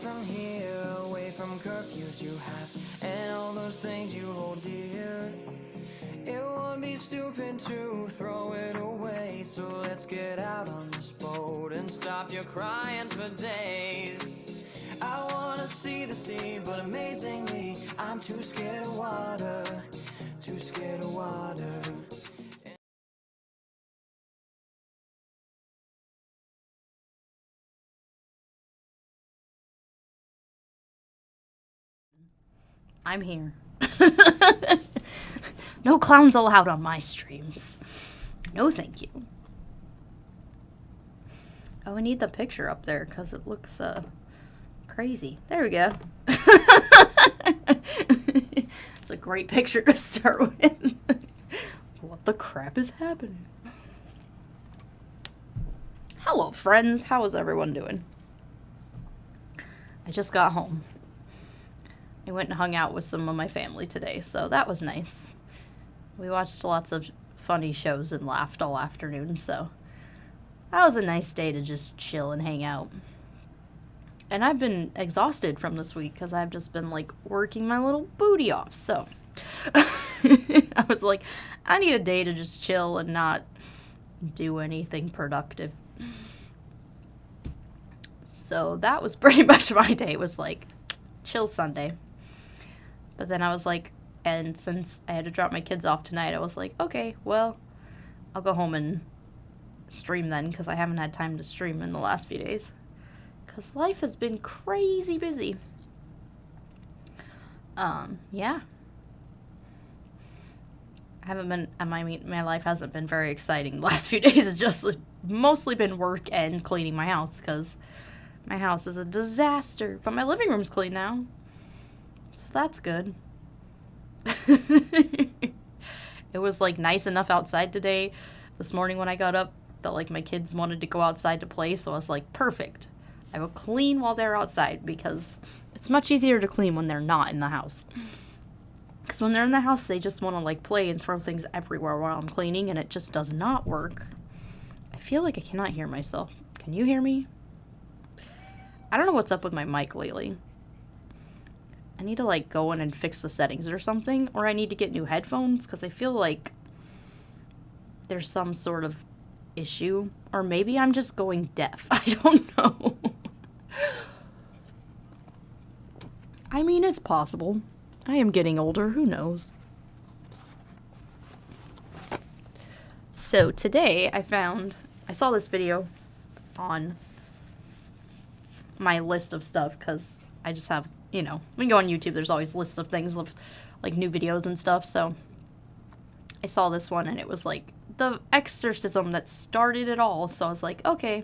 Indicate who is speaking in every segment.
Speaker 1: from here, away from curfews you have, and all those things you hold dear. It would be stupid to throw it away, so let's get out on this boat and stop your crying for days. I wanna see the sea, but amazingly, I'm too scared of water, too scared of water.
Speaker 2: I'm here. No clowns allowed on my streams. No thank you. Oh, I need the picture up there because it looks crazy. There we go. It's a great picture to start with. What the crap is happening? Hello, friends. How is everyone doing? I just got home. I went and hung out with some of my family today, so that was nice. We watched lots of funny shows and laughed all afternoon, so that was a nice day to just chill and hang out. And I've been exhausted from this week because I've just been, like, working my little booty off, so I was like, I need a day to just chill and not do anything productive. So that was pretty much my day. It was like, chill Sunday. But then I was like, and since I had to drop my kids off tonight, I was like, okay, well, I'll go home and stream then, because I haven't had time to stream in the last few days. Because life has been crazy busy. Yeah. My life hasn't been very exciting the last few days. It's just mostly been work and cleaning my house, because my house is a disaster. But my living room's clean now. That's good. It was like nice enough outside today. This morning when I got up, that like my kids wanted to go outside to play, so I was like, perfect. I will clean while they're outside, because it's much easier to clean when they're not in the house. Because when they're in the house, they just want to like play and throw things everywhere while I'm cleaning, and it just does not work. I feel like I cannot hear myself. Can you hear me? I don't know what's up with my mic lately. I need to, like, go in and fix the settings or something. Or I need to get new headphones, because I feel like there's some sort of issue. Or maybe I'm just going deaf. I don't know. I mean, it's possible. I am getting older. Who knows? So, today I saw this video on my list of stuff, because I just have, you know, when you go on YouTube, there's always lists of things, like new videos and stuff, so I saw this one, and it was, like, the exorcism that started it all, so I was like, okay,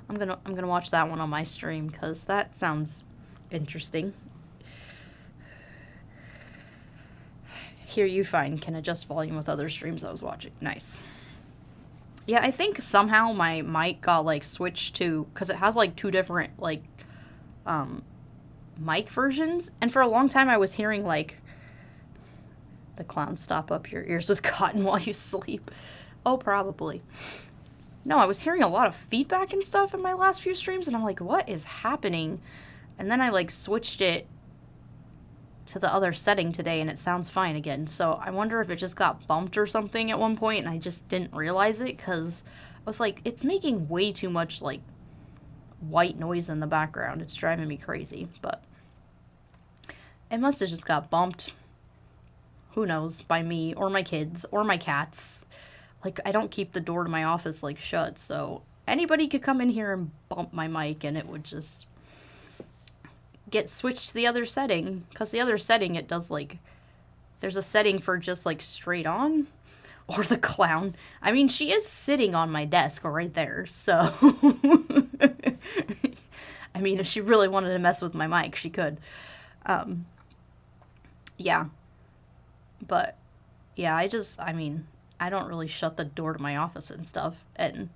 Speaker 2: I'm gonna watch that one on my stream, because that sounds interesting. Here you find, can adjust volume with other streams I was watching. Nice. Yeah, I think somehow my mic got, like, switched to, because it has, like, two different, like, mic versions, and for a long time I was hearing, like, the clowns stop up your ears with cotton while you sleep. Oh, probably. No, I was hearing a lot of feedback and stuff in my last few streams, and I'm like, what is happening? And then I, like, switched it to the other setting today, and it sounds fine again. So I wonder if it just got bumped or something at one point, and I just didn't realize it, because I was like, it's making way too much, like, white noise in the background. It's driving me crazy, but it must have just got bumped. Who knows, by me, or my kids, or my cats. Like, I don't keep the door to my office, like, shut, so anybody could come in here and bump my mic, and it would just get switched to the other setting, because the other setting, it does, like, there's a setting for just, like, straight on, or the clown. I mean, she is sitting on my desk right there, so I mean, if she really wanted to mess with my mic, she could. Yeah. But, yeah, I mean, I don't really shut the door to my office and stuff, and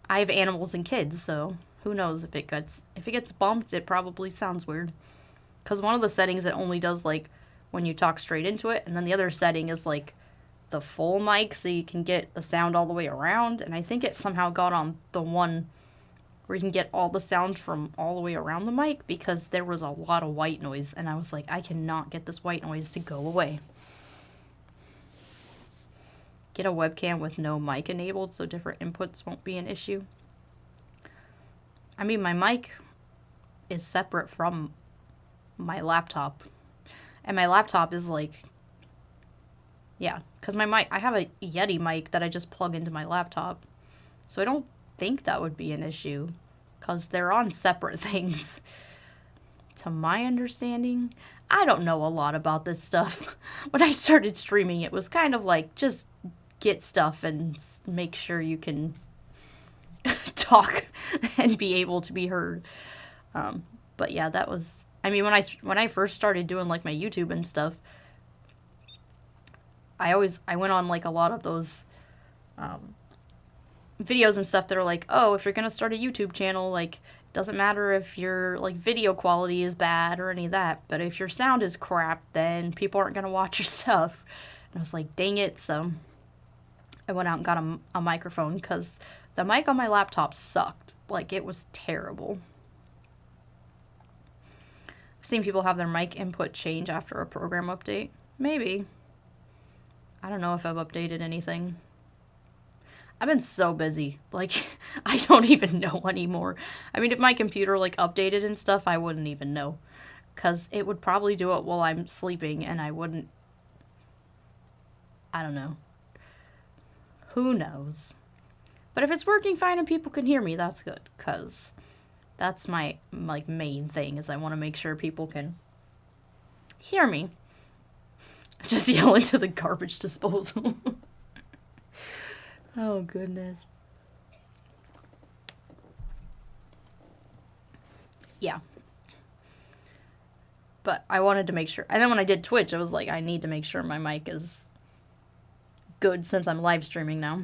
Speaker 2: I have animals and kids, so who knows if it gets bumped, it probably sounds weird. Because one of the settings, it only does, like, when you talk straight into it, and then the other setting is, like, the full mic, so you can get the sound all the way around, and I think it somehow got on the one where you can get all the sound from all the way around the mic, because there was a lot of white noise, and I was like, I cannot get this white noise to go away. Get a webcam with no mic enabled so different inputs won't be an issue. I mean, my mic is separate from my laptop. And my laptop is like, yeah, because my mic, I have a Yeti mic that I just plug into my laptop. So I don't think that would be an issue, because they're on separate things. To my understanding, I don't know a lot about this stuff. When I started streaming, it was kind of like, just get stuff and make sure you can talk and be able to be heard. But yeah, that was, I mean, when I first started doing like my YouTube and stuff, I went on like a lot of those videos and stuff that are like, oh, if you're gonna start a YouTube channel, like, doesn't matter if your like video quality is bad or any of that, but if your sound is crap, then people aren't gonna watch your stuff. And I was like, dang it. So I went out and got a microphone, because the mic on my laptop sucked. Like, it was terrible. I've seen people have their mic input change after a program update. Maybe. I don't know if I've updated anything. I've been so busy. Like, I don't even know anymore. I mean, if my computer, like, updated and stuff, I wouldn't even know. Because it would probably do it while I'm sleeping, and I wouldn't... I don't know. Who knows? But if it's working fine and people can hear me, that's good. Because that's my, like, main thing, is I want to make sure people can hear me. Just yell into the garbage disposal. Oh, goodness. Yeah. But I wanted to make sure. And then when I did Twitch, I was like, I need to make sure my mic is good, since I'm live streaming now.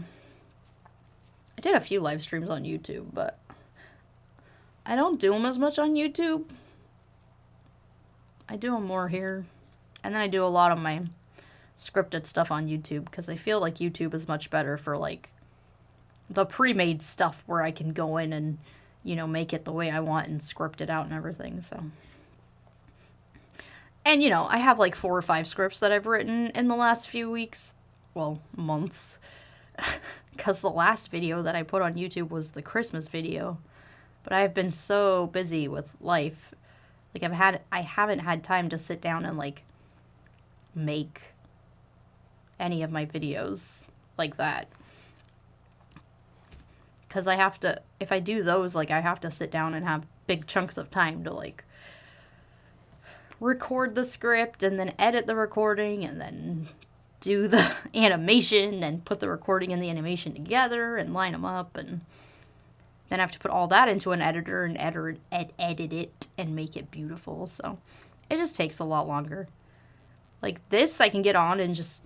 Speaker 2: I did a few live streams on YouTube, but I don't do them as much on YouTube. I do them more here. And then I do a lot of my scripted stuff on YouTube, because I feel like YouTube is much better for, like, the pre-made stuff where I can go in and, you know, make it the way I want and script it out and everything, so. And, you know, I have, like, 4 or 5 scripts that I've written in the last few weeks. Well, months. Because the last video that I put on YouTube was the Christmas video. But I've been so busy with life. Like, I haven't had time to sit down and, like, make any of my videos like that. Because I have to, if I do those, like, I have to sit down and have big chunks of time to, like, record the script and then edit the recording and then do the animation and put the recording and the animation together and line them up, and then I have to put all that into an editor and edit it and make it beautiful. So it just takes a lot longer. Like, this, I can get on and just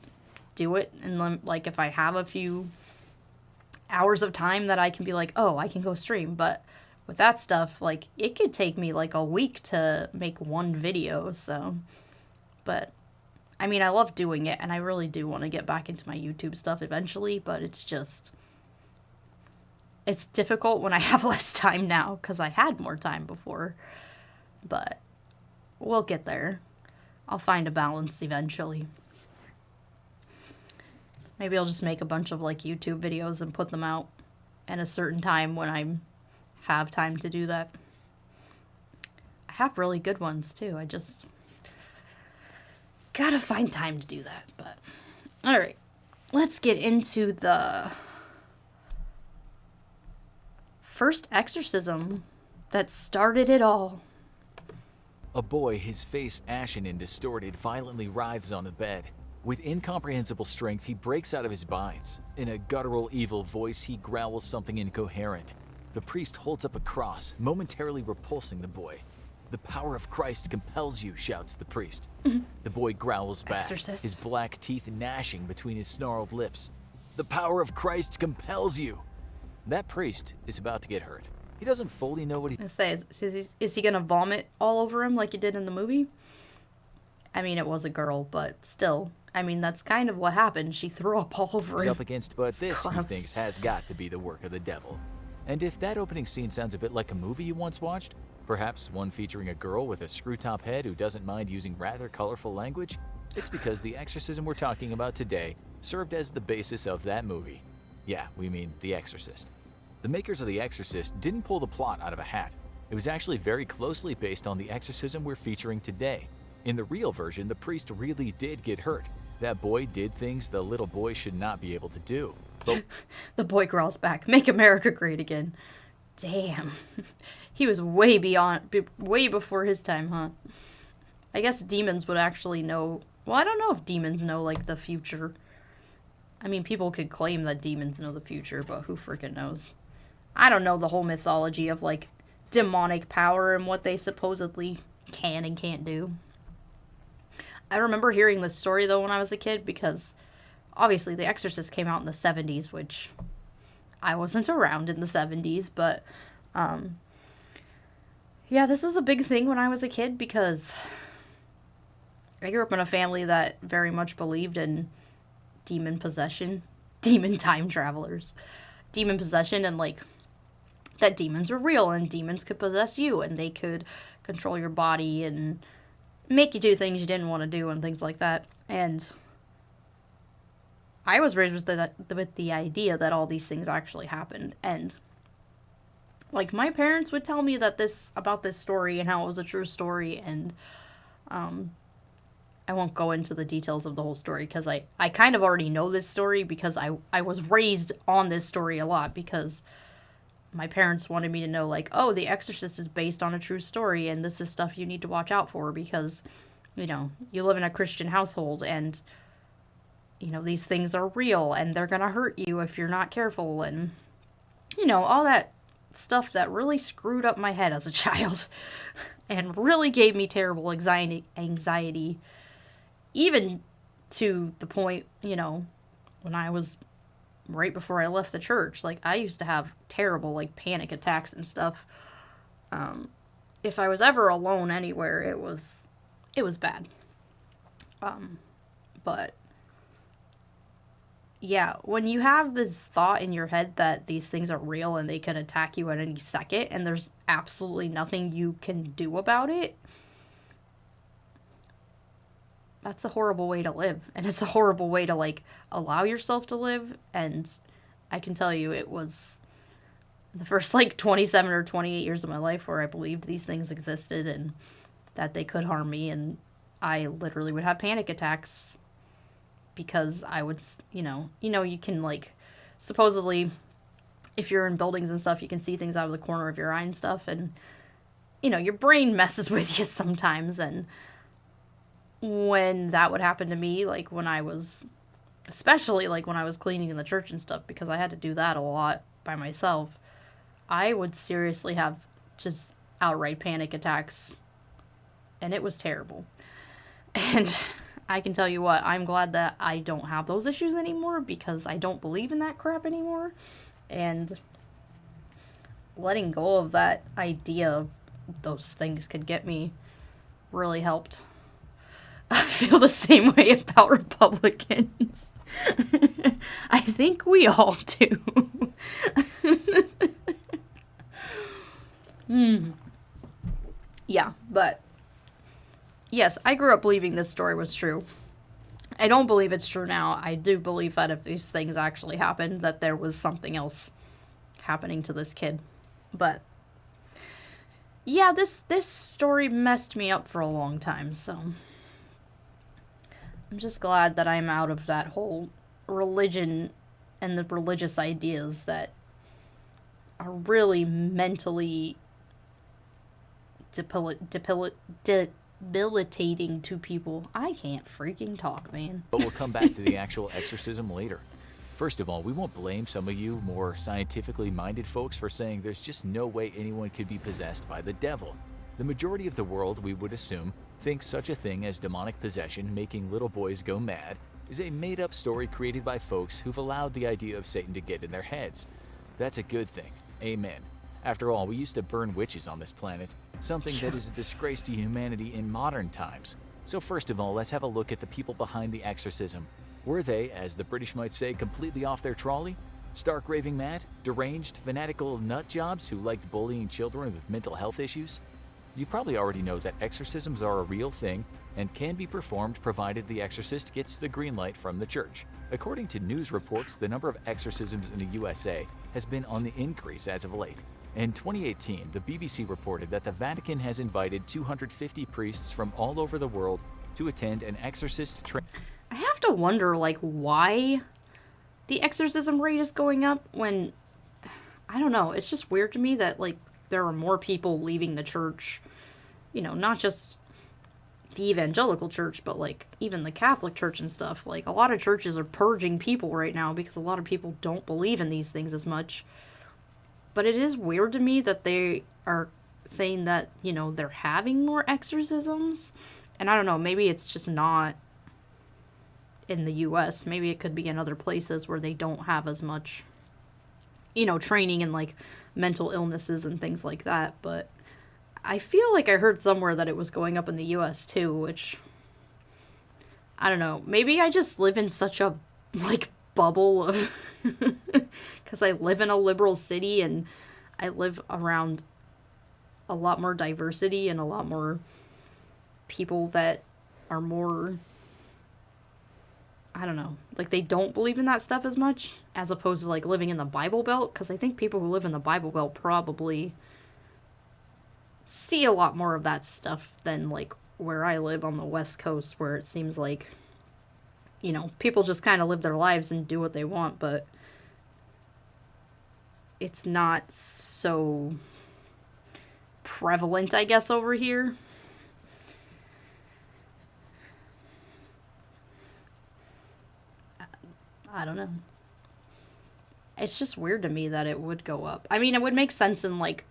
Speaker 2: do it, and then, like, if I have a few hours of time that I can be like, oh, I can go stream. But with that stuff, like, it could take me like a week to make one video. So, but I mean, I love doing it, and I really do want to get back into my YouTube stuff eventually, but it's just, it's difficult when I have less time now, because I had more time before. But we'll get there. I'll find a balance eventually. Maybe I'll just make a bunch of, like, YouTube videos and put them out at a certain time when I have time to do that. I have really good ones, too. I just gotta find time to do that. But alright, let's get into the first exorcism that started it all.
Speaker 3: A boy, his face ashen and distorted, violently writhes on the bed. With incomprehensible strength, he breaks out of his binds. In a guttural, evil voice, he growls something incoherent. The priest holds up a cross, momentarily repulsing the boy. "The power of Christ compels you," shouts the priest. The boy growls back,
Speaker 2: Exorcist.
Speaker 3: his black teeth gnashing between his snarled lips. "The power of Christ compels you." That priest is about to get hurt. He doesn't fully know what
Speaker 2: I say, is he gonna vomit all over him like he did in the movie? I mean, it was a girl, but still. I mean, that's kind of what happened. She threw up all over
Speaker 3: he's
Speaker 2: him.
Speaker 3: up against, but this, he
Speaker 2: Gross.
Speaker 3: thinks, has got to be the work of the devil. And if that opening scene sounds a bit like a movie you once watched, perhaps one featuring a girl with a screw-top head who doesn't mind using rather colorful language, it's because the exorcism we're talking about today served as the basis of that movie. Yeah, we mean The Exorcist. The makers of The Exorcist didn't pull the plot out of a hat. It was actually very closely based on the exorcism we're featuring today. In the real version, the priest really did get hurt. That boy did things the little boy should not be able to do. But
Speaker 2: The boy growls back, "Make America great again." Damn. He was way before his time, huh? I guess demons would actually know. Well, I don't know if demons know, like, the future. I mean, people could claim that demons know the future, but who freaking knows? I don't know the whole mythology of, like, demonic power and what they supposedly can and can't do. I remember hearing this story, though, when I was a kid, because obviously The Exorcist came out in the 70s, which I wasn't around in the 70s, but, yeah, this was a big thing when I was a kid, because I grew up in a family that very much believed in demon possession, demon time travelers, demon possession, and, like, that demons were real, and demons could possess you, and they could control your body, and make you do things you didn't want to do, and things like that. And I was raised with the idea that all these things actually happened. And, like, my parents would tell me that about this story and how it was a true story, and I won't go into the details of the whole story, because I kind of already know this story, because I was raised on this story a lot, because my parents wanted me to know, like, oh, The Exorcist is based on a true story, and this is stuff you need to watch out for, because, you know, you live in a Christian household, and, you know, these things are real, and they're gonna hurt you if you're not careful, and, you know, all that stuff that really screwed up my head as a child, and really gave me terrible anxiety, even to the point, you know, when I was right before I left the church. Like, I used to have terrible, like, panic attacks and stuff. If I was ever alone anywhere, it was bad. But yeah, when you have this thought in your head that these things are real and they can attack you at any second, and there's absolutely nothing you can do about it, that's a horrible way to live. And it's a horrible way to, like, allow yourself to live. And I can tell you, it was the first, like, 27 or 28 years of my life where I believed these things existed and that they could harm me. And I literally would have panic attacks because I would, you know, you can, like, supposedly, if you're in buildings and stuff, you can see things out of the corner of your eye and stuff. And, you know, your brain messes with you sometimes. And when that would happen to me, like, when I was, especially, like, when I was cleaning in the church and stuff, because I had to do that a lot by myself, I would seriously have just outright panic attacks, and it was terrible. And I can tell you what, I'm glad that I don't have those issues anymore, because I don't believe in that crap anymore, and letting go of that idea of those things could get me really helped. I feel the same way about Republicans. I think we all do. Yeah, but yes, I grew up believing this story was true. I don't believe it's true now. I do believe that if these things actually happened, that there was something else happening to this kid. But yeah, this story messed me up for a long time, so I'm just glad that I'm out of that whole religion and the religious ideas that are really mentally debilitating to people. I can't freaking talk, man.
Speaker 3: But we'll come back to the actual exorcism later. First of all, we won't blame some of you more scientifically minded folks for saying there's just no way anyone could be possessed by the devil. The majority of the world, we would assume, thinks such a thing as demonic possession, making little boys go mad, is a made-up story created by folks who've allowed the idea of Satan to get in their heads. That's a good thing. Amen. After all, we used to burn witches on this planet, something that is a disgrace to humanity in modern times. So first of all, let's have a look at the people behind the exorcism. Were they, as the British might say, completely off their trolley? Stark raving mad? Deranged, fanatical nut jobs who liked bullying children with mental health issues? You probably already know that exorcisms are a real thing and can be performed provided the exorcist gets the green light from the church. According to news reports, the number of exorcisms in the USA has been on the increase as of late. In 2018, the BBC reported that the Vatican has invited 250 priests from all over the world to attend an exorcist training.
Speaker 2: I have to wonder, like, why the exorcism rate is going up when, I don't know, it's just weird to me that, like, there are more people leaving the church, you know, not just the evangelical church, but, like, even the Catholic church and stuff. Like, a lot of churches are purging people right now because a lot of people don't believe in these things as much. But it is weird to me that they are saying that, you know, they're having more exorcisms. And I don't know, maybe it's just not in the US. Maybe it could be in other places where they don't have as much, you know, training in, like, mental illnesses and things like that. But I feel like I heard somewhere that it was going up in the US too, which, I don't know. Maybe I just live in such a, like, bubble of, because I live in a liberal city and I live around a lot more diversity and a lot more people that are more, I don't know, like, they don't believe in that stuff as much, as opposed to, like, living in the Bible Belt, because I think people who live in the Bible Belt probably see a lot more of that stuff than, like, where I live on the West Coast, where it seems like, you know, people just kind of live their lives and do what they want, but it's not so prevalent, I guess, over here. I don't know. It's just weird to me that it would go up. I mean, it would make sense in, like,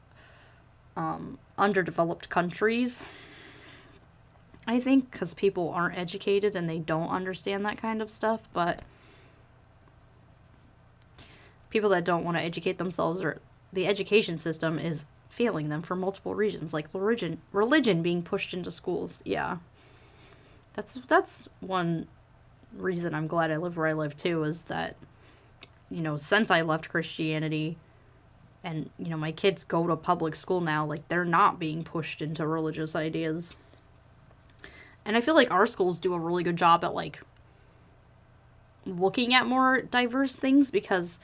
Speaker 2: underdeveloped countries, I think, because people aren't educated and they don't understand that kind of stuff, but people that don't want to educate themselves, or the education system is failing them for multiple reasons, like religion being pushed into schools. Yeah. That's one reason I'm glad I live where I live too, is that, you know, since I left Christianity and, you know, my kids go to public school now, like, they're not being pushed into religious ideas. And I feel like our schools do a really good job at, like, looking at more diverse things, because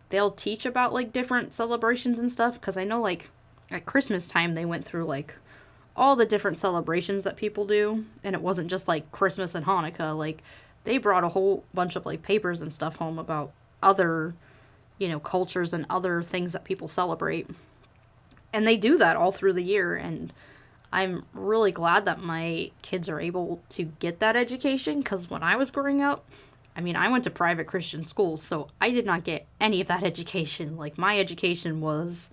Speaker 2: they'll teach about, like, different celebrations and stuff. Because I know, like, at Christmas time, they went through, like, all the different celebrations that people do. And it wasn't just, like, Christmas and Hanukkah. Like, they brought a whole bunch of, like, papers and stuff home about other, you know, cultures and other things that people celebrate. And they do that all through the year, and I'm really glad that my kids are able to get that education, because when I was growing up, I mean, I went to private Christian schools, so I did not get any of that education. Like, my education was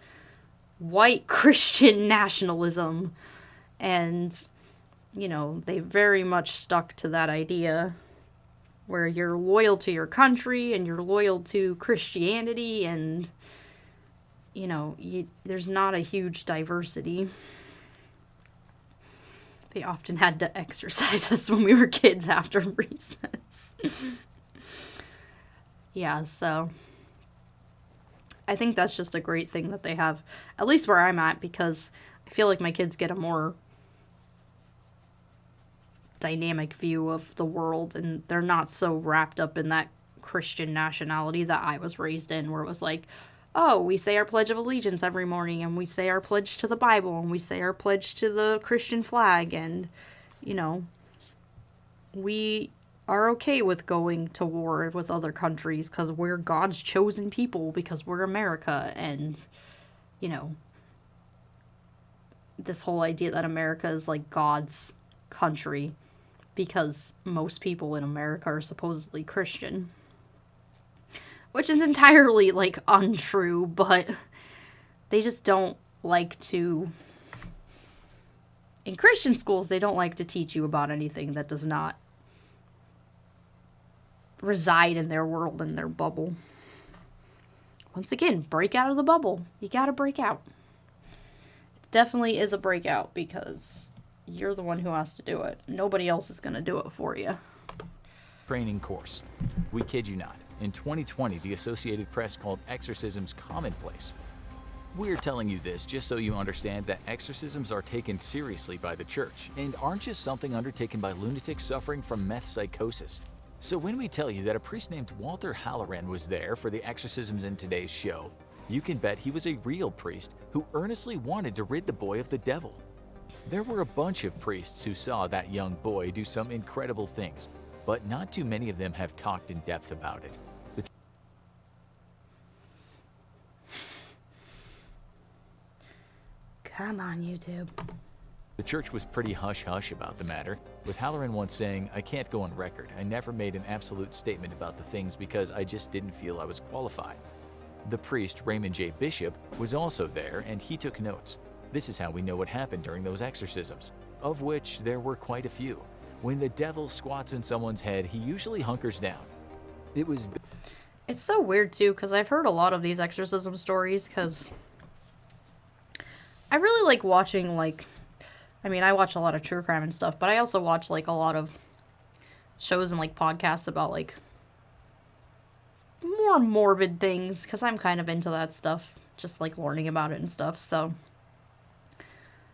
Speaker 2: white Christian nationalism, and, you know, they very much stuck to that idea where you're loyal to your country and you're loyal to Christianity, and, you know, there's not a huge diversity. They often had to exercise us when we were kids after recess. Yeah, so I think that's just a great thing that they have, at least where I'm at, because I feel like my kids get a more dynamic view of the world, and they're not so wrapped up in that Christian nationality that I was raised in, where it was like, oh, we say our Pledge of Allegiance every morning, and we say our pledge to the Bible, and we say our pledge to the Christian flag, and, you know, we are okay with going to war with other countries because we're God's chosen people, because we're America, and, you know, this whole idea that America is, like, God's country because most people in America are supposedly Christian. Which is entirely, like, untrue, but they just don't like to... In Christian schools, they don't like to teach you about anything that does not reside in their world, in their bubble. Once again, break out of the bubble. You gotta break out. It definitely is a breakout, because you're the one who has to do it. Nobody else is gonna do it for you.
Speaker 3: Training course. We kid you not. In 2020, the Associated Press called exorcisms commonplace. We're telling you this just so you understand that exorcisms are taken seriously by the church and aren't just something undertaken by lunatics suffering from meth psychosis. So when we tell you that a priest named Walter Halloran was there for the exorcisms in today's show, you can bet he was a real priest who earnestly wanted to rid the boy of the devil. There were a bunch of priests who saw that young boy do some incredible things, but not too many of them have talked in depth about it.
Speaker 2: Come on, YouTube.
Speaker 3: The church was pretty hush-hush about the matter, with Halloran once saying, "I can't go on record. I never made an absolute statement about the things because I just didn't feel I was qualified." The priest, Raymond J. Bishop, was also there, and he took notes. This is how we know what happened during those exorcisms, of which there were quite a few. When the devil squats in someone's head, he usually hunkers down.
Speaker 2: It's so weird, too, because I've heard a lot of these exorcism stories, because I really like watching, like, I mean, I watch a lot of true crime and stuff, but I also watch, like, a lot of shows and, like, podcasts about, like, more morbid things, because I'm kind of into that stuff, just, like, learning about it and stuff, so.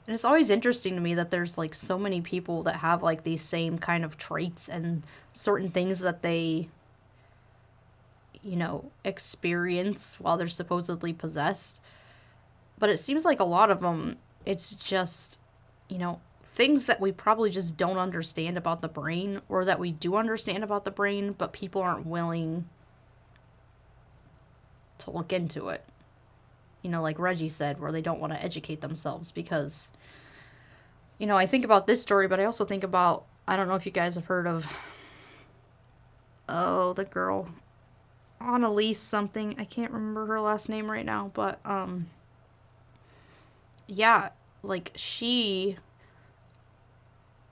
Speaker 2: And it's always interesting to me that there's, like, so many people that have, like, these same kind of traits and certain things that they, you know, experience while they're supposedly possessed. But it seems like a lot of them, it's just, you know, things that we probably just don't understand about the brain, or that we do understand about the brain, but people aren't willing to look into it. You know, like Reggie said, where they don't want to educate themselves because, you know, I think about this story, but I also think about, I don't know if you guys have heard of, oh, the girl, Annalise something. I can't remember her last name right now, but, yeah, like, she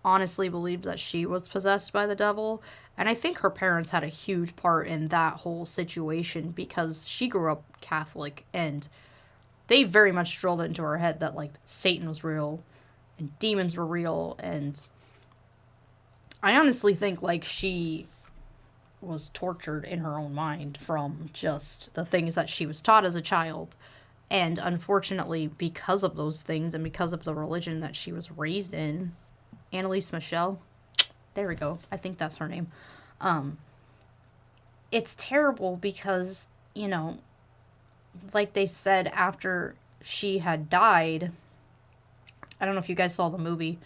Speaker 2: honestly believed that she was possessed by the devil, and I think her parents had a huge part in that whole situation because she grew up Catholic, and they very much drilled it into her head that, like, Satan was real, and demons were real, and I honestly think, like, she was tortured in her own mind from just the things that she was taught as a child. And unfortunately, because of those things and because of the religion that she was raised in, Annalise Michelle, there we go, I think that's her name, it's terrible because, you know, like they said after she had died, I don't know if you guys saw the movie,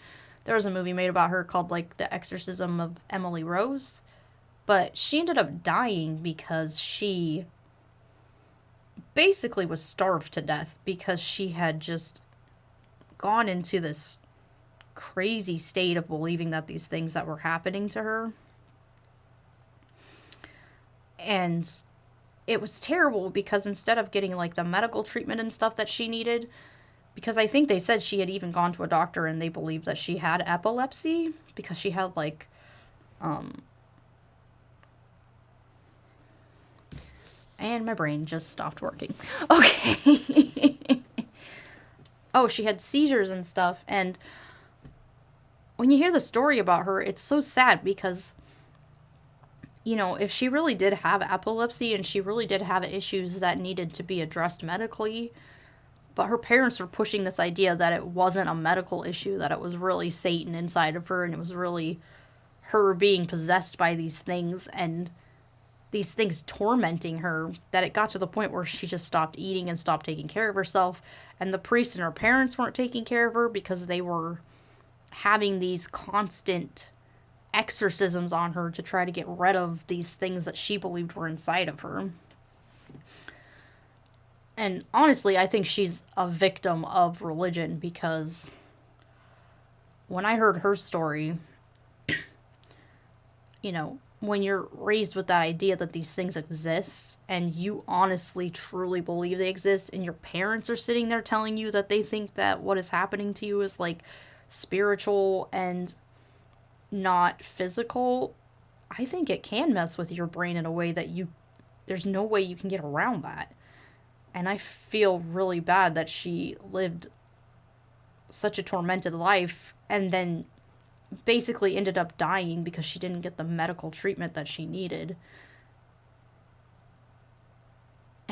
Speaker 2: there was a movie made about her called, like, The Exorcism of Emily Rose, but she ended up dying because she basically was starved to death because she had just gone into this crazy state of believing that these things that were happening to her. And it was terrible because instead of getting, like, the medical treatment and stuff that she needed, because I think they said she had even gone to a doctor and they believed that she had epilepsy because she had, like, and my brain just stopped working. Okay. Oh, she had seizures and stuff. And when you hear the story about her, it's so sad because, you know, if she really did have epilepsy and she really did have issues that needed to be addressed medically, but her parents were pushing this idea that it wasn't a medical issue, that it was really Satan inside of her and it was really her being possessed by these things and these things tormenting her, that it got to the point where she just stopped eating and stopped taking care of herself. And the priest and her parents weren't taking care of her because they were having these constant exorcisms on her to try to get rid of these things that she believed were inside of her. And honestly, I think she's a victim of religion because when I heard her story, you know, when you're raised with that idea that these things exist and you honestly truly believe they exist and your parents are sitting there telling you that they think that what is happening to you is, like, spiritual and not physical, I think it can mess with your brain in a way that there's no way you can get around that. And I feel really bad that she lived such a tormented life and then basically ended up dying because she didn't get the medical treatment that she needed.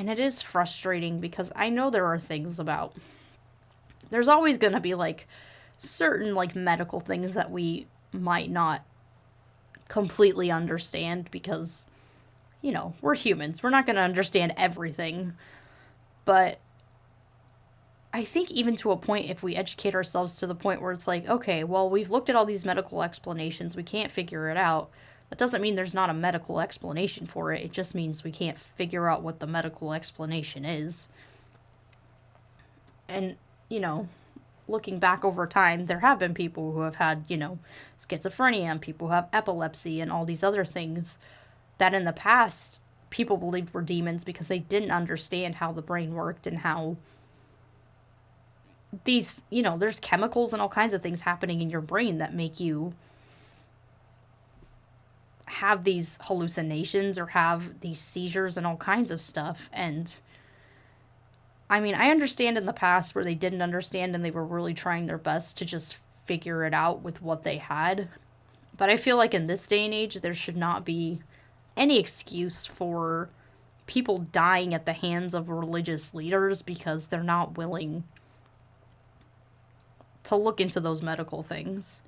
Speaker 2: And it is frustrating because I know there are things about... There's always going to be, like, certain, like, medical things that we might not completely understand because, you know, we're humans. We're not going to understand everything. But I think even to a point, if we educate ourselves to the point where it's like, okay, well, we've looked at all these medical explanations. We can't figure it out. That doesn't mean there's not a medical explanation for it. It just means we can't figure out what the medical explanation is. And, you know, looking back over time, there have been people who have had, you know, schizophrenia and people who have epilepsy and all these other things that in the past people believed were demons because they didn't understand how the brain worked and how these, you know, there's chemicals and all kinds of things happening in your brain that make you have these hallucinations or have these seizures and all kinds of stuff. And I mean, I understand in the past where they didn't understand and they were really trying their best to just figure it out with what they had. But I feel like in this day and age, there should not be any excuse for people dying at the hands of religious leaders because they're not willing to look into those medical things.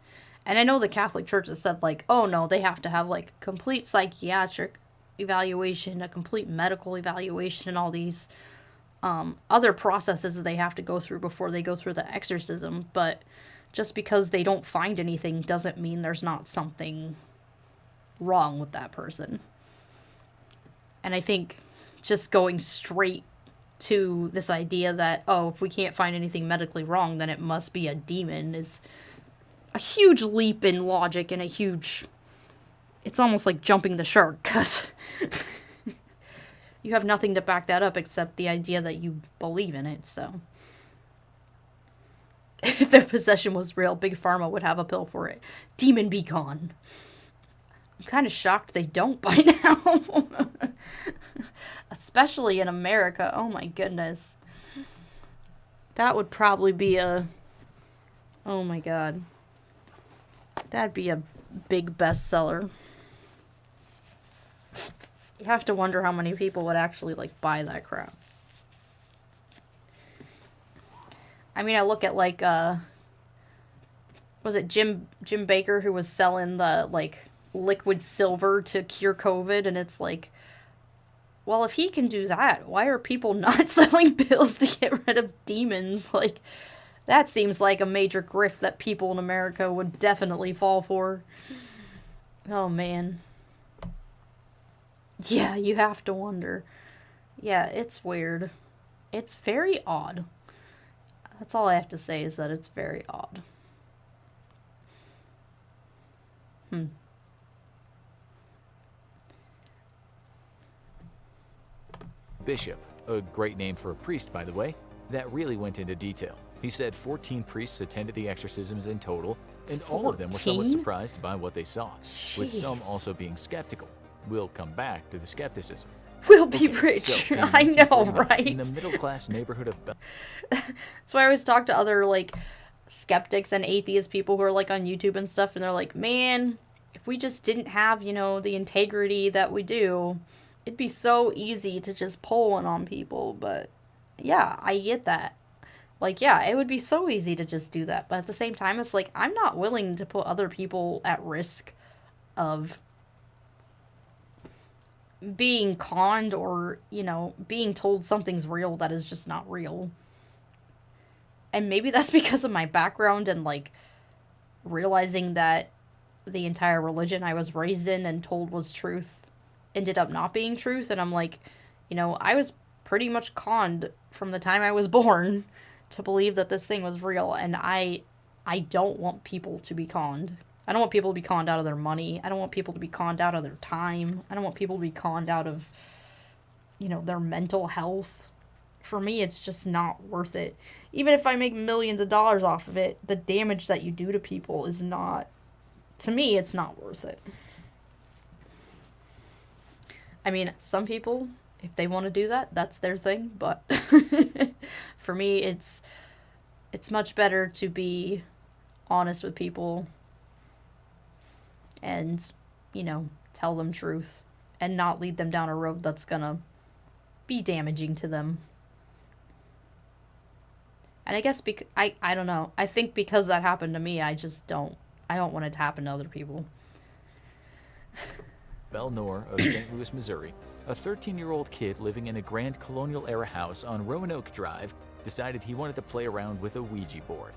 Speaker 2: And I know the Catholic Church has said, like, oh no, they have to have, like, complete psychiatric evaluation, a complete medical evaluation, and all these other processes they have to go through before they go through the exorcism. But just because they don't find anything doesn't mean there's not something wrong with that person. And I think just going straight to this idea that, oh, if we can't find anything medically wrong, then it must be a demon is a huge leap in logic and a huge... It's almost like jumping the shark, because you have nothing to back that up except the idea that you believe in it, so... If their possession was real, Big Pharma would have a pill for it. Demon be gone. I'm kind of shocked they don't by now. Especially in America. Oh my goodness. That would probably be a... Oh my god. That'd be a big bestseller. You have to wonder how many people would actually, like, buy that crap. I mean, I look at, like, was it Jim Baker who was selling the, like, liquid silver to cure COVID, and it's like, well, if he can do that, why are people not selling pills to get rid of demons? Like, that seems like a major grift that people in America would definitely fall for. Oh, man. Yeah, you have to wonder. Yeah, it's weird. It's very odd. That's all I have to say is that it's very odd.
Speaker 3: Bishop, a great name for a priest, by the way, that really went into detail. He said 14 priests attended the exorcisms in total, and all of them were somewhat
Speaker 2: 14?
Speaker 3: surprised by what they saw, with some
Speaker 2: Jeez.
Speaker 3: also being skeptical. We'll come back to the skepticism.
Speaker 2: We'll be rich.
Speaker 3: So, in
Speaker 2: I know,
Speaker 3: 1949,
Speaker 2: right?
Speaker 3: In the middle-class neighborhood of
Speaker 2: That's why I always talk to other, like, skeptics and atheist people who are, like, on YouTube and stuff, and they're like, man, if we just didn't have, you know, the integrity that we do, it'd be so easy to just pull one on people. But, yeah, I get that. Like, yeah, it would be so easy to just do that. But at the same time, it's like, I'm not willing to put other people at risk of being conned or, you know, being told something's real that is just not real. And maybe that's because of my background and, like, realizing that the entire religion I was raised in and told was truth ended up not being truth. And I'm like, you know, I was pretty much conned from the time I was born to believe that this thing was real. And I don't want people to be conned. I don't want people to be conned out of their money. I don't want people to be conned out of their time. I don't want people to be conned out of, you know, their mental health. For me, it's just not worth it. Even if I make millions of dollars off of it, the damage that you do to people is not, to me, it's not worth it. I mean, some people, if they want to do that, that's their thing. But for me, it's much better to be honest with people and, you know, tell them truth and not lead them down a road that's gonna be damaging to them. And I guess I don't know. I think because that happened to me, I don't want it to happen to other people.
Speaker 3: Belle Noor of St. Louis, Missouri, a 13-year-old kid living in a grand colonial-era house on Roanoke Drive, decided he wanted to play around with a Ouija board.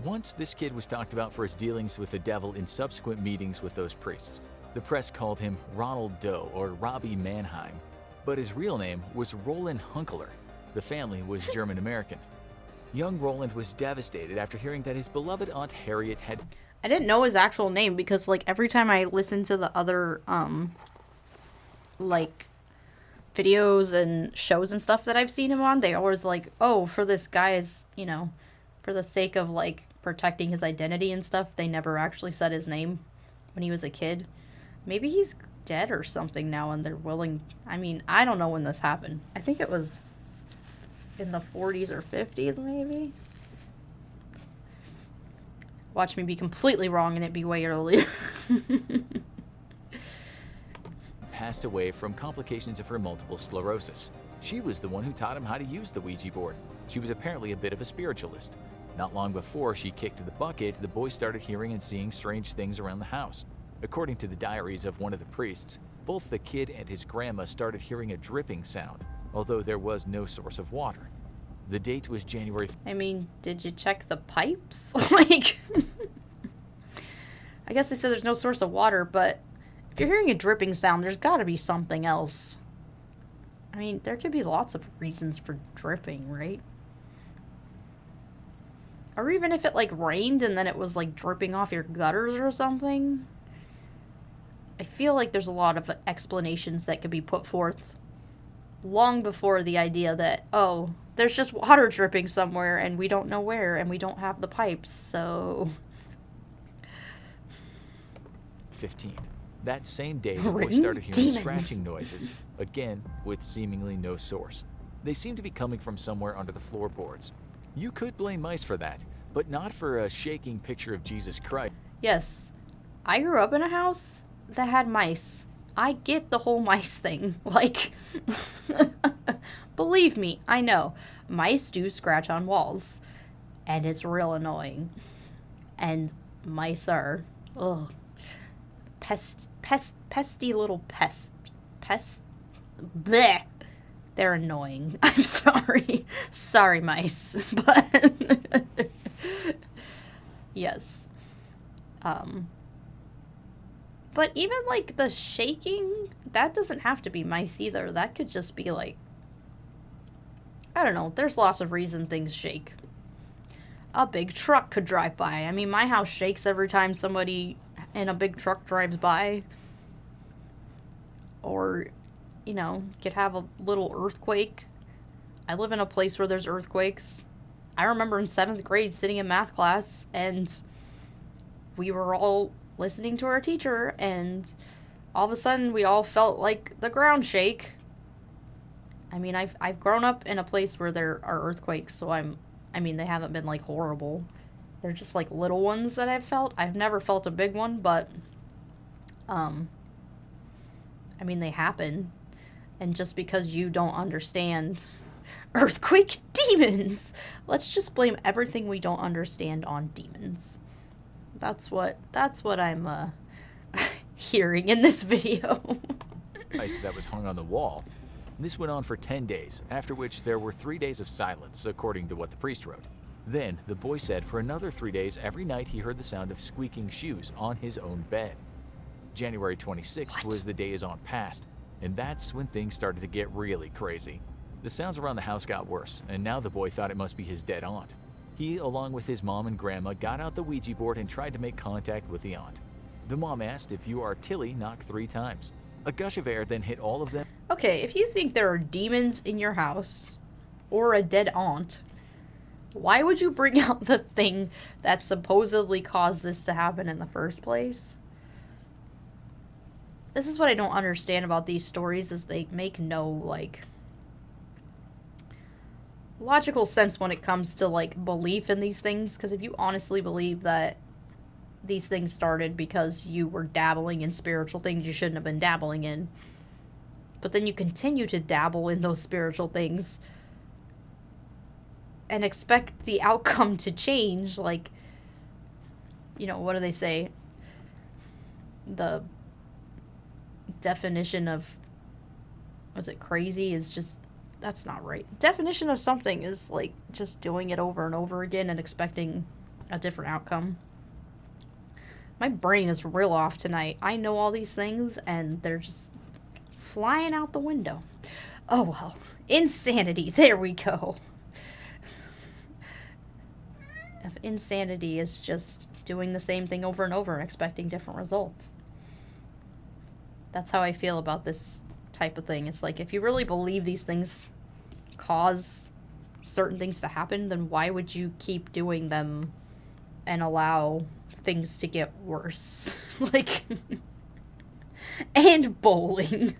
Speaker 3: Once, this kid was talked about for his dealings with the devil in subsequent meetings with those priests. The press called him Ronald Doe or Robbie Mannheim, but his real name was Roland Hunkeler. The family was German-American. Young Roland was devastated after hearing that his beloved Aunt Harriet had...
Speaker 2: I didn't know his actual name because, like, every time I listened to the other, like, videos and shows and stuff that I've seen him on, they always, like, oh, for this guy's, you know, for the sake of, like, protecting his identity and stuff, they never actually said his name when he was a kid. Maybe he's dead or something now and they're willing... I mean, I don't know when this happened. I think it was in the 40s or 50s, maybe? Watch me be completely wrong and it be way earlier.
Speaker 3: passed away from complications of her multiple sclerosis. She was the one who taught him how to use the Ouija board. She was apparently a bit of a spiritualist. Not long before she kicked the bucket, the boy started hearing and seeing strange things around the house. According to the diaries of one of the priests, both the kid and his grandma started hearing a dripping sound, although there was no source of water. The date was January...
Speaker 2: I mean, did you check the pipes? Like, I guess they said there's no source of water, but if you're hearing a dripping sound, there's got to be something else. I mean, there could be lots of reasons for dripping, right? Or even if it, like, rained and then it was, like, dripping off your gutters or something. I feel like there's a lot of explanations that could be put forth long before the idea that, oh, there's just water dripping somewhere and we don't know where and we don't have the pipes, so...
Speaker 3: 15. That same day, the boy started hearing scratching noises, again with seemingly no source. They seemed to be coming from somewhere under the floorboards. You could blame mice for that, but not for a shaking picture of Jesus Christ.
Speaker 2: Yes, I grew up in a house that had mice. I get the whole mice thing. Like, believe me, I know. Mice do scratch on walls, and it's real annoying. And mice are, ugh, pesty little pests. Bleh. They're annoying. I'm sorry. Sorry, mice. But, yes. But even, like, the shaking, that doesn't have to be mice either. That could just be, like, I don't know. There's lots of reasons things shake. A big truck could drive by. I mean, my house shakes every time somebody in a big truck drives by. Or, you know, could have a little earthquake. I live in a place where there's earthquakes. I remember in 7th grade sitting in math class and we were all listening to our teacher and all of a sudden we all felt like the ground shake. I mean, I've grown up in a place where there are earthquakes, so I mean, they haven't been like horrible. They're just like little ones that I've felt. I've never felt a big one, but I mean, they happen. And just because you don't understand earthquake demons, let's just blame everything we don't understand on demons. That's what I'm hearing in this video.
Speaker 3: Ice that was hung on the wall. This went on for 10 days, after which there were 3 days of silence, according to what the priest wrote. Then, the boy said for another 3 days, every night he heard the sound of squeaking shoes on his own bed. January 26th was the days on past, and that's when things started to get really crazy. The sounds around the house got worse, and now the boy thought it must be his dead aunt. He, along with his mom and grandma, got out the Ouija board and tried to make contact with the aunt. The mom asked if you are Tilly, knock 3 times. A gush of air then hit all of them.
Speaker 2: Okay, if you think there are demons in your house, or a dead aunt, why would you bring out the thing that supposedly caused this to happen in the first place? This is what I don't understand about these stories, is they make no, like, logical sense when it comes to, like, belief in these things. Because if you honestly believe that these things started because you were dabbling in spiritual things you shouldn't have been dabbling in, but then you continue to dabble in those spiritual things and expect the outcome to change. Like, you know, what do they say? The definition of, was it crazy, is just, that's not right. Definition of something is like just doing it over and over again and expecting a different outcome. My brain is real off tonight. I know all these things and they're just flying out the window. Oh well. Insanity. There we go. If insanity is just doing the same thing over and over and expecting different results. That's how I feel about this type of thing. It's like, if you really believe these things cause certain things to happen, then why would you keep doing them and allow things to get worse? Like, and bowling.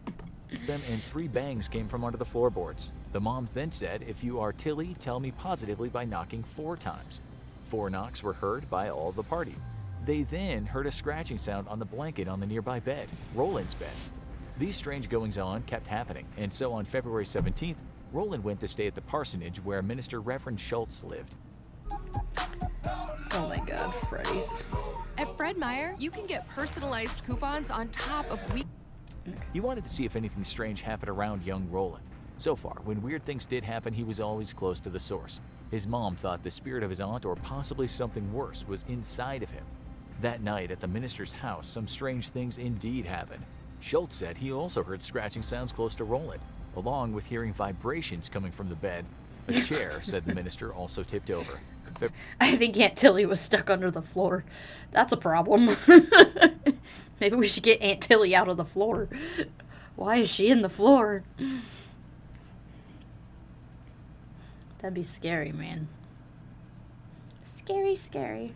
Speaker 3: Them and 3 bangs came from under the floorboards. The mom then said, "If you are Tilly, tell me positively by knocking 4 times. 4 knocks were heard by all the party. They then heard a scratching sound on the blanket on the nearby bed, Roland's bed. These strange goings-on kept happening, and so on February 17th, Roland went to stay at the parsonage where Minister Reverend Schultz lived."
Speaker 2: Oh my god, Freddy's.
Speaker 4: At Fred Meyer, you can get personalized coupons on top of
Speaker 3: He wanted to see if anything strange happened around young Roland. So far, when weird things did happen, he was always close to the source. His mom thought the spirit of his aunt, or possibly something worse, was inside of him. That night at the minister's house, some strange things indeed happened. Schultz said he also heard scratching sounds close to Roland, along with hearing vibrations coming from the bed. A chair, said the minister, also tipped over.
Speaker 2: I think Aunt Tilly was stuck under the floor. That's a problem. Maybe we should get Aunt Tilly out of the floor. Why is she in the floor? That'd be scary, man. Scary, scary.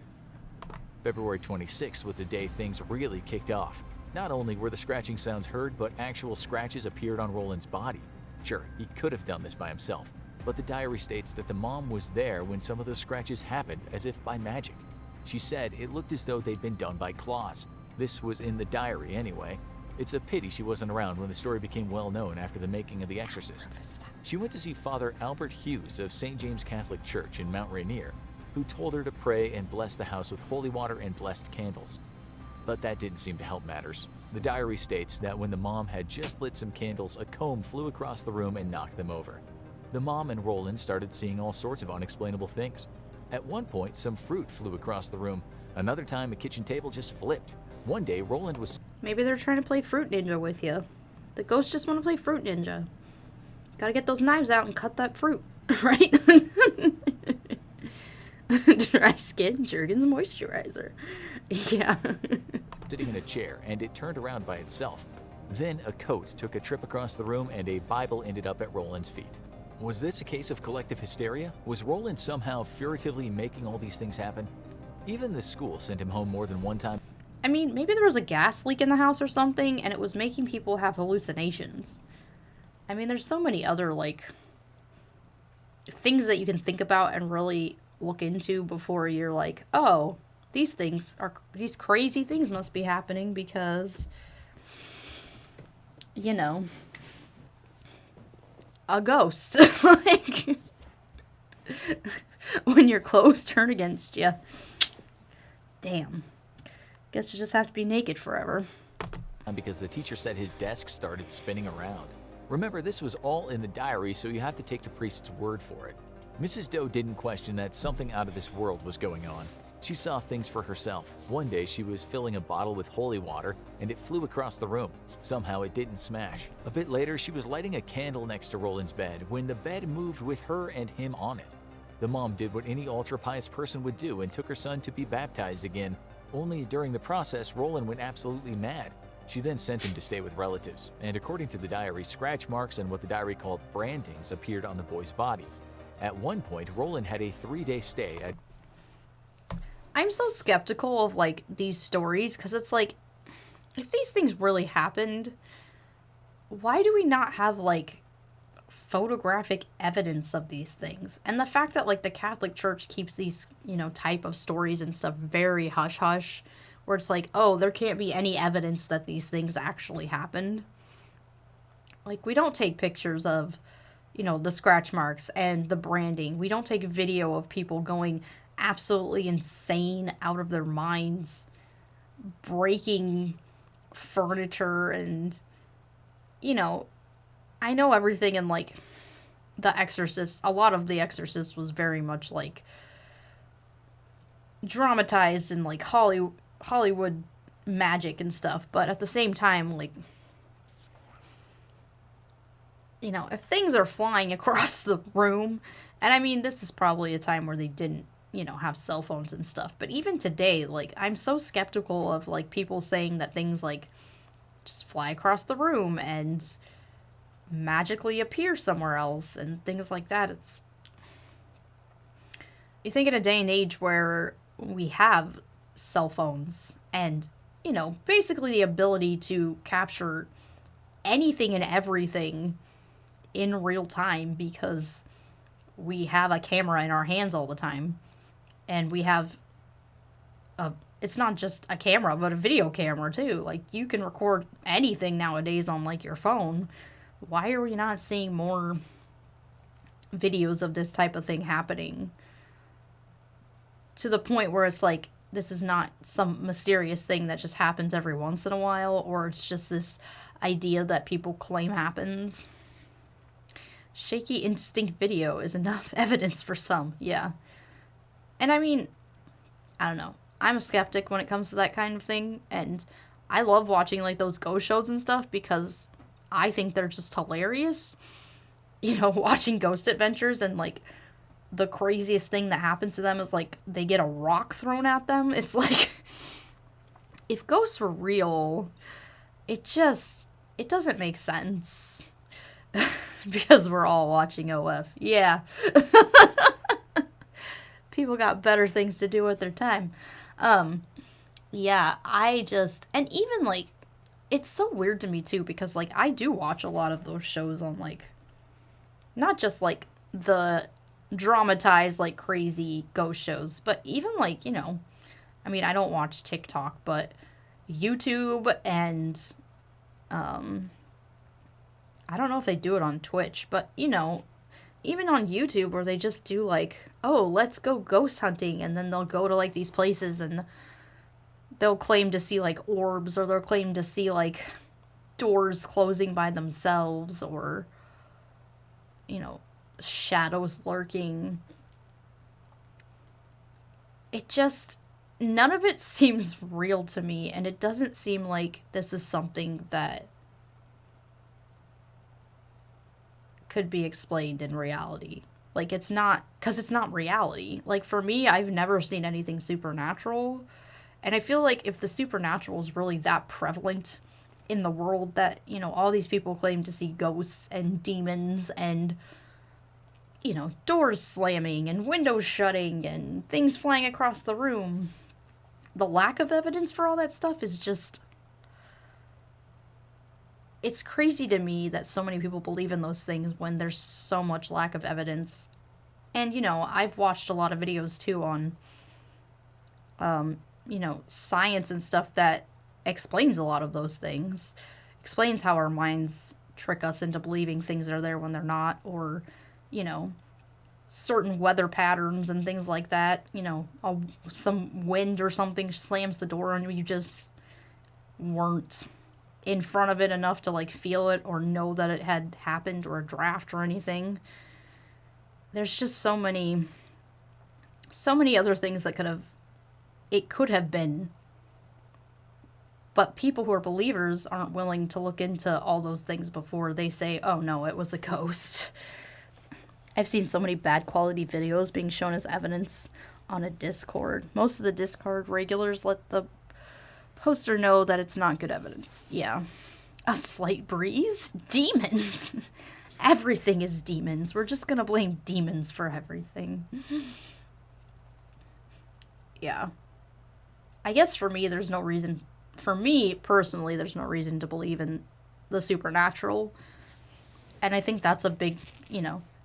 Speaker 3: February 26th was the day things really kicked off. Not only were the scratching sounds heard, but actual scratches appeared on Roland's body. Sure, he could have done this by himself, but the diary states that the mom was there when some of those scratches happened, as if by magic. She said it looked as though they'd been done by claws. This was in the diary anyway. It's a pity she wasn't around when the story became well known after the making of The Exorcist. She went to see Father Albert Hughes of St. James Catholic Church in Mount Rainier, who told her to pray and bless the house with holy water and blessed candles. But that didn't seem to help matters. The diary states that when the mom had just lit some candles, a comb flew across the room and knocked them over. The mom and Roland started seeing all sorts of unexplainable things. At one point, some fruit flew across the room. Another time, a kitchen table just flipped. One day, Roland was...
Speaker 2: Maybe they're trying to play Fruit Ninja with you. The ghosts just want to play Fruit Ninja. Gotta get those knives out and cut that fruit, right? Dry skin, Jergens moisturizer. Yeah.
Speaker 3: sitting in a chair, and it turned around by itself. Then a coat took a trip across the room, and a Bible ended up at Roland's feet. Was this a case of collective hysteria? Was Roland somehow furtively making all these things happen? Even the school sent him home more than one time.
Speaker 2: I mean, maybe there was a gas leak in the house or something, and it was making people have hallucinations. I mean, there's so many other, like, things that you can think about and really look into before you're like, oh, these crazy things must be happening because, you know, a ghost. Like, when your clothes turn against you. Damn. Guess you just have to be naked forever.
Speaker 3: Because the teacher said his desk started spinning around. Remember, this was all in the diary, so you have to take the priest's word for it. Mrs. Doe didn't question that something out of this world was going on. She saw things for herself. One day she was filling a bottle with holy water, and it flew across the room. Somehow it didn't smash. A bit later, she was lighting a candle next to Roland's bed when the bed moved with her and him on it. The mom did what any ultra-pious person would do and took her son to be baptized again. Only during the process, Roland went absolutely mad. She then sent him to stay with relatives, and according to the diary, scratch marks and what the diary called brandings appeared on the boy's body. At one point, Roland had a 3-day stay at...
Speaker 2: I'm so skeptical of, like, these stories, because it's like, if these things really happened, why do we not have, like, photographic evidence of these things? And the fact that, like, the Catholic Church keeps these, you know, type of stories and stuff very hush-hush, where it's like, oh, there can't be any evidence that these things actually happened. Like, we don't take pictures of, the scratch marks and the branding. We don't take video of people going absolutely insane out of their minds, breaking furniture and, I know everything in, like, The Exorcist. A lot of The Exorcist was very much, like, dramatized and, like, Hollywood magic and stuff. But at the same time, like, if things are flying across the room, and I mean, this is probably a time where they didn't, have cell phones and stuff. But even today, like, I'm so skeptical of, like, people saying that things, like, just fly across the room and magically appear somewhere else and things like that. You think in a day and age where we have cell phones and, basically the ability to capture anything and everything in real time because we have a camera in our hands all the time, and we have it's not just a camera, but a video camera too. Like, you can record anything nowadays on, like, your phone. Why are we not seeing more videos of this type of thing happening? To the point where it's like, this is not some mysterious thing that just happens every once in a while, or it's just this idea that people claim happens. Shaky instinct video is enough evidence for some, yeah. And I mean, I don't know. I'm a skeptic when it comes to that kind of thing, and I love watching, like, those ghost shows and stuff because I think they're just hilarious. Watching ghost adventures, and, like, the craziest thing that happens to them is, like, they get a rock thrown at them. It's like, if ghosts were real, it doesn't make sense. Because we're all watching OF. Yeah. People got better things to do with their time. Yeah, and even, like, it's so weird to me, too, because, like, I do watch a lot of those shows on, like, not just, like, the dramatized, like, crazy ghost shows, but even, like, I mean, I don't watch TikTok, but YouTube and, I don't know if they do it on Twitch, but, even on YouTube where they just do, like, oh, let's go ghost hunting, and then they'll go to, like, these places and they'll claim to see, like, orbs, or they'll claim to see, like, doors closing by themselves, or, shadows lurking. None of it seems real to me, and it doesn't seem like this is something that could be explained in reality. Like, it's not reality. Like, for me, I've never seen anything supernatural, and I feel like if the supernatural is really that prevalent in the world that, all these people claim to see ghosts and demons and, doors slamming and windows shutting and things flying across the room, the lack of evidence for all that stuff is just, it's crazy to me that so many people believe in those things when there's so much lack of evidence. And, I've watched a lot of videos, too, on, science and stuff that explains a lot of those things. Explains how our minds trick us into believing things are there when they're not, or, certain weather patterns and things like that. Some wind or something slams the door and you just weren't in front of it enough to, like, feel it or know that it had happened, or a draft or anything. There's just so many other things that it could have been. But people who are believers aren't willing to look into all those things before they say, oh no, it was a ghost. I've seen so many bad quality videos being shown as evidence on a Discord. Most of the Discord regulars let the poster know that it's not good evidence. Yeah. A slight breeze? Demons. Everything is demons. We're just gonna blame demons for everything. Yeah. I guess for me, personally, there's no reason to believe in the supernatural. And I think that's a big,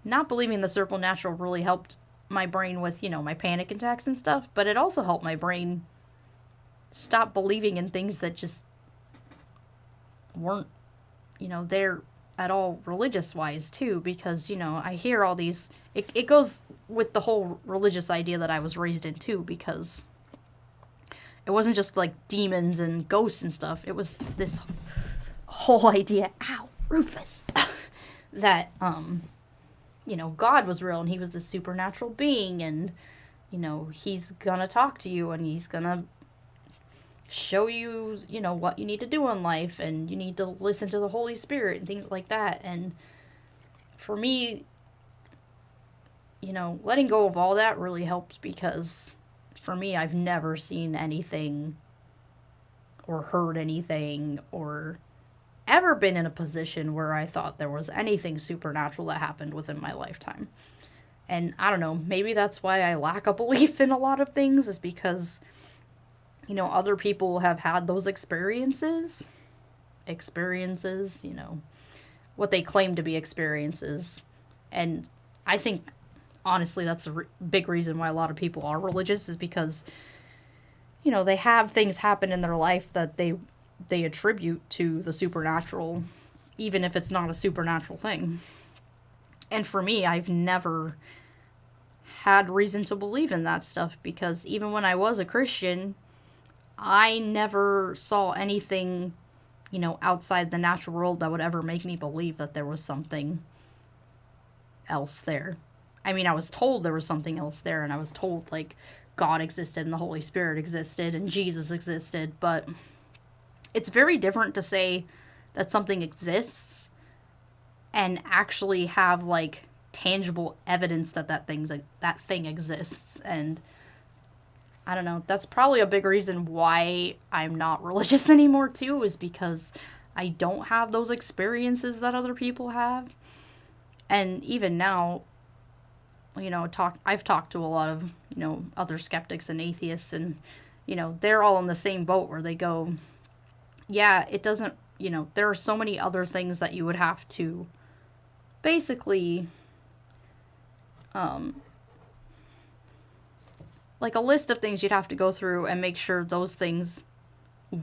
Speaker 2: not believing the supernatural really helped my brain with, my panic attacks and stuff. But it also helped my brain stop believing in things that just weren't, at all religious-wise, too, because, you know, I hear all these... It goes with the whole religious idea that I was raised in, too, because it wasn't just, like, demons and ghosts and stuff. It was this whole idea... Ow, Rufus! that, you know, God was real, and he was this supernatural being, and, you know, he's gonna talk to you, and he's gonna show you, you know, what you need to do in life, and you need to listen to the Holy Spirit and things like that. And for me, you know, letting go of all that really helps, because for me, I've never seen anything or heard anything or ever been in a position where I thought there was anything supernatural that happened within my lifetime. And I don't know, maybe that's why I lack a belief in a lot of things, is because, you know, other people have had those experiences, you know, what they claim to be experiences. And I think, honestly, that's a big reason why a lot of people are religious, is because, you know, they have things happen in their life that they attribute to the supernatural, even if it's not a supernatural thing. And for me, I've never had reason to believe in that stuff, because even when I was a Christian, I never saw anything, you know, outside the natural world that would ever make me believe that there was something else there. I mean, I was told there was something else there, and I was told, like, God existed and the Holy Spirit existed and Jesus existed, but it's very different to say that something exists and actually have, like, tangible evidence that that thing exists. And I don't know, that's probably a big reason why I'm not religious anymore, too, is because I don't have those experiences that other people have. And even now, you know, I've talked to a lot of, you know, other skeptics and atheists, and, you know, they're all in the same boat where they go, yeah, it doesn't, you know, there are so many other things that you would have to basically, like a list of things you'd have to go through and make sure those things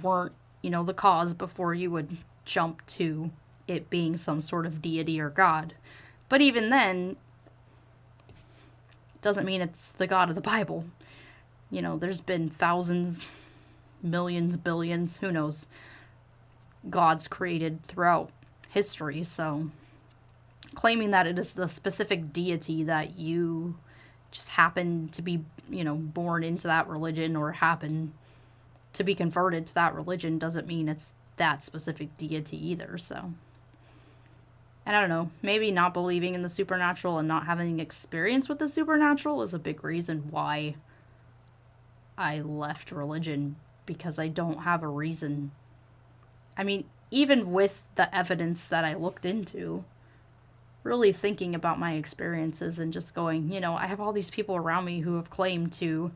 Speaker 2: weren't, you know, the cause before you would jump to it being some sort of deity or God. But even then, doesn't mean it's the God of the Bible. You know, there's been thousands, millions, billions, who knows, gods created throughout history. So claiming that it is the specific deity that you just happen to be, you know, born into that religion or happen to be converted to that religion doesn't mean it's that specific deity either. So, and I don't know, maybe not believing in the supernatural and not having experience with the supernatural is a big reason why I left religion, because I don't have a reason. I mean, even with the evidence that I looked into, really thinking about my experiences and just going, you know, I have all these people around me who have claimed to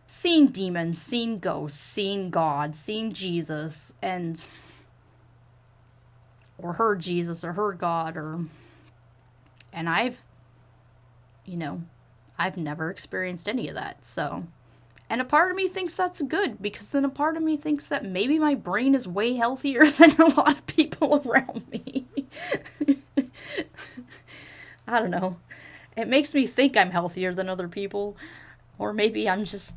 Speaker 2: seen demons, seen ghosts, seen God, seen Jesus, and or heard Jesus or heard God, and I've never experienced any of that. So, and a part of me thinks that's good, because then a part of me thinks that maybe my brain is way healthier than a lot of people around me. I don't know. It makes me think I'm healthier than other people, or maybe I'm just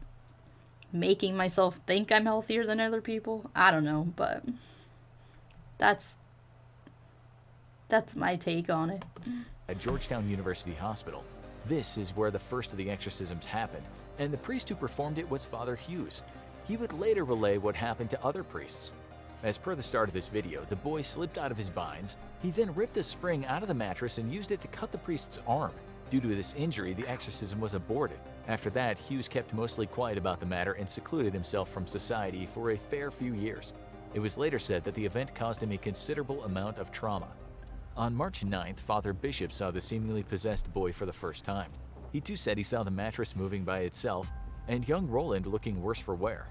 Speaker 2: making myself think I'm healthier than other people. I don't know, but that's my take on it.
Speaker 3: At Georgetown University Hospital, this is where the first of the exorcisms happened, and the priest who performed it was Father Hughes. He would later relay what happened to other priests. As per the start of this video, the boy slipped out of his binds. He then ripped a spring out of the mattress and used it to cut the priest's arm. Due to this injury, the exorcism was aborted. After that, Hughes kept mostly quiet about the matter and secluded himself from society for a fair few years. It was later said that the event caused him a considerable amount of trauma. On March 9th, Father Bishop saw the seemingly possessed boy for the first time. He too said he saw the mattress moving by itself, and young Roland looking worse for wear.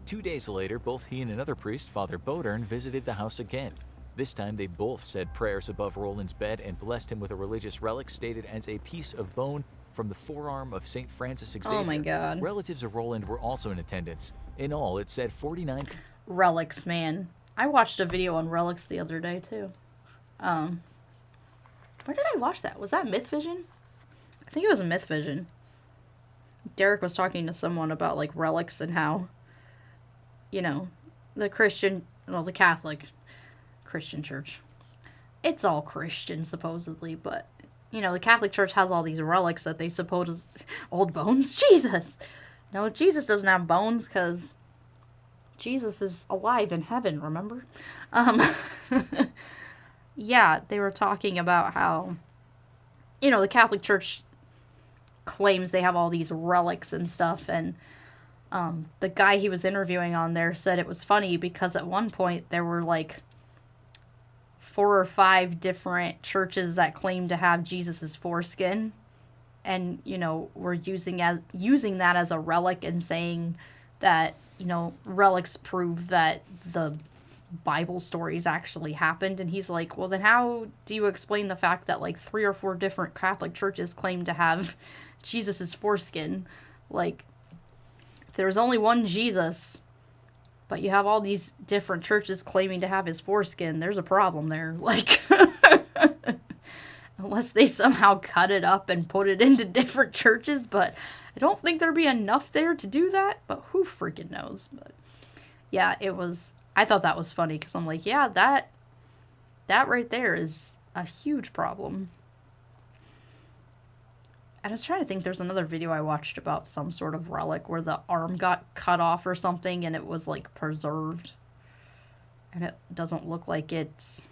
Speaker 3: 2 days later, both he and another priest, Father Bodern, visited the house again. This time, they both said prayers above Roland's bed and blessed him with a religious relic stated as a piece of bone from the forearm of St. Francis Xavier.
Speaker 2: Oh my God.
Speaker 3: Relatives of Roland were also in attendance. In all, it said 49...
Speaker 2: Relics, man. I watched a video on relics the other day, too. Where did I watch that? Was that Myth Vision? I think it was a Myth Vision. Derek was talking to someone about, like, relics and how, you know, the Catholic Christian church. It's all Christian, supposedly, but, you know, the Catholic Church has all these relics that they suppose... Old bones? Jesus! No, Jesus doesn't have bones, because Jesus is alive in heaven, remember? Yeah, they were talking about how, you know, the Catholic Church claims they have all these relics and stuff, and the guy he was interviewing on there said it was funny because at one point there were, like, 4 or 5 different churches that claimed to have Jesus's foreskin, and, you know, were using that as a relic and saying that, you know, relics prove that the Bible stories actually happened. And he's like, well, then how do you explain the fact that, like, 3 or 4 different Catholic churches claim to have Jesus's foreskin? Like, there's only one Jesus, but you have all these different churches claiming to have his foreskin. There's a problem there. Like, unless they somehow cut it up and put it into different churches, but I don't think there'd be enough there to do that, but who freaking knows? But yeah, I thought that was funny, because I'm like, yeah, that right there is a huge problem. I was trying to think, there's another video I watched about some sort of relic where the arm got cut off or something and it was, like, preserved. And it doesn't look like it's,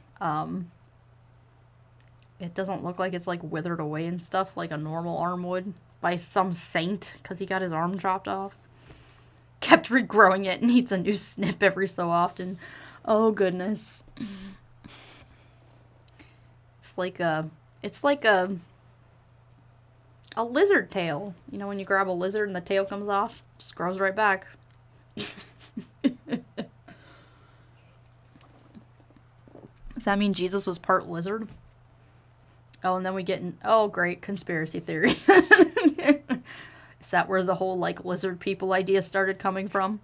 Speaker 2: like, withered away and stuff like a normal arm would by some saint because he got his arm chopped off. Kept regrowing it, needs a new snip every so often. Oh, goodness. It's like a lizard tail. You know, when you grab a lizard and the tail comes off, just grows right back. Does that mean Jesus was part lizard? Oh, and then we get in... Oh, great. Conspiracy theory. Is that where the whole, like, lizard people idea started coming from?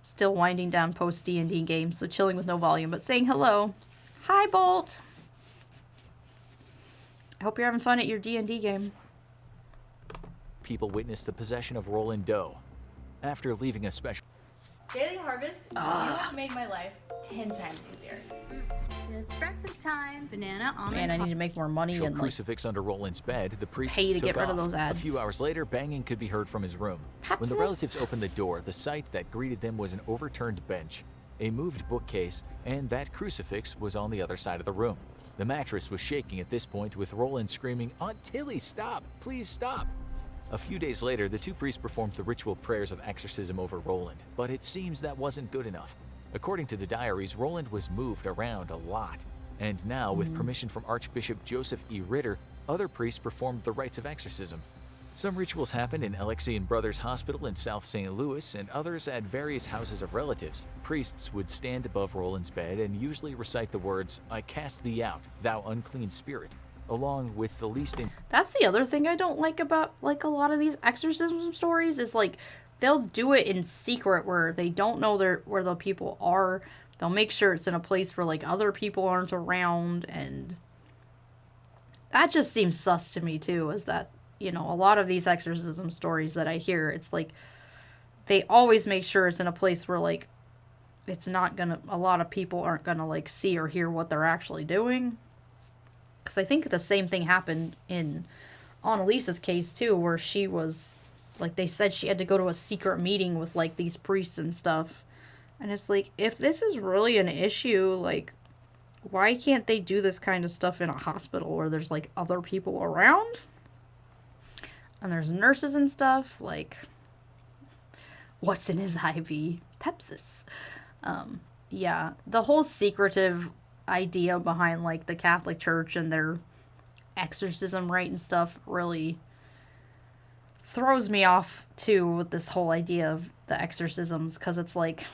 Speaker 2: Still winding down post D&D games, so chilling with no volume, but saying hello. Hi, Bolt! I hope you're having fun at your D&D game.
Speaker 3: People witnessed the possession of Roland Doe. After leaving a special...
Speaker 5: Daily Harvest, you have made my life 10 times easier.
Speaker 6: It's breakfast time. Banana, almond.
Speaker 2: Man, I need to make more money and, like,
Speaker 3: crucifix under Roland's bed, the priest
Speaker 2: pay to
Speaker 3: took
Speaker 2: get rid
Speaker 3: off.
Speaker 2: of those ads.
Speaker 3: A few hours later, banging could be heard from his room.
Speaker 2: Pepsis?
Speaker 3: When the relatives opened the door, the sight that greeted them was an overturned bench, a moved bookcase, and that crucifix was on the other side of the room. The mattress was shaking at this point, with Roland screaming, "Aunt Tilly, stop! Please stop!" A few days later, the two priests performed the ritual prayers of exorcism over Roland, but it seems that wasn't good enough. According to the diaries, Roland was moved around a lot. And now, with permission from Archbishop Joseph E. Ritter, other priests performed the rites of exorcism. Some rituals happened in Alexian Brothers Hospital in South St. Louis, and others at various houses of relatives. Priests would stand above Roland's bed and usually recite the words, "I cast thee out, thou unclean spirit," along with the least...
Speaker 2: That's the other thing I don't like about, like, a lot of these exorcism stories is, like, they'll do it in secret where they don't know where the people are. They'll make sure it's in a place where, like, other people aren't around, and that just seems sus to me, too, is that, you know, a lot of these exorcism stories that I hear, it's like, they always make sure it's in a place where, like, it's not gonna, a lot of people aren't gonna, like, see or hear what they're actually doing. Because I think the same thing happened on Elisa's case, too, where she was, like, they said she had to go to a secret meeting with, like, these priests and stuff. And it's like, if this is really an issue, like, why can't they do this kind of stuff in a hospital where there's, like, other people around? And there's nurses and stuff, like, what's in his IV? Pepsis. Yeah, the whole secretive idea behind, like, the Catholic Church and their exorcism rite and stuff really throws me off, too, with this whole idea of the exorcisms, because it's like,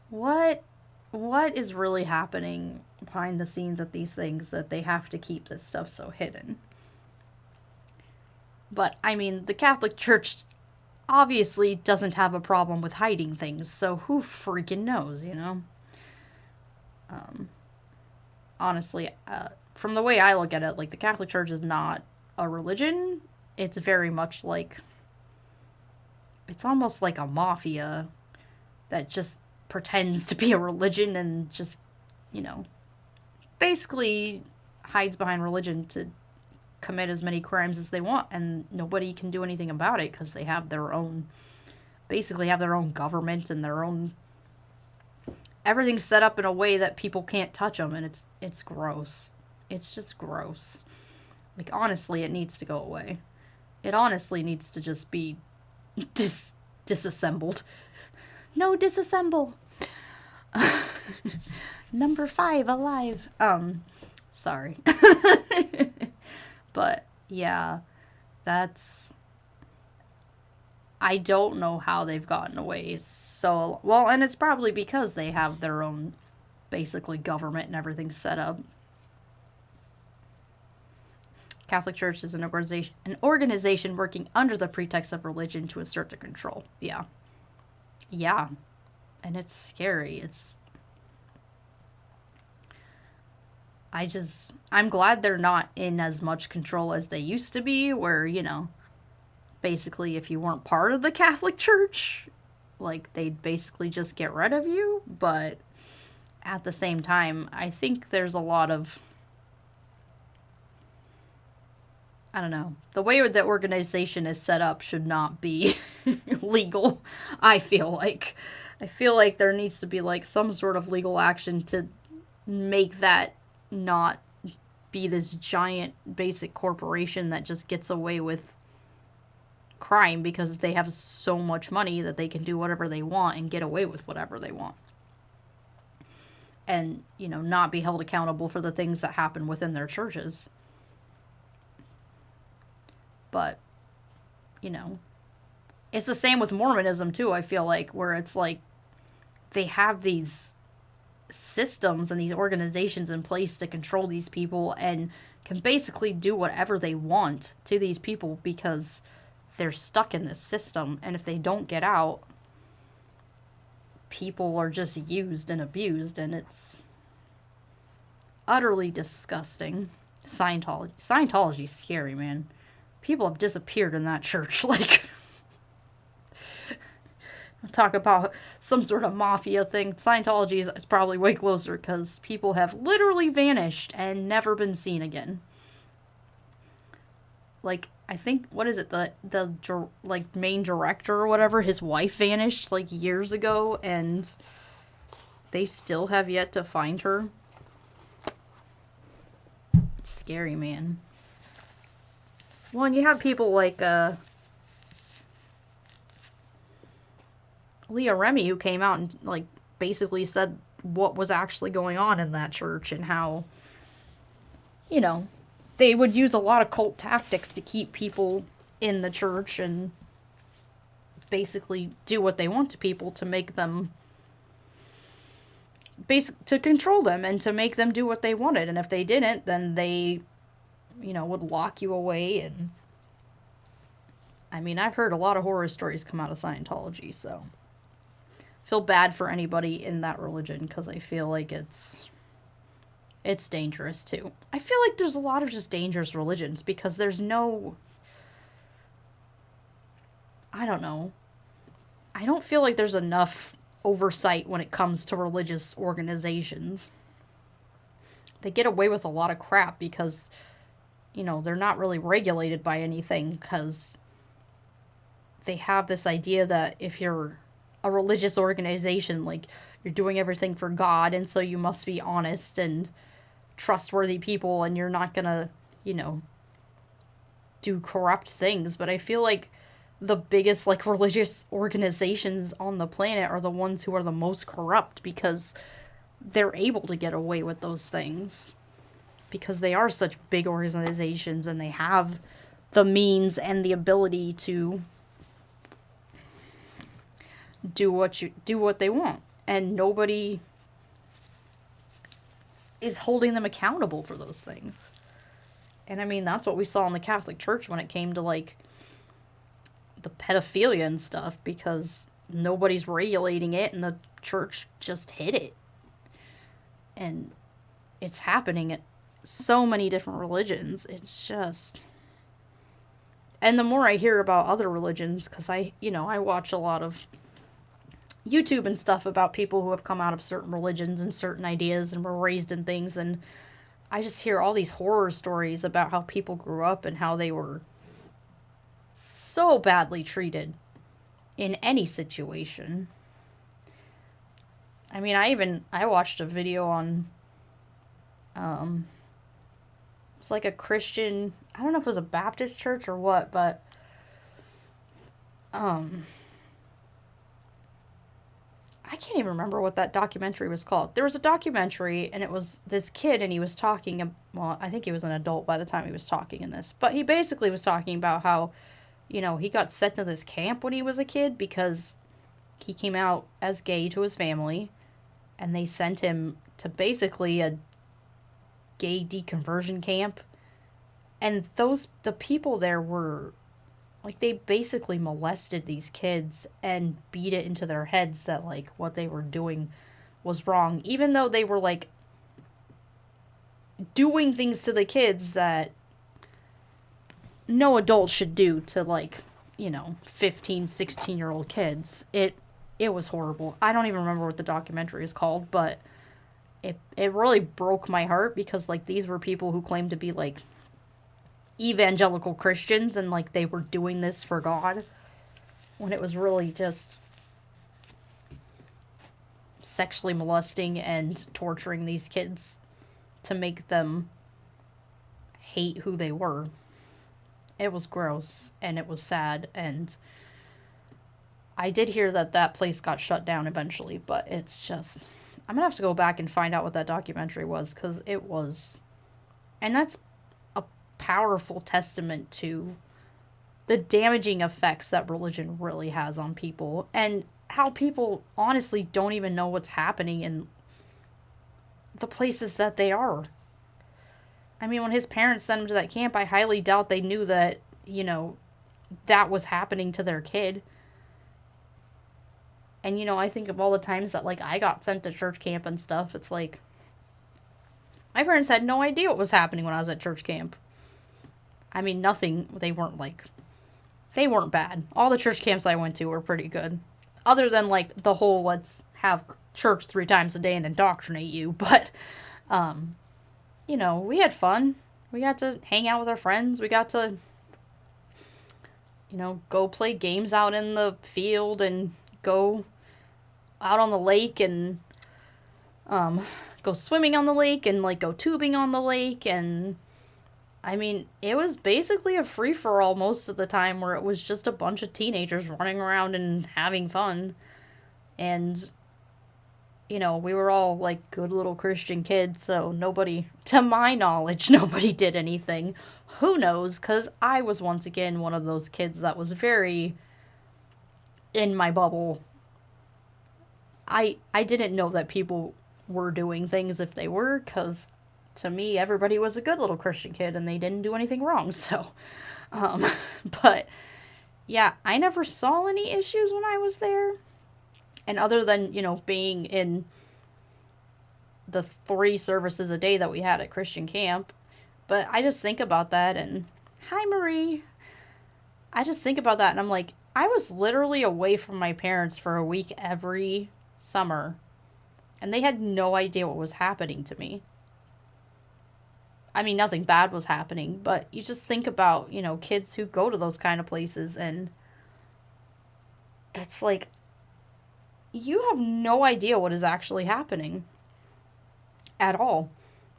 Speaker 2: what is really happening behind the scenes at these things that they have to keep this stuff so hidden? But, I mean, the Catholic Church obviously doesn't have a problem with hiding things, so who freaking knows, you know? Honestly, from the way I look at it, like, the Catholic Church is not a religion. It's very much like, it's almost like a mafia that just pretends to be a religion and just, you know, basically hides behind religion to commit as many crimes as they want, and nobody can do anything about it because they have their own, basically have their own government and their own, everything's set up in a way that people can't touch them, and it's gross. It's just gross. Like, honestly, it needs to go away. It honestly needs to just be disassembled. No, disassemble. Number 5 alive. Sorry. But yeah, that's, I don't know how they've gotten away so well, and it's probably because they have their own basically government and everything set up. Catholic Church is an organization working under the pretext of religion to assert their control. Yeah. Yeah. And it's scary. I'm glad they're not in as much control as they used to be, where, you know, basically if you weren't part of the Catholic Church, like, they'd basically just get rid of you. But at the same time, I think there's a lot of, I don't know, the way the organization is set up should not be legal, I feel like. I feel like there needs to be, like, some sort of legal action to make that not be this giant basic corporation that just gets away with crime because they have so much money that they can do whatever they want and get away with whatever they want. And, you know, not be held accountable for the things that happen within their churches. But, you know, it's the same with Mormonism too, I feel like, where it's like they have these systems and these organizations in place to control these people and can basically do whatever they want to these people because they're stuck in this system, and if they don't get out, people are just used and abused, and it's utterly disgusting. Scientology's scary, man. People have disappeared in that church, like, talk about some sort of mafia thing. Scientology is probably way closer because people have literally vanished and never been seen again. Like, I think, what is it, the like, main director or whatever, his wife vanished, like, years ago, and they still have yet to find her. It's scary, man. Well, and you have people like, Leah Remy, who came out and, like, basically said what was actually going on in that church and how, you know, they would use a lot of cult tactics to keep people in the church and basically do what they want to people to make them, to control them and to make them do what they wanted. And if they didn't, then they, you know, would lock you away. And I mean, I've heard a lot of horror stories come out of Scientology, so feel bad for anybody in that religion because I feel like it's dangerous too. I feel like there's a lot of just dangerous religions because there's no, I don't know. I don't feel like there's enough oversight when it comes to religious organizations. They get away with a lot of crap because, you know, they're not really regulated by anything because they have this idea that if you're a religious organization, like, you're doing everything for God, and so you must be honest and trustworthy people, and you're not gonna, you know, do corrupt things. But I feel like the biggest, like, religious organizations on the planet are the ones who are the most corrupt because they're able to get away with those things because they are such big organizations and they have the means and the ability to do what they want, and nobody is holding them accountable for those things. And I mean, that's what we saw in the Catholic Church when it came to, like, the pedophilia and stuff because nobody's regulating it and the church just hid it. And it's happening at so many different religions. It's just... And the more I hear about other religions, because I watch a lot of YouTube and stuff about people who have come out of certain religions and certain ideas and were raised in things, and I just hear all these horror stories about how people grew up and how they were so badly treated in any situation. I mean, I watched a video on, it's like a Christian, I don't know if it was a Baptist church or what, but, I can't even remember what that documentary was called. There was a documentary, and it was this kid, and he was talking, well, I think he was an adult by the time he was talking in this, but he basically was talking about how, he got sent to this camp when he was a kid because he came out as gay to his family, and they sent him to basically a gay deconversion camp. And the people there were, like, they basically molested these kids and beat it into their heads that, like, what they were doing was wrong. Even though they were, like, doing things to the kids that no adult should do to, like, 15, 16-year-old kids. It was horrible. I don't even remember what the documentary is called, but it really broke my heart because, like, these were people who claimed to be, like, evangelical Christians and, like, they were doing this for God when it was really just sexually molesting and torturing these kids to make them hate who they were. It was gross and it was sad, and I did hear that place got shut down eventually, but it's just, I'm gonna have to go back and find out what that documentary was, because it was, and that's a powerful testament to the damaging effects that religion really has on people, and how people honestly don't even know what's happening in the places that they are. I mean, when his parents sent him to that camp, I highly doubt they knew that, that was happening to their kid. And, I think of all the times that, like, I got sent to church camp and stuff. It's like, my parents had no idea what was happening when I was at church camp. I mean, they weren't bad. All the church camps I went to were pretty good. Other than, like, the whole let's have church 3 times a day and indoctrinate you. But, we had fun. We got to hang out with our friends. We got to, go play games out in the field and go out on the lake and go swimming on the lake and, like, go tubing on the lake. And, I mean, it was basically a free-for-all most of the time, where it was just a bunch of teenagers running around and having fun. And, we were all, like, good little Christian kids, so nobody, to my knowledge, nobody did anything. Who knows? Because I was, once again, one of those kids that was very in my bubble. I didn't know that people were doing things if they were, because to me, everybody was a good little Christian kid, and they didn't do anything wrong, so, but, yeah, I never saw any issues when I was there. And other than, being in the 3 services a day that we had at Christian camp. But I just think about that and, hi, Marie. I just think about that and I'm like, I was literally away from my parents for a week every summer. And they had no idea what was happening to me. I mean, nothing bad was happening, but you just think about, kids who go to those kind of places, and it's like, you have no idea what is actually happening at all.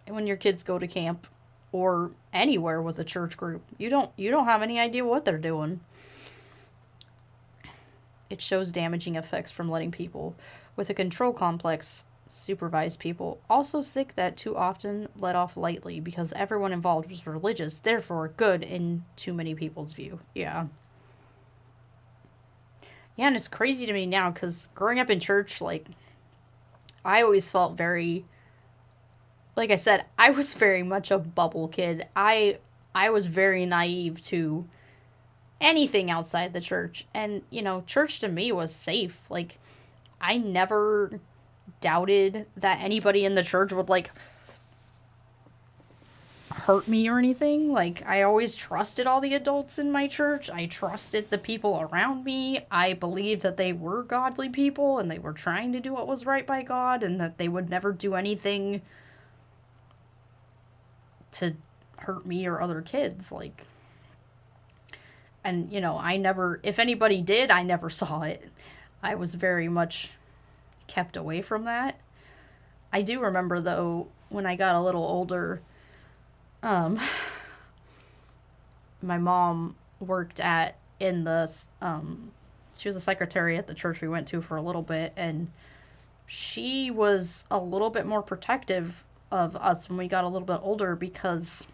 Speaker 2: And when your kids go to camp or anywhere with a church group, you don't have any idea what they're doing. It shows damaging effects from letting people with a control complex supervise people. Also sick that too often let off lightly because everyone involved was religious, therefore good in too many people's view. Yeah. Yeah, and it's crazy to me now, because growing up in church, like, I always felt very, like I said, I was very much a bubble kid. I was very naive to anything outside the church. And, you know, church to me was safe. Like, I never doubted that anybody in the church would, like, hurt me or anything. Like, I always trusted all the adults in my church. I trusted the people around me. I believed that they were godly people and they were trying to do what was right by God and that they would never do anything to hurt me or other kids. Like, and, you know, I never, if anybody did, I never saw it. I was very much kept away from that. I do remember, though, when I got a little older, my mom worked she was a secretary at the church we went to for a little bit, and she was a little bit more protective of us when we got a little bit older, because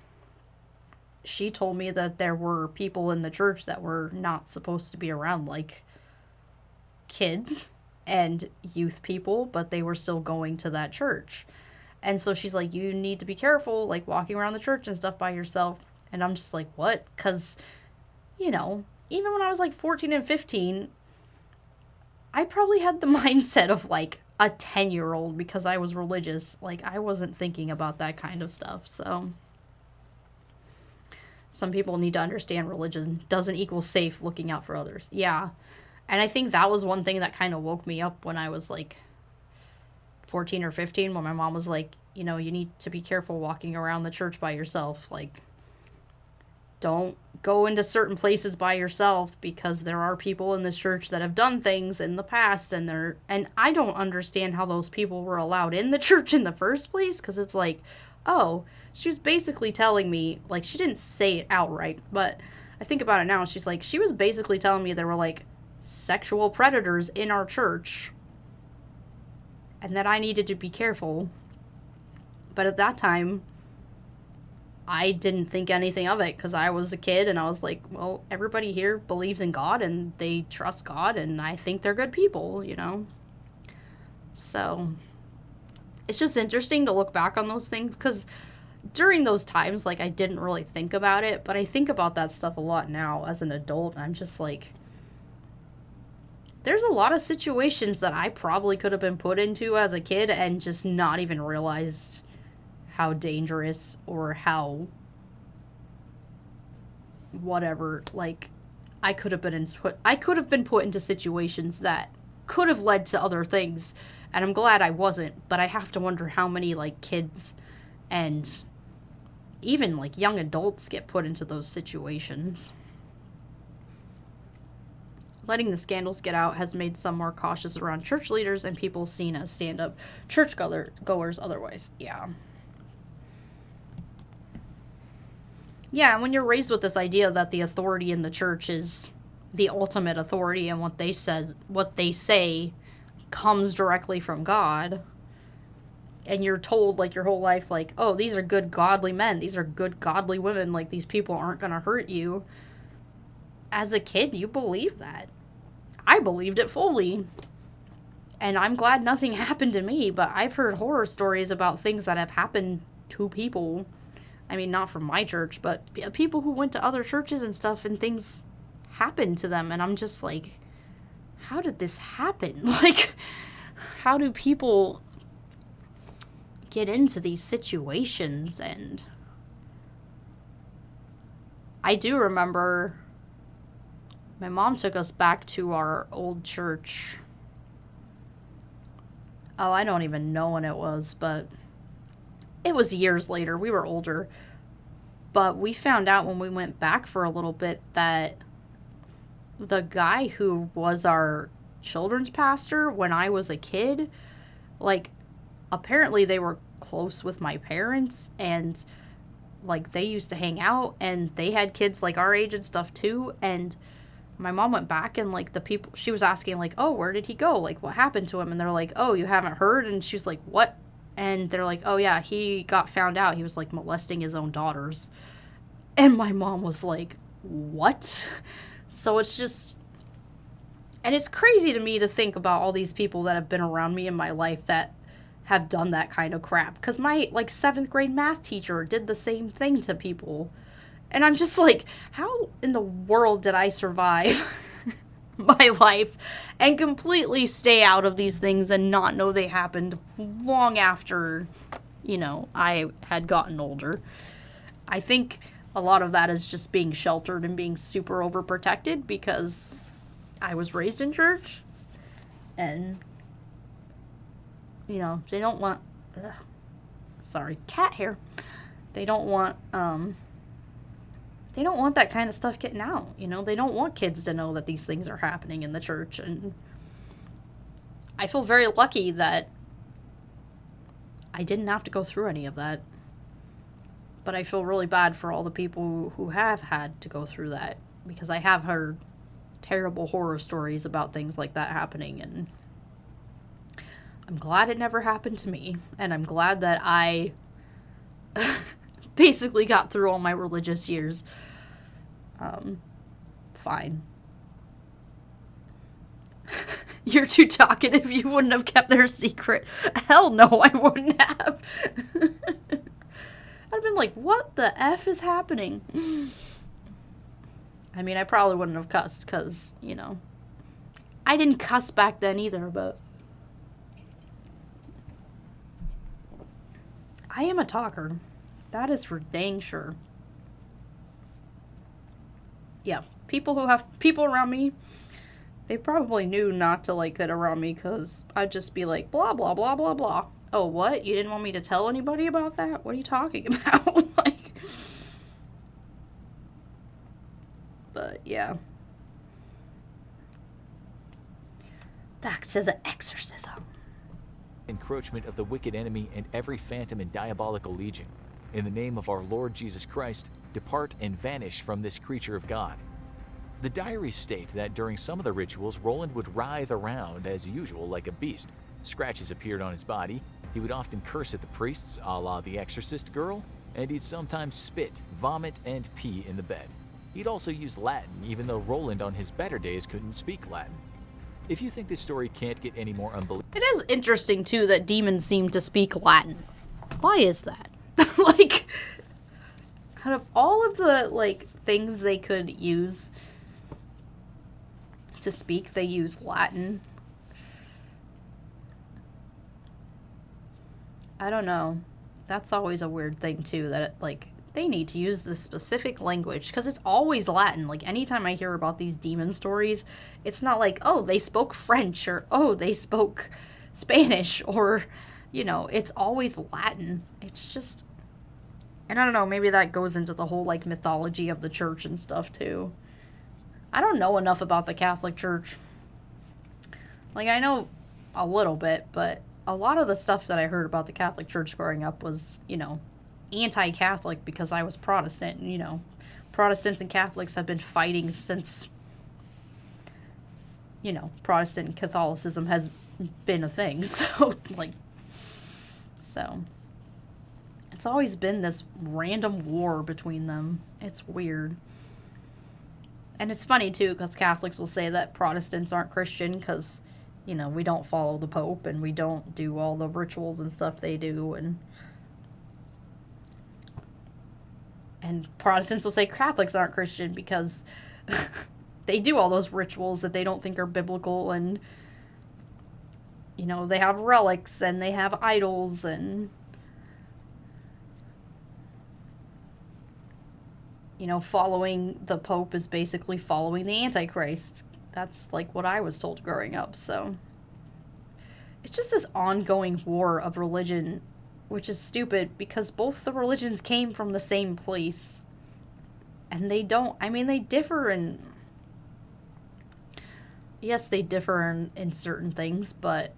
Speaker 2: she told me that there were people in the church that were not supposed to be around, like kids and youth people, but they were still going to that church. And so she's like, you need to be careful, like, walking around the church and stuff by yourself. And I'm just like, what? Because, you know, even when I was, like, 14 and 15, I probably had the mindset of, like, a 10-year-old because I was religious. Like, I wasn't thinking about that kind of stuff. So some people need to understand religion doesn't equal safe looking out for others. Yeah. And I think that was one thing that kind of woke me up when I was, like, 14 or 15, when my mom was like, you know, you need to be careful walking around the church by yourself. Like, don't go into certain places by yourself, because there are people in this church that have done things in the past, and I don't understand how those people were allowed in the church in the first place, because it's like, oh, she was basically telling me, like, she didn't say it outright, but I think about it now, she's like, she was basically telling me there were, like, sexual predators in our church, and that I needed to be careful. But at that time, I didn't think anything of it, because I was a kid, and I was like, well, everybody here believes in God, and they trust God, and I think they're good people, you know? So, it's just interesting to look back on those things, because during those times, like, I didn't really think about it, but I think about that stuff a lot now as an adult, and I'm just like, there's a lot of situations that I probably could have been put into as a kid and just not even realized how dangerous or how whatever, like, I could have been put into situations that could have led to other things, and I'm glad I wasn't, but I have to wonder how many, like, kids and even, like, young adults get put into those situations. Letting the scandals get out has made some more cautious around church leaders and people seen as stand-up church-goers otherwise. Yeah. Yeah, and when you're raised with this idea that the authority in the church is the ultimate authority, and what they say comes directly from God, and you're told, like, your whole life, like, oh, these are good godly men, these are good godly women, like, these people aren't gonna hurt you. As a kid, you believe that. I believed it fully. And I'm glad nothing happened to me, but I've heard horror stories about things that have happened to people. I mean, not from my church, but people who went to other churches and stuff, and things happened to them. And I'm just like, how did this happen? Like, how do people get into these situations? And I do remember my mom took us back to our old church. Oh, I don't even know when it was, but it was years later. We were older. But we found out when we went back for a little bit that the guy who was our children's pastor when I was a kid, like, apparently they were close with my parents, and, like, they used to hang out, and they had kids, like, our age and stuff, too, and my mom went back, and, like, the people, she was asking, like, oh, where did he go? Like, what happened to him? And they're like, oh, you haven't heard? And she's like, what? And they're like, oh, yeah, he got found out. He was, like, molesting his own daughters. And my mom was like, what? So it's just, and it's crazy to me to think about all these people that have been around me in my life that have done that kind of crap. Because my, like, 7th grade math teacher did the same thing to people. And I'm just like, how in the world did I survive my life and completely stay out of these things and not know they happened long after, you know, I had gotten older? I think a lot of that is just being sheltered and being super overprotected because I was raised in church and, you know, they don't want, sorry, cat hair. They don't want that kind of stuff getting out, you know? They don't want kids to know that these things are happening in the church, and I feel very lucky that I didn't have to go through any of that. But I feel really bad for all the people who have had to go through that, because I have heard terrible horror stories about things like that happening, and I'm glad it never happened to me, and I'm glad that I basically got through all my religious years fine. You're too talkative. You wouldn't have kept their secret. Hell no, I wouldn't have. I'd have been like, what the F is happening? I mean, I probably wouldn't have cussed because, you know, I didn't cuss back then either, but I am a talker. That is for dang sure. Yeah, people around me, they probably knew not to, like, get around me because I'd just be like, blah, blah, blah, blah, blah. Oh, what? You didn't want me to tell anybody about that? What are you talking about? Like, but, yeah. Back to the exorcism.
Speaker 3: Encroachment of the wicked enemy and every phantom and diabolical legion. In the name of our Lord Jesus Christ, depart and vanish from this creature of God. The diaries state that during some of the rituals, Roland would writhe around as usual like a beast. Scratches appeared on his body. He would often curse at the priests, a la the Exorcist girl, and he'd sometimes spit, vomit, and pee in the bed. He'd also use Latin, even though Roland on his better days couldn't speak Latin. If you think this story can't get any more unbelievable...
Speaker 2: It is interesting, too, that demons seem to speak Latin. Why is that? Like, out of all of the, like, things they could use to speak, they use Latin. I don't know. That's always a weird thing, too, that, like, they need to use this specific language, because it's always Latin. Like, anytime I hear about these demon stories, it's not like, oh, they spoke French, or, oh, they spoke Spanish, or, you know, it's always Latin. It's just, and I don't know, maybe that goes into the whole, like, mythology of the church and stuff, too. I don't know enough about the Catholic Church. Like, I know a little bit, but a lot of the stuff that I heard about the Catholic Church growing up was, you know, anti-Catholic because I was Protestant, and, you know, Protestants and Catholics have been fighting since, you know, Protestant Catholicism has been a thing, so, like, so, it's always been this random war between them. It's weird. And it's funny, too, because Catholics will say that Protestants aren't Christian because, you know, we don't follow the Pope and we don't do all the rituals and stuff they do, and Protestants will say Catholics aren't Christian because they do all those rituals that they don't think are biblical, and, you know, they have relics and they have idols, and, you know, following the Pope is basically following the Antichrist. That's, like, what I was told growing up, so. It's just this ongoing war of religion, which is stupid because both the religions came from the same place. And they don't, I mean, they differ in, yes, they differ in certain things, but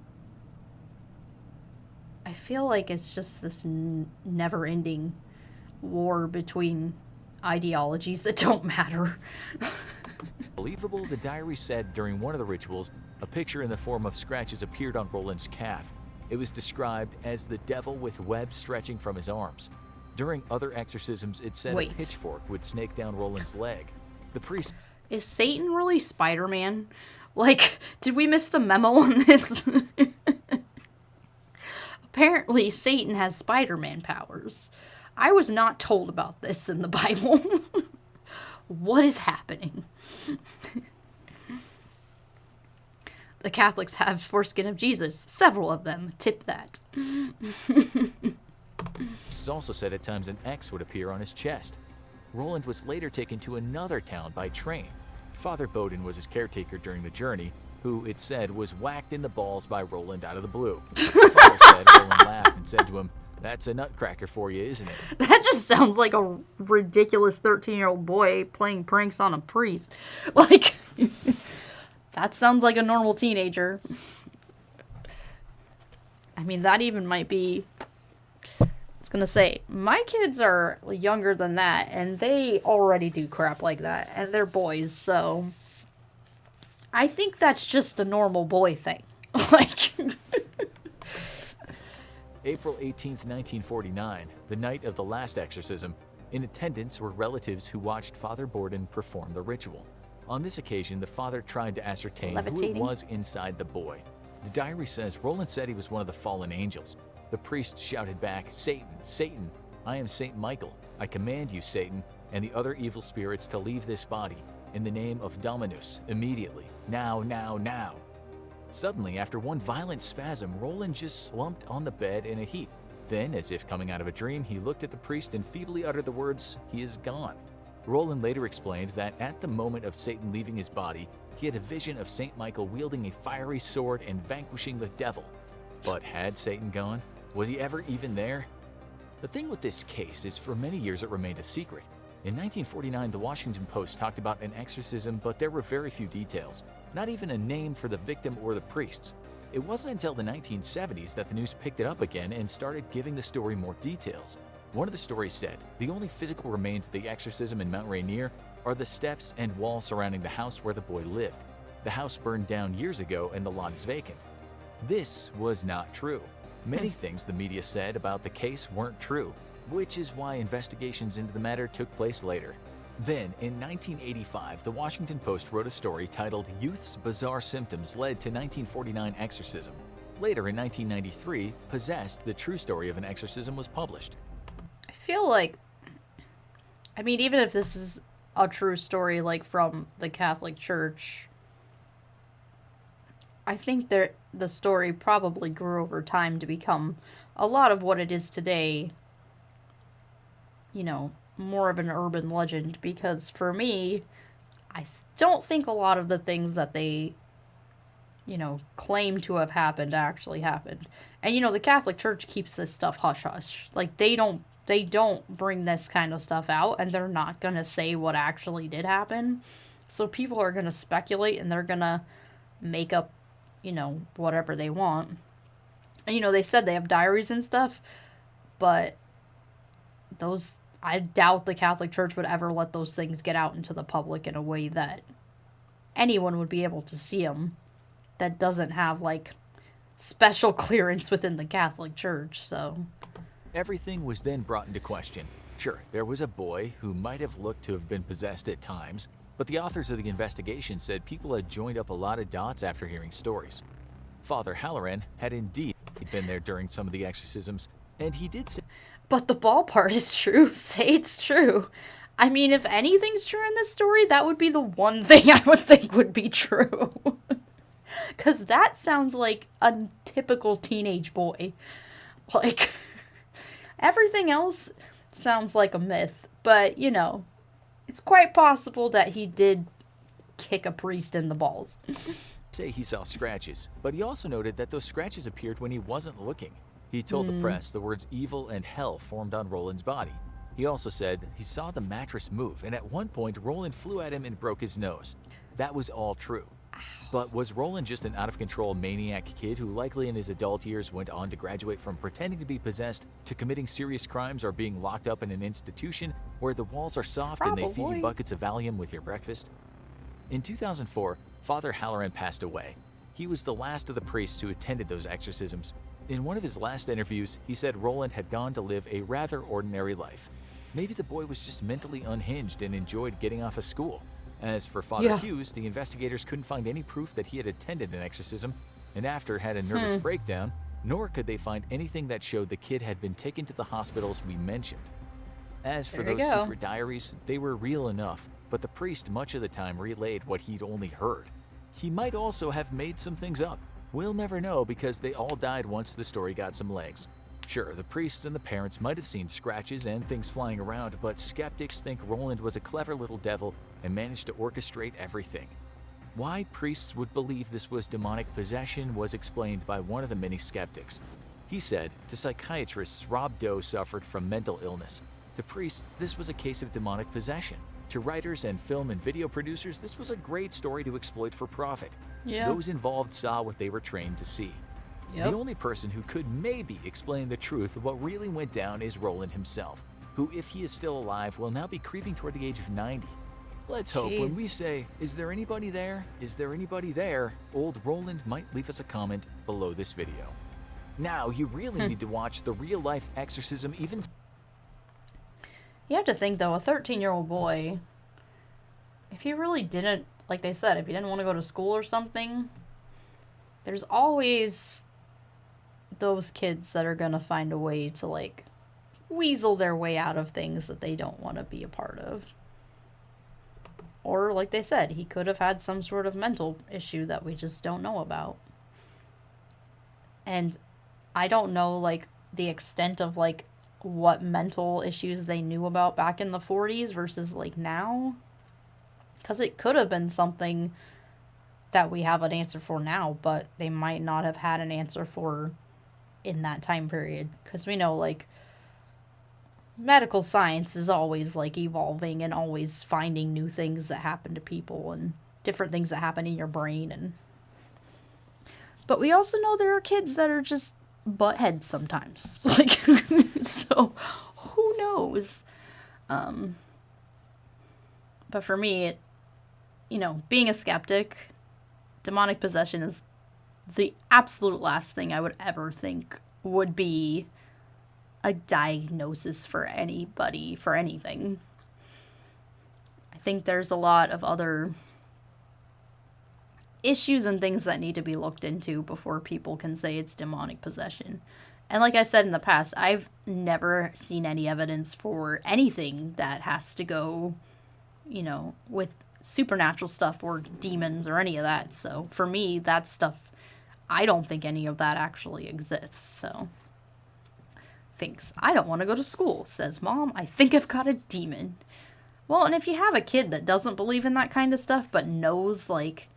Speaker 2: I feel like it's just this never-ending war between ideologies that don't matter.
Speaker 3: Believable, the diary said during one of the rituals, a picture in the form of scratches appeared on Roland's calf. It was described as the devil with webs stretching from his arms. During other exorcisms, it said a pitchfork would snake down Roland's leg. The priest...
Speaker 2: Is Satan really Spider-Man? Like, did we miss the memo on this? Apparently, Satan has Spider-Man powers. I was not told about this in the Bible. What is happening? The Catholics have foreskin of Jesus. Several of them. Tip that.
Speaker 3: It's also said at times an X would appear on his chest. Roland was later taken to another town by train. Father Bowden was his caretaker during the journey, who, it said, was whacked in the balls by Roland out of the blue. Father said Roland laughed and said to him, "That's a nutcracker for you, isn't it?"
Speaker 2: That just sounds like a ridiculous 13-year-old boy playing pranks on a priest. Like, that sounds like a normal teenager. I mean, that even might be... I was gonna say, my kids are younger than that, and they already do crap like that, and they're boys, so... I think that's just a normal boy thing. Like...
Speaker 3: April 18th, 1949, the night of the last exorcism. In attendance were relatives who watched Father Borden perform the ritual. On this occasion, the father tried to ascertain who it was inside the boy. The diary says Roland said he was one of the fallen angels. The priest shouted back, "Satan, Satan, I am Saint Michael. I command you, Satan, and the other evil spirits to leave this body, in the name of Dominus, immediately. Now, now, now." Suddenly, after one violent spasm, Roland just slumped on the bed in a heap. Then, as if coming out of a dream, he looked at the priest and feebly uttered the words, "He is gone." Roland later explained that at the moment of Satan leaving his body, he had a vision of Saint Michael wielding a fiery sword and vanquishing the devil. But had Satan gone? Was he ever even there? The thing with this case is for many years it remained a secret. In 1949, the Washington Post talked about an exorcism, but there were very few details, not even a name for the victim or the priests. It wasn't until the 1970s that the news picked it up again and started giving the story more details. One of the stories said, the only physical remains of the exorcism in Mount Rainier are the steps and wall surrounding the house where the boy lived. The house burned down years ago and the lot is vacant. This was not true. Many things the media said about the case weren't true, which is why investigations into the matter took place later. Then, in 1985, the Washington Post wrote a story titled "Youth's Bizarre Symptoms Led to 1949 Exorcism." Later in 1993, Possessed, the true story of an exorcism, was published.
Speaker 2: I feel like, I mean, even if this is a true story, like, from the Catholic Church, I think the story probably grew over time to become a lot of what it is today, you know, more of an urban legend, because for me, I don't think a lot of the things that they, you know, claim to have happened actually happened. And, you know, the Catholic Church keeps this stuff hush-hush. Like, they don't bring this kind of stuff out, and they're not going to say what actually did happen. So people are going to speculate, and they're going to make up, you know, whatever they want. And, you know, they said they have diaries and stuff, but those, I doubt the Catholic Church would ever let those things get out into the public in a way that anyone would be able to see them that doesn't have, like, special clearance within the Catholic Church, so...
Speaker 3: Everything was then brought into question. Sure, there was a boy who might have looked to have been possessed at times, but the authors of the investigation said people had joined up a lot of dots after hearing stories. Father Halloran had indeed been there during some of the exorcisms, and he did say...
Speaker 2: But the ball part is true. Say it's true. I mean, if anything's true in this story, that would be the one thing I would think would be true. Because that sounds like a typical teenage boy. Like, everything else sounds like a myth. But, you know, it's quite possible that he did kick a priest in the balls.
Speaker 3: Say he saw scratches, but he also noted that those scratches appeared when he wasn't looking. He told the press the words evil and hell formed on Roland's body. He also said he saw the mattress move, and at one point Roland flew at him and broke his nose. That was all true. But was Roland just an out-of-control maniac kid who likely in his adult years went on to graduate from pretending to be possessed to committing serious crimes or being locked up in an institution where the walls are soft and they feed you buckets of Valium with your breakfast? In 2004, Father Halloran passed away. He was the last of the priests who attended those exorcisms. In one of his last interviews, he said Roland had gone to live a rather ordinary life. Maybe the boy was just mentally unhinged and enjoyed getting off of school. As for Father Hughes, the investigators couldn't find any proof that he had attended an exorcism, and after had a nervous breakdown, nor could they find anything that showed the kid had been taken to the hospitals we mentioned. As for those secret diaries, they were real enough, but the priest much of the time relayed what he'd only heard. He might also have made some things up. We'll never know because they all died once the story got some legs. Sure, the priests and the parents might have seen scratches and things flying around, but skeptics think Roland was a clever little devil and managed to orchestrate everything. Why priests would believe this was demonic possession was explained by one of the many skeptics. He said, to psychiatrists, Rob Doe suffered from mental illness. To priests, this was a case of demonic possession. To writers and film and video producers, this was a great story to exploit for profit.
Speaker 2: Yeah.
Speaker 3: Those involved saw what they were trained to see.
Speaker 2: Yep.
Speaker 3: The only person who could maybe explain the truth of what really went down is Roland himself, who, if he is still alive, will now be creeping toward the age of 90. Let's hope when
Speaker 2: Jeez.
Speaker 3: we say, "Is there anybody there? Is there anybody there?" old Roland might leave us a comment below this video. Now, you really need to watch the real-life exorcism even...
Speaker 2: You have to think, though, a 13-year-old boy, if he really didn't, like they said, if he didn't want to go to school or something, there's always those kids that are going to find a way to, like, weasel their way out of things that they don't want to be a part of. Or, like they said, he could have had some sort of mental issue that we just don't know about. And I don't know, like, the extent of, like, what mental issues they knew about back in the 40s versus, like, now. Because it could have been something that we have an answer for now, but they might not have had an answer for in that time period. Because we know, like, medical science is always, like, evolving and always finding new things that happen to people and different things that happen in your brain. But we also know there are kids that are just buttheads sometimes. Like, so who knows? But for me, being a skeptic, demonic possession is the absolute last thing I would ever think would be a diagnosis for anybody, for anything. I think there's a lot of other issues and things that need to be looked into before people can say it's demonic possession. And like I said in the past, I've never seen any evidence for anything that has to go, with supernatural stuff or demons or any of that. So for me, that stuff, I don't think any of that actually exists. So thinks, I don't want to go to school, says Mom, I think I've got a demon. Well, and if you have a kid that doesn't believe in that kind of stuff, but knows, like,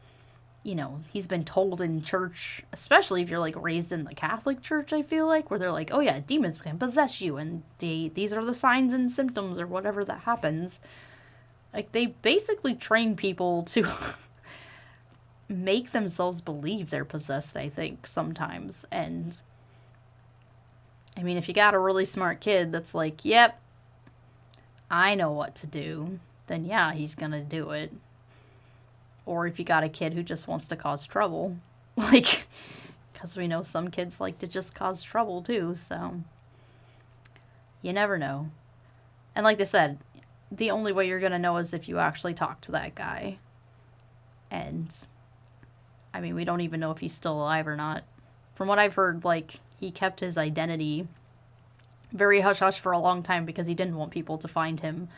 Speaker 2: he's been told in church, especially if you're, like, raised in the Catholic Church, I feel like, where they're like, oh yeah, demons can possess you, and these are the signs and symptoms or whatever that happens. Like, they basically train people to make themselves believe they're possessed, I think, sometimes. And, I mean, if you got a really smart kid that's like, yep, I know what to do, then yeah, he's gonna do it. Or if you got a kid who just wants to cause trouble, like, because we know some kids like to just cause trouble too, so you never know. And like I said, the only way you're going to know is if you actually talk to that guy. And, I mean, we don't even know if he's still alive or not. From what I've heard, like, he kept his identity very hush-hush for a long time because he didn't want people to find him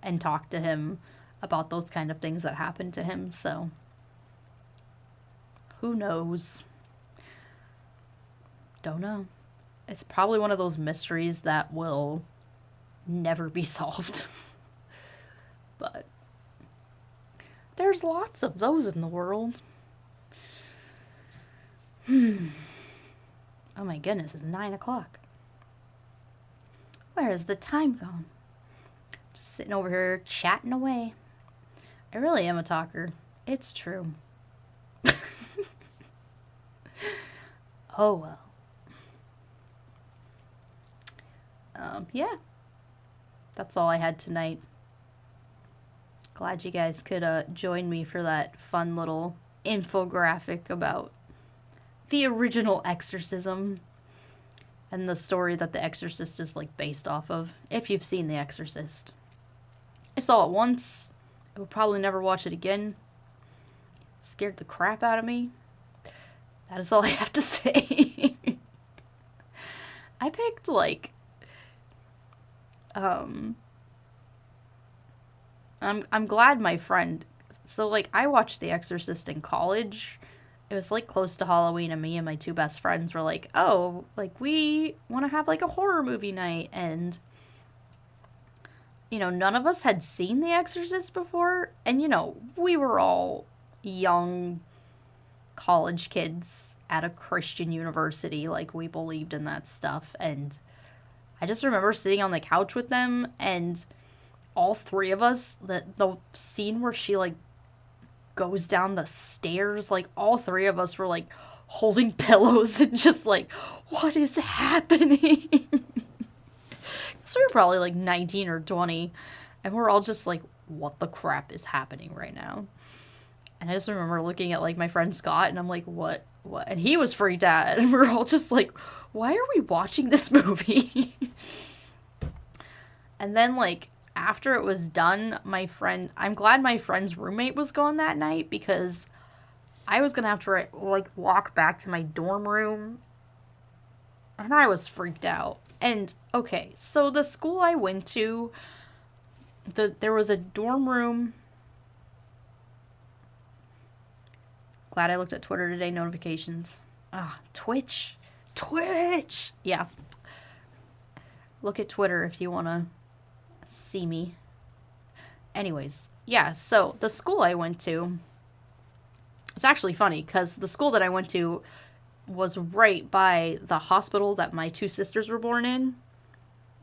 Speaker 2: and talk to him about those kind of things that happened to him, so who knows? Don't know. It's probably one of those mysteries that will never be solved. But there's lots of those in the world. Oh my goodness, it's 9 o'clock. Where has the time gone? Just sitting over here chatting away. I really am a talker. It's true. Oh well. Yeah. That's all I had tonight. Glad you guys could join me for that fun little infographic about the original exorcism and the story that The Exorcist is, like, based off of, if you've seen The Exorcist. I saw it once. I would probably never watch it again. Scared the crap out of me. That is all I have to say. I picked, like, I'm glad my friend. So like I watched The Exorcist in college. It was like close to Halloween, and me and my two best friends were like, "Oh, like we want to have like a horror movie night." And none of us had seen The Exorcist before, and we were all young college kids at a Christian university, like we believed in that stuff. And I just remember sitting on the couch with them, and all three of us, the scene where she like goes down the stairs, like all three of us were like holding pillows and just like, what is happening? So we were probably like 19 or 20, and we're all just like, what the crap is happening right now? And I just remember looking at like my friend Scott, and I'm like, what? And he was freaked out, and we're all just like, why are we watching this movie? And then like after it was done, I'm glad my friend's roommate was gone that night, because I was gonna have to like walk back to my dorm room, and I was freaked out. And okay, so the school I went to, there was a dorm room. Glad I looked at Twitter today, notifications. Twitch. Yeah. Look at Twitter if you want to see me. Anyways, yeah, so the school I went to, it's actually funny because the school that I went to was right by the hospital that my two sisters were born in,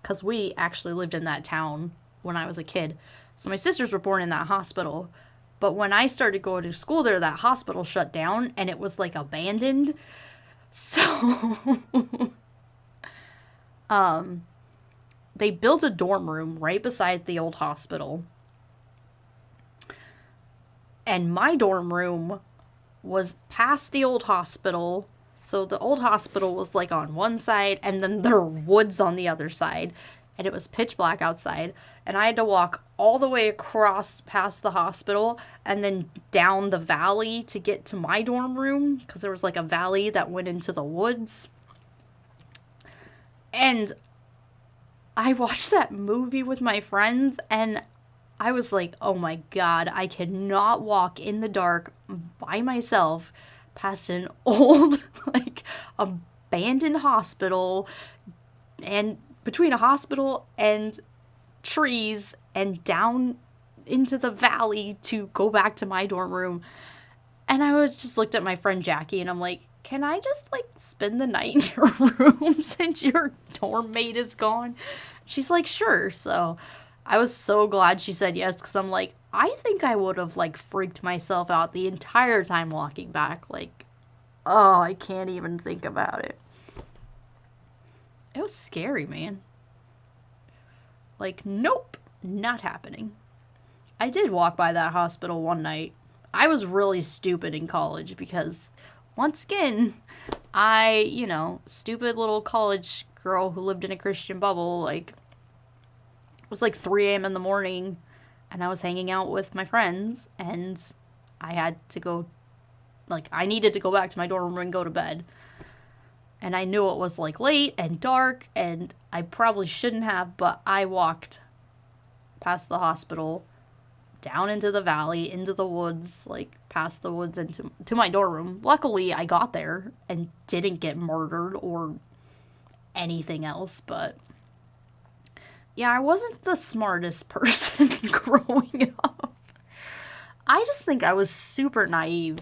Speaker 2: because we actually lived in that town when I was a kid. So my sisters were born in that hospital, but when I started going to school there, that hospital shut down and it was like abandoned. So they built a dorm room right beside the old hospital, and my dorm room was past the old hospital. So the old hospital was like on one side, and then there were woods on the other side, and it was pitch black outside, and I had to walk all the way across past the hospital and then down the valley to get to my dorm room, because there was like a valley that went into the woods. And I watched that movie with my friends, and I was like, oh my god, I cannot walk in the dark by myself past an old, like, abandoned hospital, and between a hospital and trees, and down into the valley to go back to my dorm room. And I was just looked at my friend Jackie, and I'm like, can I just, like, spend the night in your room since your dorm mate is gone? She's like, sure. So I was so glad she said yes, because I'm like, I think I would have, like, freaked myself out the entire time walking back. Like, oh, I can't even think about it. It was scary, man. Like, nope, not happening. I did walk by that hospital one night. I was really stupid in college because, once again, stupid little college girl who lived in a Christian bubble, like, it was like 3 a.m. in the morning, and I was hanging out with my friends, and I had to go, like, I needed to go back to my dorm room and go to bed. And I knew it was, like, late and dark, and I probably shouldn't have, but I walked past the hospital, down into the valley, into the woods, like, past the woods into my dorm room. Luckily, I got there and didn't get murdered or anything else, but yeah, I wasn't the smartest person growing up. I just think I was super naive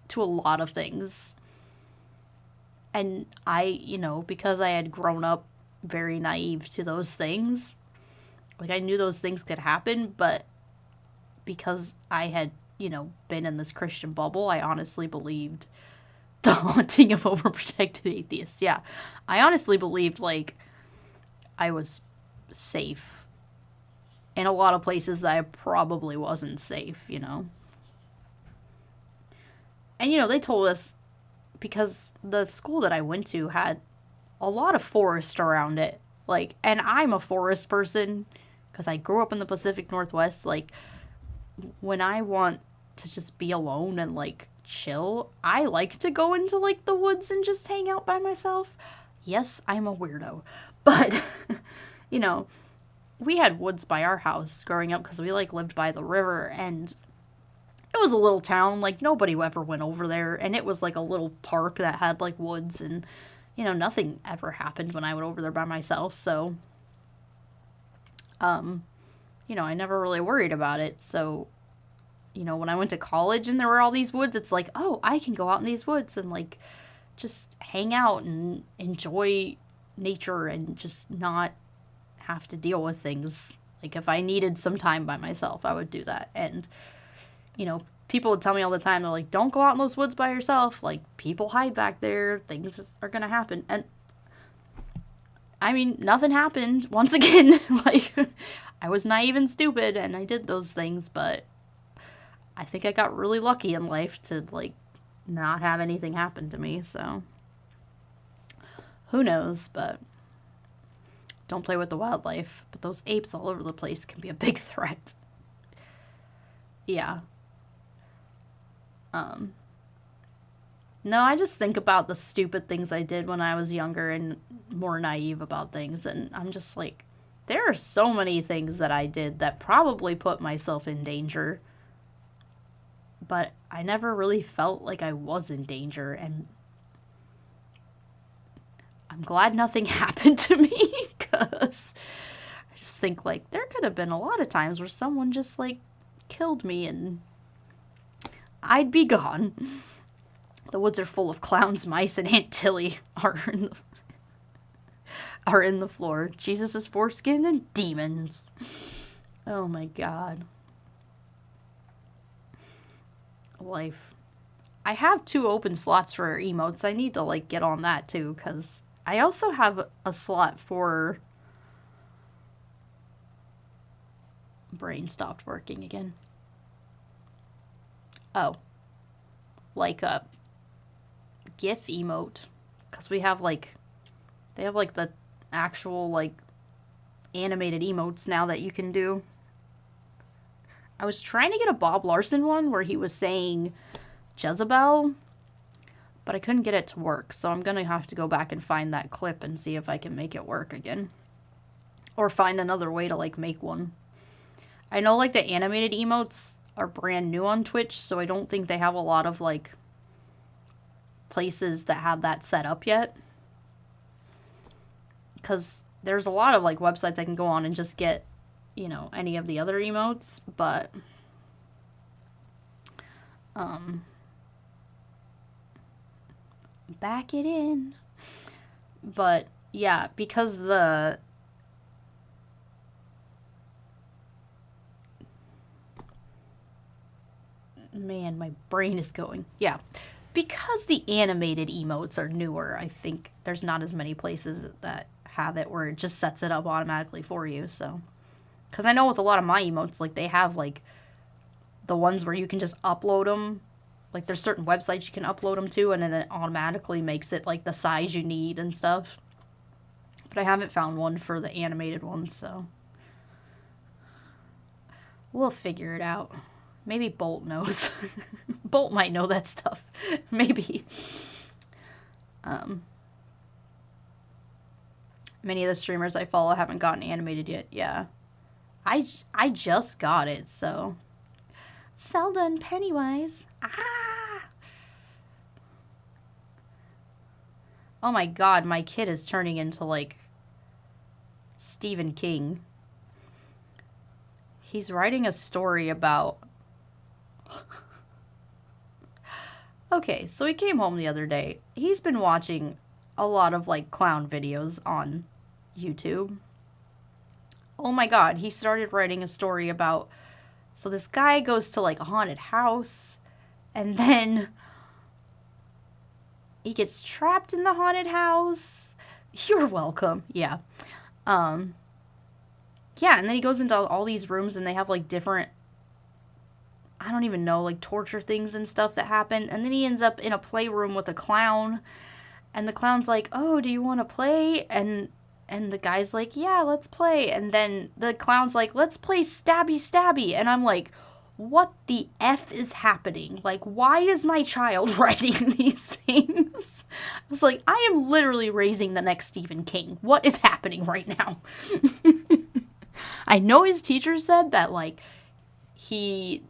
Speaker 2: to a lot of things. And I, because I had grown up very naive to those things, like, I knew those things could happen, but because I had, been in this Christian bubble, I honestly believed the haunting of Overprotected Atheist. Yeah, I honestly believed, like, I was safe in a lot of places that I probably wasn't safe, And, they told us, because the school that I went to had a lot of forest around it, like, and I'm a forest person because I grew up in the Pacific Northwest. Like, when I want to just be alone and, like, chill, I like to go into, like, the woods and just hang out by myself. Yes, I'm a weirdo, but we had woods by our house growing up because we, like, lived by the river, and it was a little town. Like, nobody ever went over there, and it was, like, a little park that had, like, woods, and, you know, nothing ever happened when I went over there by myself, so, you know, I never really worried about it, so, you know, when I went to college and there were all these woods, it's like, oh, I can go out in these woods and, like, just hang out and enjoy nature and just not have to deal with things. Like, if I needed some time by myself, I would do that. And, you know, people would tell me all the time, they're like, don't go out in those woods by yourself. Like, people hide back there. Things are going to happen. And, I mean, nothing happened. Once again, like, I was naive and stupid, and I did those things, but I think I got really lucky in life to, like, not have anything happen to me, so who knows, but don't play with the wildlife. But those apes all over the place can be a big threat. Yeah. No, I just think about the stupid things I did when I was younger and more naive about things, and I'm just like, there are so many things that I did that probably put myself in danger, but I never really felt like I was in danger, and I'm glad nothing happened to me, because I just think, like, there could have been a lot of times where someone just, like, killed me and I'd be gone. The woods are full of clowns, mice, and Aunt Tilly are in the floor. Jesus' foreskin and demons. Oh my god. Life. I have 2 open slots for emotes. I need to, like, get on that too, because I also have a slot for... Brain stopped working again. Oh. Like a GIF emote. Because we have, like... They have, like, the actual, like, animated emotes now that you can do. I was trying to get a Bob Larson one where he was saying Jezebel, but I couldn't get it to work, so I'm gonna have to go back and find that clip and see if I can make it work again. Or find another way to, like, make one. I know, like, the animated emotes are brand new on Twitch, so I don't think they have a lot of, like, places that have that set up yet. Because there's a lot of, like, websites I can go on and just get, you know, any of the other emotes, but back it in. But yeah, because the man, my brain is going. Yeah. Because the animated emotes are newer, I think there's not as many places that have it where it just sets it up automatically for you, so. Because I know with a lot of my emotes, like, they have, like, the ones where you can just upload them. Like, there's certain websites you can upload them to, and then it automatically makes it, like, the size you need and stuff. But I haven't found one for the animated ones, so. We'll figure it out. Maybe Bolt knows. Bolt might know that stuff. Maybe. Many of the streamers I follow haven't gotten animated yet. Yeah. I just got it, so. Zelda and Pennywise. Ah! Oh my god, my kid is turning into, like, Stephen King. He's writing a story about... Okay, so he came home the other day. He's been watching a lot of, like, clown videos on YouTube. Oh my god, he started writing a story about... So this guy goes to, like, a haunted house, and then he gets trapped in the haunted house. You're welcome. Yeah. Yeah, and then he goes into all these rooms, and they have, like, different... I don't even know, like, torture things and stuff that happen. And then he ends up in a playroom with a clown. And the clown's like, oh, do you want to play? And the guy's like, yeah, let's play. And then the clown's like, let's play stabby stabby. And I'm like, what the F is happening? Like, why is my child writing these things? I was like, I am literally raising the next Stephen King. What is happening right now? I know his teacher said that, like, he...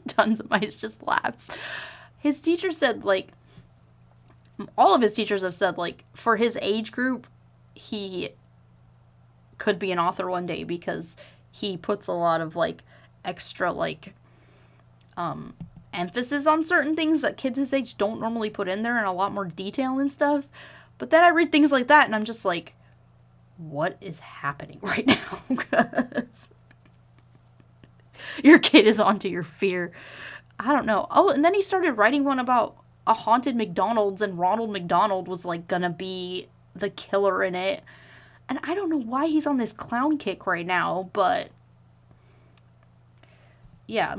Speaker 2: Tons of mice just laughs. His teacher said, like... All of his teachers have said, like, for his age group, he could be an author one day because he puts a lot of, like, extra, like, emphasis on certain things that kids his age don't normally put in there and a lot more detail and stuff. But then I read things like that and I'm just like, what is happening right now? 'Cause your kid is onto your fear. I don't know. Oh, and then he started writing one about a haunted McDonald's and Ronald McDonald was like gonna be the killer in it. And I don't know why he's on this clown kick right now, but yeah.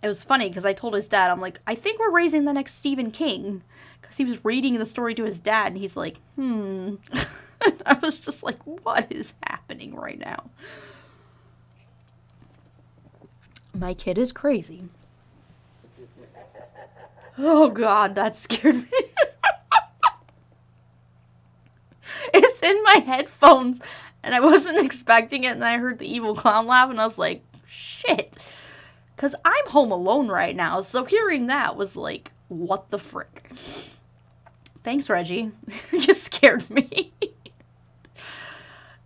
Speaker 2: It was funny because I told his dad, I'm like, I think we're raising the next Stephen King. Because he was reading the story to his dad and he's like, I was just like, what is happening right now? My kid is crazy. Oh God, that scared me. It's in my headphones and I wasn't expecting it and I heard the evil clown laugh and I was like, shit. Because I'm home alone right now, so hearing that was like, what the frick? Thanks, Reggie. You scared me.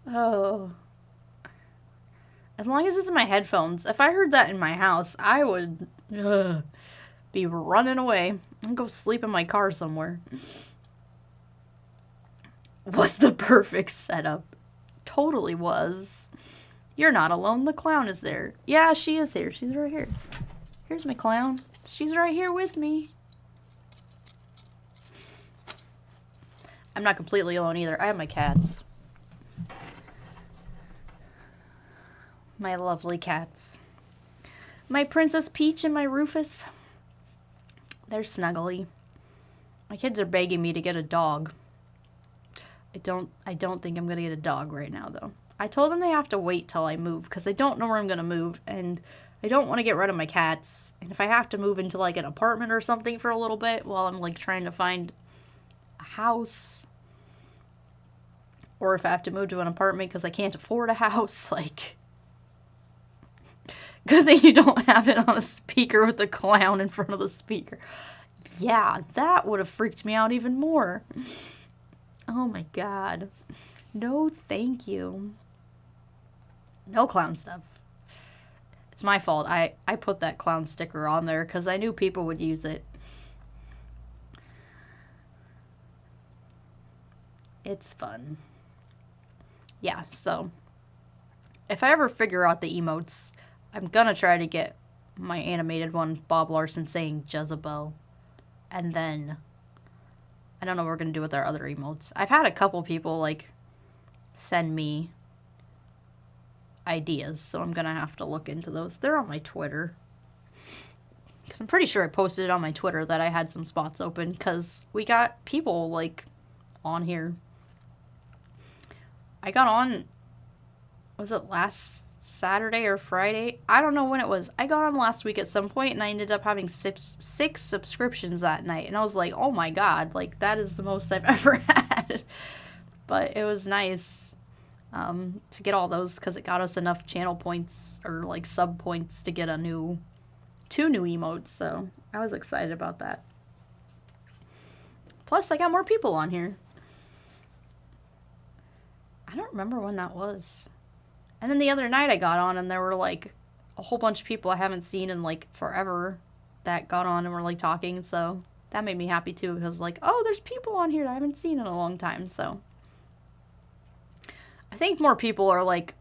Speaker 2: Oh. As long as it's in my headphones. If I heard that in my house, I would be running away and go sleep in my car somewhere. Was the perfect setup. Totally was. You're not alone. The clown is there. Yeah, she is here. She's right here. Here's my clown. She's right here with me. I'm not completely alone either. I have my cats. My lovely cats. My Princess Peach and my Rufus. They're snuggly. My kids are begging me to get a dog. I don't think I'm gonna get a dog right now though. I told them they have to wait till I move because I don't know where I'm gonna move and I don't want to get rid of my cats. And if I have to move into like an apartment or something for a little bit while I'm like trying to find a house, or if I have to move to an apartment because I can't afford a house, like, because then you don't have it on a speaker with the clown in front of the speaker. Yeah, that would have freaked me out even more. Oh my God. No, thank you. No clown stuff. It's my fault. I put that clown sticker on there because I knew people would use it. It's fun. Yeah, so if I ever figure out the emotes, I'm gonna try to get my animated one, Bob Larson saying Jezebel. And then I don't know what we're gonna do with our other emotes. I've had a couple people like send me ideas, so I'm gonna have to look into those. They're on my Twitter. Because I'm pretty sure I posted it on my Twitter that I had some spots open because we got people like on here. I got on, was it last Saturday or Friday? I don't know when it was. I got on last week at some point and I ended up having six subscriptions that night. And I was like, oh my God, like that is the most I've ever had. But it was nice to get all those because it got us enough channel points or like sub points to get two new emotes. So I was excited about that. Plus I got more people on here. I don't remember when that was. And then the other night I got on and there were like a whole bunch of people I haven't seen in like forever that got on and were like talking. So that made me happy too because like, oh, there's people on here that I haven't seen in a long time. So I think more people are like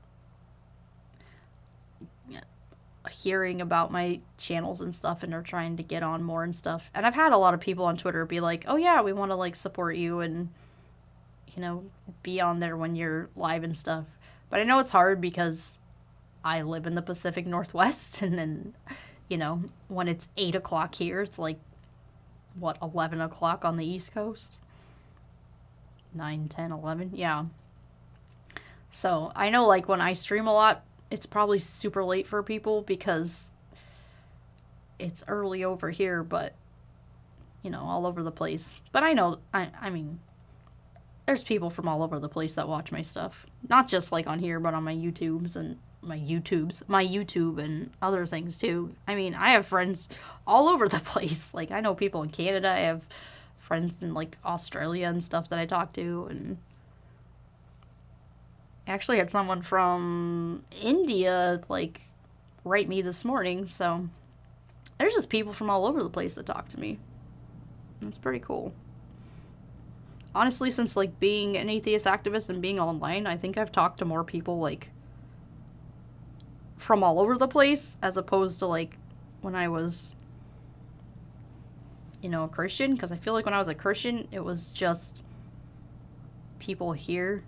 Speaker 2: hearing about my channels and stuff and are trying to get on more and stuff. And I've had a lot of people on Twitter be like, oh yeah, we want to like support you and, you know, be on there when you're live and stuff. But I know it's hard because I live in the Pacific Northwest and then, you know, when it's 8 o'clock here, it's like, what, 11 o'clock on the East Coast? 9, 10, 11? Yeah. So I know like when I stream a lot, it's probably super late for people because it's early over here, but, you know, all over the place. But I know, I mean, there's people from all over the place that watch my stuff. Not just like on here, but on my YouTube and other things too. I mean, I have friends all over the place. Like, I know people in Canada. I have friends in like Australia and stuff that I talk to, and I actually had someone from India like write me this morning. So there's just people from all over the place that talk to me. It's pretty cool. Honestly, since like being an atheist activist and being online, I think I've talked to more people like from all over the place as opposed to like when I was, you know, a Christian. Because I feel like when I was a Christian, it was just people here,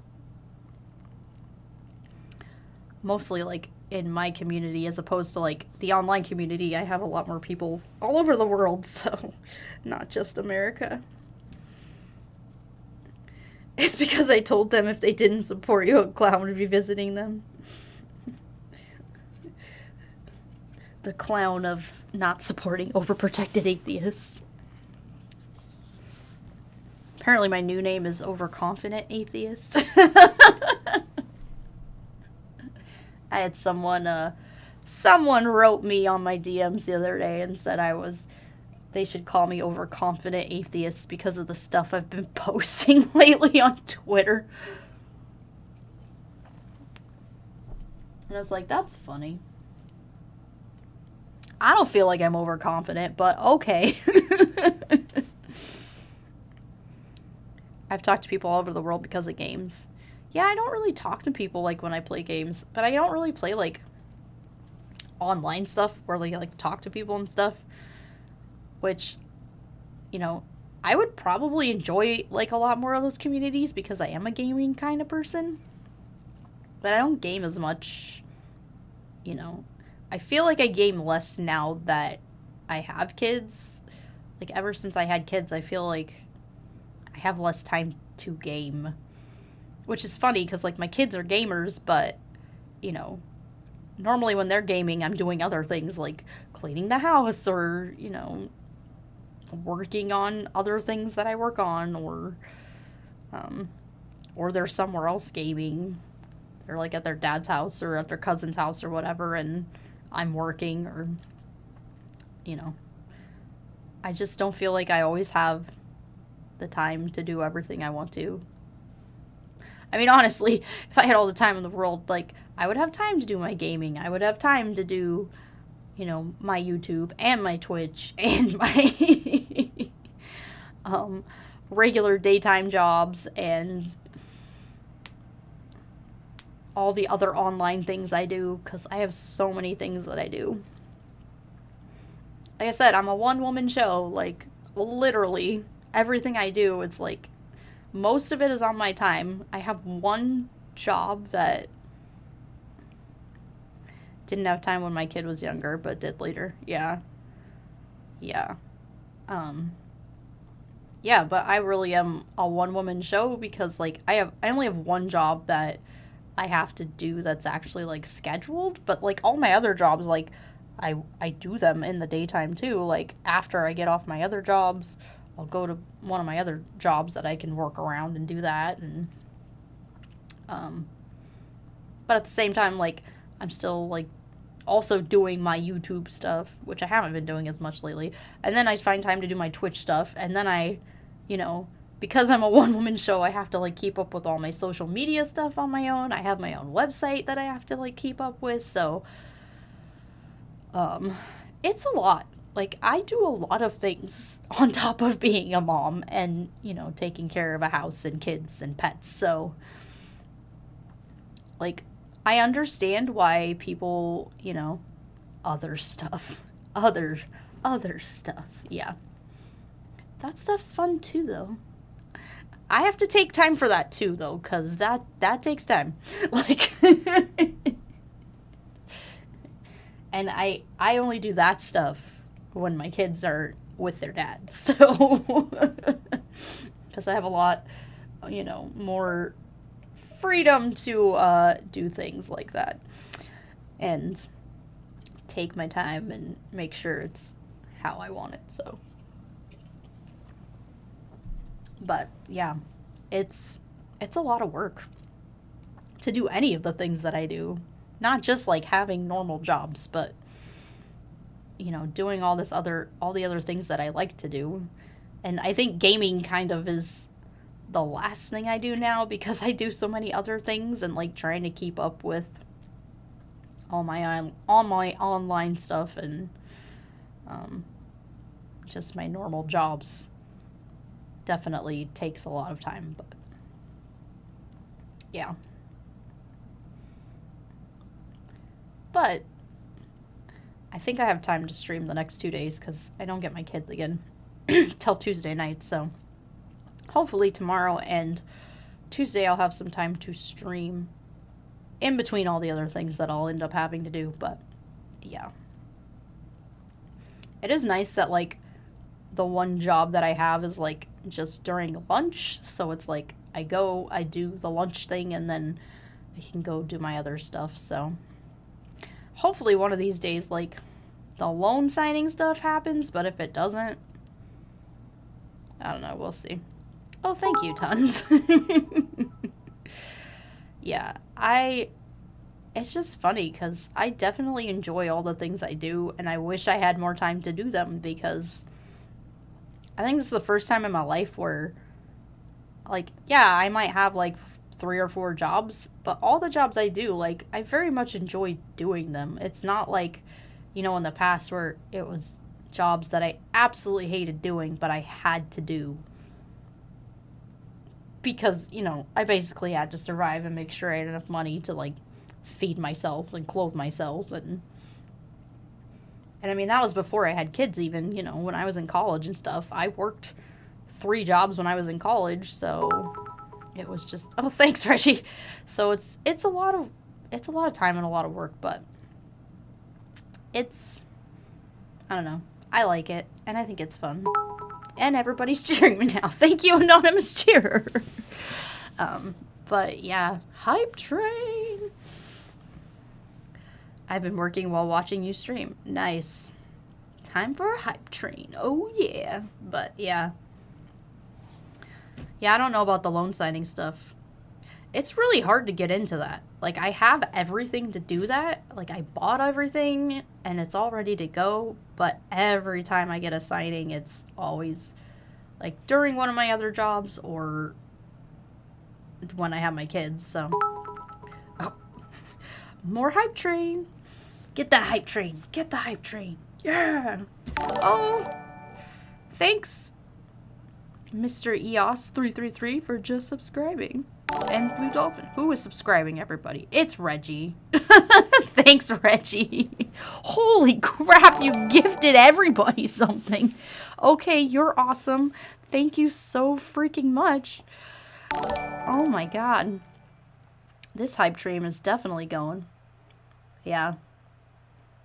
Speaker 2: mostly like in my community, as opposed to like the online community. I have a lot more people all over the world, so not just America. It's because I told them if they didn't support you, a clown would be visiting them. The clown of not supporting overprotected atheists. Apparently my new name is Overconfident Atheist. I had someone wrote me on my DMs the other day and said they should call me Overconfident Atheist because of the stuff I've been posting lately on Twitter. And I was like, that's funny. I don't feel like I'm overconfident, but okay. I've talked to people all over the world because of games. Yeah, I don't really talk to people like when I play games, but I don't really play like online stuff where they like talk to people and stuff. Which, you know, I would probably enjoy like a lot more of those communities because I am a gaming kind of person. But I don't game as much, you know. I feel like I game less now that I have kids. Like, ever since I had kids, I feel like I have less time to game. Which is funny because, like, my kids are gamers, but, you know, normally when they're gaming, I'm doing other things like cleaning the house or, you know, working on other things that I work on, or they're somewhere else gaming. They're like at their dad's house or at their cousin's house or whatever, and I'm working, or, you know, I just don't feel like I always have the time to do everything I want to. I mean, honestly, if I had all the time in the world, like, I would have time to do my gaming. I would have time to do, you know, my YouTube and my Twitch and my regular daytime jobs and all the other online things I do, because I have so many things that I do. Like I said, I'm a one-woman show. Like, literally, everything I do, it's like, most of it is on my time. I have one job that didn't have time when my kid was younger, but did later. Yeah. Yeah, but I really am a one-woman show because, like, I only have one job that I have to do that's actually, like, scheduled, but, like, all my other jobs, like, I do them in the daytime, too. Like, after I get off my other jobs, I'll go to one of my other jobs that I can work around and do that, and, but at the same time, like, I'm still, like, also doing my YouTube stuff, which I haven't been doing as much lately, and then I find time to do my Twitch stuff, and then I, you know, because I'm a one-woman show, I have to, like, keep up with all my social media stuff on my own. I have my own website that I have to, like, keep up with, so, it's a lot. Like, I do a lot of things on top of being a mom and, you know, taking care of a house and kids and pets, so, like, I understand why people, you know, other stuff, yeah. That stuff's fun, too, though. I have to take time for that, too, though, because that takes time. Like, and I only do that stuff when my kids are with their dad, so, because I have a lot, you know, more freedom to do things like that, and take my time and make sure it's how I want it, so. But, yeah, it's it's a lot of work to do any of the things that I do. Not just like having normal jobs, but you know, doing all the other things that I like to do. And I think gaming kind of is the last thing I do now because I do so many other things and like trying to keep up with all my online stuff and just my normal jobs definitely takes a lot of time, but yeah. But I think I have time to stream the next 2 days because I don't get my kids again till Tuesday night, so hopefully tomorrow and Tuesday I'll have some time to stream in between all the other things that I'll end up having to do, but yeah. It is nice that, like, the one job that I have is, like, just during lunch, so it's like I do the lunch thing, and then I can go do my other stuff, so hopefully one of these days, like, the loan signing stuff happens, but if it doesn't, I don't know, we'll see. Oh, thank you, Tons. Yeah, it's just funny because I definitely enjoy all the things I do, and I wish I had more time to do them because I think this is the first time in my life where, like, yeah, I might have, like, 3 or 4 jobs, but all the jobs I do, like, I very much enjoy doing them. It's not like, you know, in the past where it was jobs that I absolutely hated doing, but I had to do. Because, you know, I basically had to survive and make sure I had enough money to, like, feed myself and clothe myself. And I mean, that was before I had kids even, you know, when I was in college and stuff. I worked 3 jobs when I was in college, so it was just, oh, thanks, Reggie. So it's a lot of time and a lot of work, but I don't know. I like it, and I think it's fun. And everybody's cheering me now. Thank you, anonymous cheerer. But yeah, hype train. I've been working while watching you stream. Nice. Time for a hype train. Oh yeah. But yeah. Yeah, I don't know about the loan signing stuff. It's really hard to get into that. Like, I have everything to do that. Like, I bought everything, and it's all ready to go. But every time I get a signing, it's always, like, during one of my other jobs or when I have my kids, so. Oh. More hype train. Get that hype train. Get the hype train. Yeah. Oh. Thanks, Mr. EOS333, for just subscribing. And Blue Dolphin, who is subscribing, everybody? It's Reggie. Thanks, Reggie. Holy crap, you gifted everybody something. Okay, you're awesome. Thank you so freaking much. Oh my god. This hype train is definitely going. Yeah.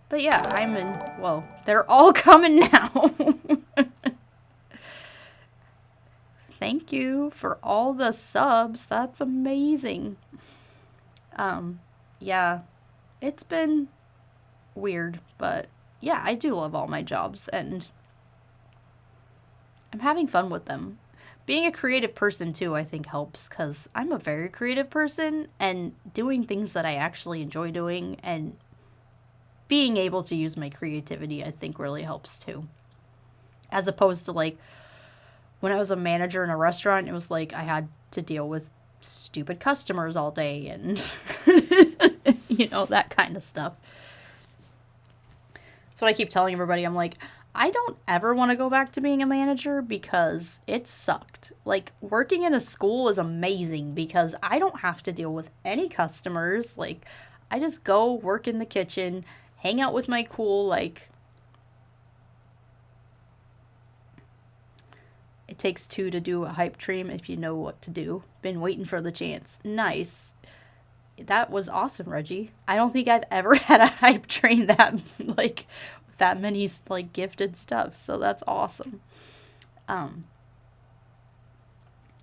Speaker 2: But yeah, well, they're all coming now. Thank you for all the subs. That's amazing. Yeah, it's been weird, but yeah, I do love all my jobs, and I'm having fun with them. Being a creative person, too, I think helps, because I'm a very creative person, and doing things that I actually enjoy doing, and being able to use my creativity, I think really helps, too. As opposed to, like, when I was a manager in a restaurant, it was like I had to deal with stupid customers all day and, you know, that kind of stuff. That's what I keep telling everybody. I'm like, I don't ever want to go back to being a manager because it sucked. Like, working in a school is amazing because I don't have to deal with any customers. Like, I just go work in the kitchen, hang out with my cool, like, it takes 2 to do a hype train if you know what to do. Been waiting for the chance. Nice. That was awesome, Reggie. I don't think I've ever had a hype train that, like, that many, like, gifted stuff. So that's awesome.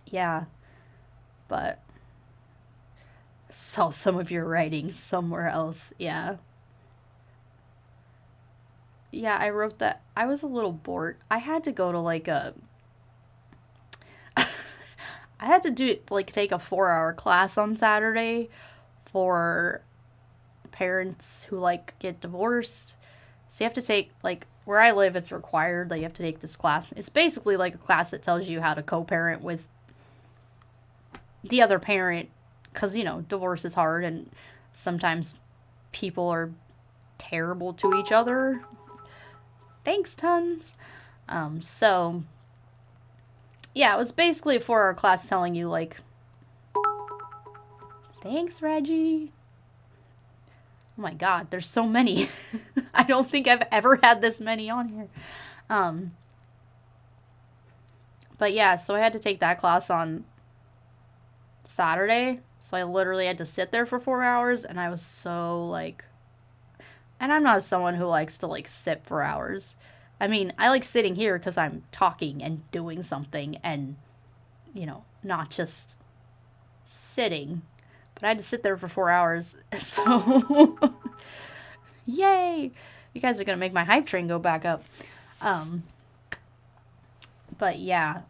Speaker 2: Yeah. But saw some of your writings somewhere else. Yeah. Yeah, I wrote that. I was a little bored. I had to go to, like, I had to take a 4-hour class on Saturday for parents who, get divorced. So you have to take, where I live, it's required that you have to take this class. It's basically like a class that tells you how to co-parent with the other parent, because, divorce is hard, and sometimes people are terrible to each other. Thanks, tons. So, yeah, it was basically a 4-hour class telling you, thanks, Reggie. Oh my god, there's so many. I don't think I've ever had this many on here. But yeah, so I had to take that class on Saturday. So I literally had to sit there for 4 hours, and I was so, and I'm not someone who likes to, sit for hours. I mean, I like sitting here because I'm talking and doing something and, not just sitting. But I had to sit there for 4 hours, so yay! You guys are gonna make my hype train go back up. But yeah,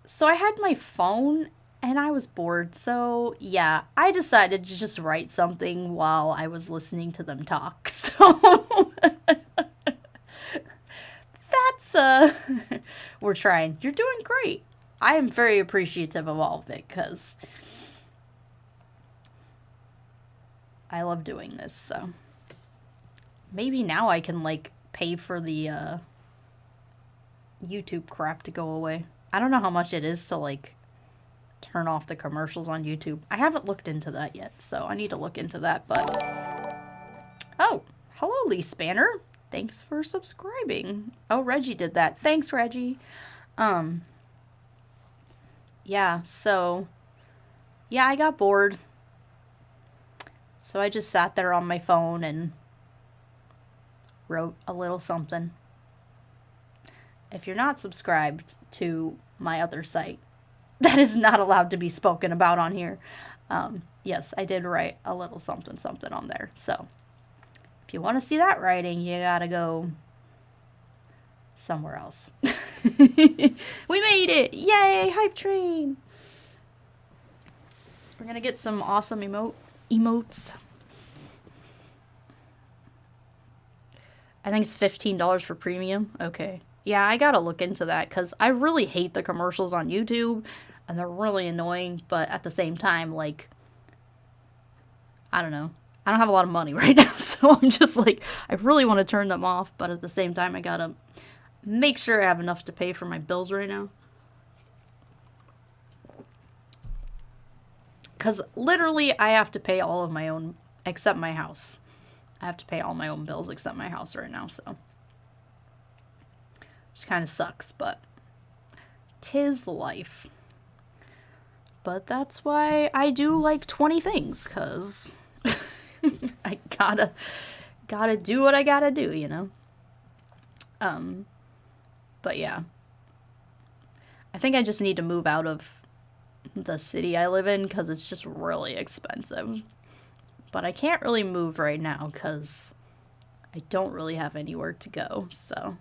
Speaker 2: so I had my phone and I was bored, so yeah, I decided to just write something while I was listening to them talk. So that's we're trying. You're doing great. I am very appreciative of all of it because I love doing this, so maybe now I can, pay for the, YouTube crap to go away. I don't know how much it is to, turn off the commercials on YouTube. I haven't looked into that yet, so I need to look into that, but... Oh, hello, Lee Spanner. Thanks for subscribing. Oh, Reggie did that. Thanks, Reggie. Yeah, so... Yeah, I got bored. So I just sat there on my phone and wrote a little something. If you're not subscribed to my other site, that is not allowed to be spoken about on here. Yes, I did write a little something on there. So if you want to see that writing, you gotta go somewhere else. We made it! Yay! Hype train! We're gonna get some awesome emotes. I think it's $15 for premium. Okay. Yeah, I gotta look into that because I really hate the commercials on YouTube and they're really annoying, but at the same time, I don't know. I don't have a lot of money right now, so I'm just I really want to turn them off, but at the same time, I gotta make sure I have enough to pay for my bills right now. Because literally, I have to pay all of my own, except my house. I have to pay all my own bills except my house right now, so. Which kind of sucks, but 'tis the life. But that's why I do 20 things, because I gotta do what I gotta do, But yeah. I think I just need to move out of the city I live in because it's just really expensive. But I can't really move right now because I don't really have anywhere to go, so.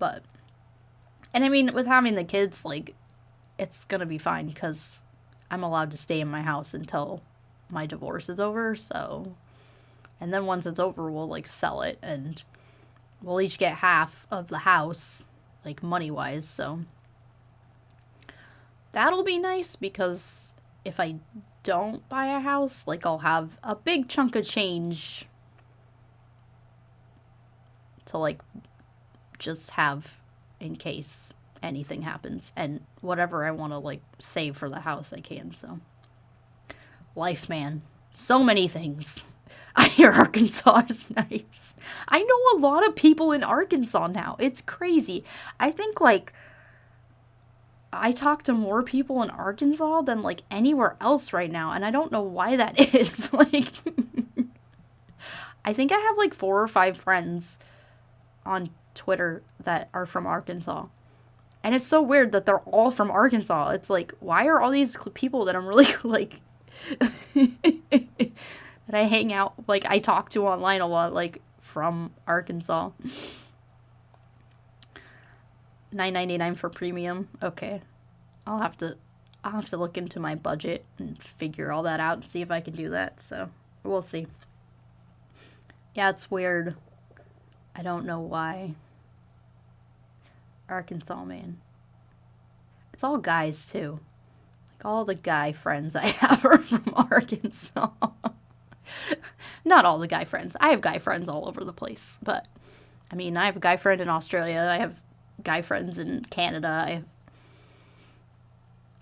Speaker 2: But, and I mean, with having the kids, it's gonna be fine because I'm allowed to stay in my house until my divorce is over, so. And then once it's over, we'll, sell it, and we'll each get half of the house, money-wise, so. That'll be nice because if I don't buy a house, I'll have a big chunk of change to, just have in case anything happens. And whatever I want to, save for the house, I can, so. Life, man. So many things. I hear Arkansas is nice. I know a lot of people in Arkansas now. It's crazy. I think, I talk to more people in Arkansas than, anywhere else right now, and I don't know why that is. I think I have, 4 or 5 friends on Twitter that are from Arkansas. And it's so weird that they're all from Arkansas. It's why are all these people that I'm really, that I hang out, I talk to online a lot, from Arkansas. $9.99 for premium. Okay. I'll have to look into my budget and figure all that out and see if I can do that. So we'll see. Yeah, it's weird. I don't know why. Arkansas, man. It's all guys too. Like all the guy friends I have are from Arkansas. Not all the guy friends. I have guy friends all over the place, but I mean, I have a guy friend in Australia. I have guy friends in Canada. I'm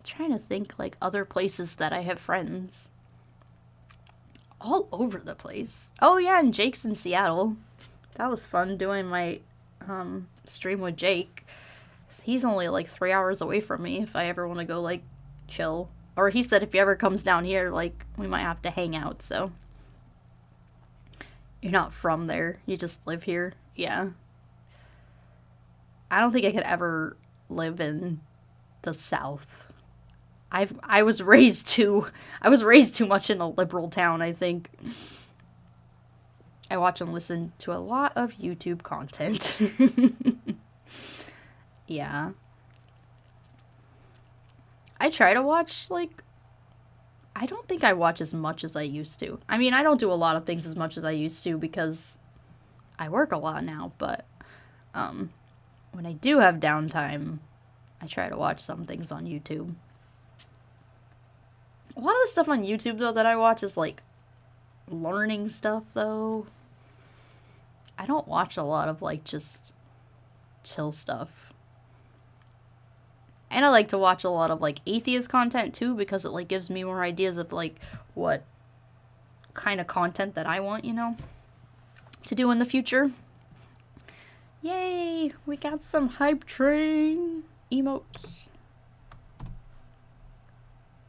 Speaker 2: trying to think like other places that I have friends. All over the place. Oh yeah, and Jake's in Seattle. That was fun doing my stream with Jake. He's only like 3 hours away from me if I ever want to go like chill. Or he said if he ever comes down here, like we might have to hang out, so. You're not from there, you just live here. Yeah. I don't think I could ever live in the South. I was raised too much in a liberal town, I think. I watch and listen to a lot of YouTube content. Yeah. I try to watch, like, I don't think I watch as much as I used to. I mean, I don't do a lot of things as much as I used to because I work a lot now, but when I do have downtime, I try to watch some things on YouTube. A lot of the stuff on YouTube, though, that I watch is, like, learning stuff, though. I don't watch a lot of, like, just chill stuff. And I like to watch a lot of, like, atheist content, too, because it, like, gives me more ideas of, like, what kind of content that I want, you know, to do in the future. Yay! We got some hype train emotes.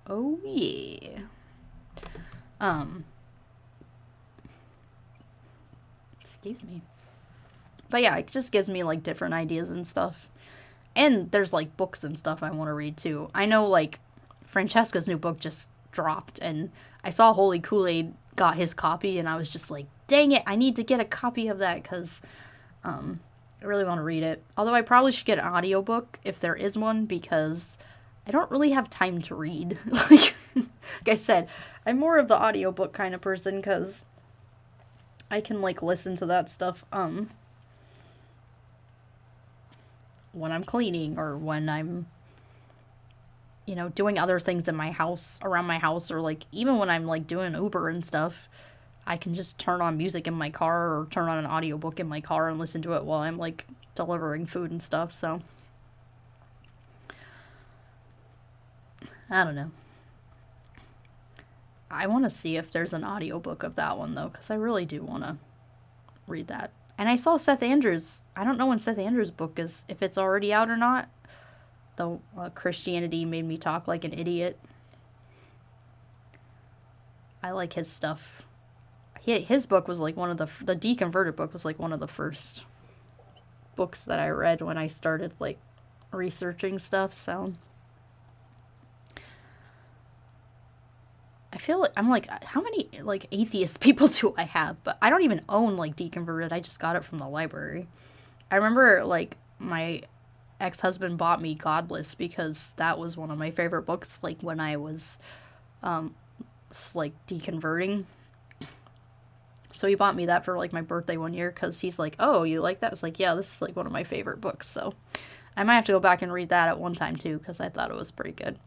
Speaker 2: Oh, yeah. Excuse me. But yeah, it just gives me, like, different ideas and stuff. And there's, like, books and stuff I want to read, too. I know, like, Francesca's new book just dropped, and I saw Holy Kool-Aid got his copy, and I was just like, dang it, I need to get a copy of that, because I really want to read it. Although I probably should get an audiobook, if there is one, because I don't really have time to read. Like I said, I'm more of the audiobook kind of person, because I can, like, listen to that stuff, when I'm cleaning, or when I'm, you know, doing other things in my house, around my house, or, like, even when I'm, like, doing Uber and stuff, I can just turn on music in my car, or turn on an audiobook in my car and listen to it while I'm, like, delivering food and stuff, so. I don't know. I want to see if there's an audiobook of that one, though, because I really do want to read that. And I saw Seth Andrews. I don't know when Seth Andrews' book is, if it's already out or not. The Christianity Made Me Talk Like an Idiot. I like his stuff. His book was like one of the Deconverted book was like one of the first books that I read when I started, like, researching stuff, so. I feel like, I'm like, how many, like, atheist people do I have? But I don't even own, like, Deconverted. I just got it from the library. I remember, like, my ex-husband bought me Godless because that was one of my favorite books, like, when I was, like, deconverting. So he bought me that for, like, my birthday one year because he's like, oh, you like that? I was like, yeah, this is, like, one of my favorite books. So I might have to go back and read that at one time, too, because I thought it was pretty good.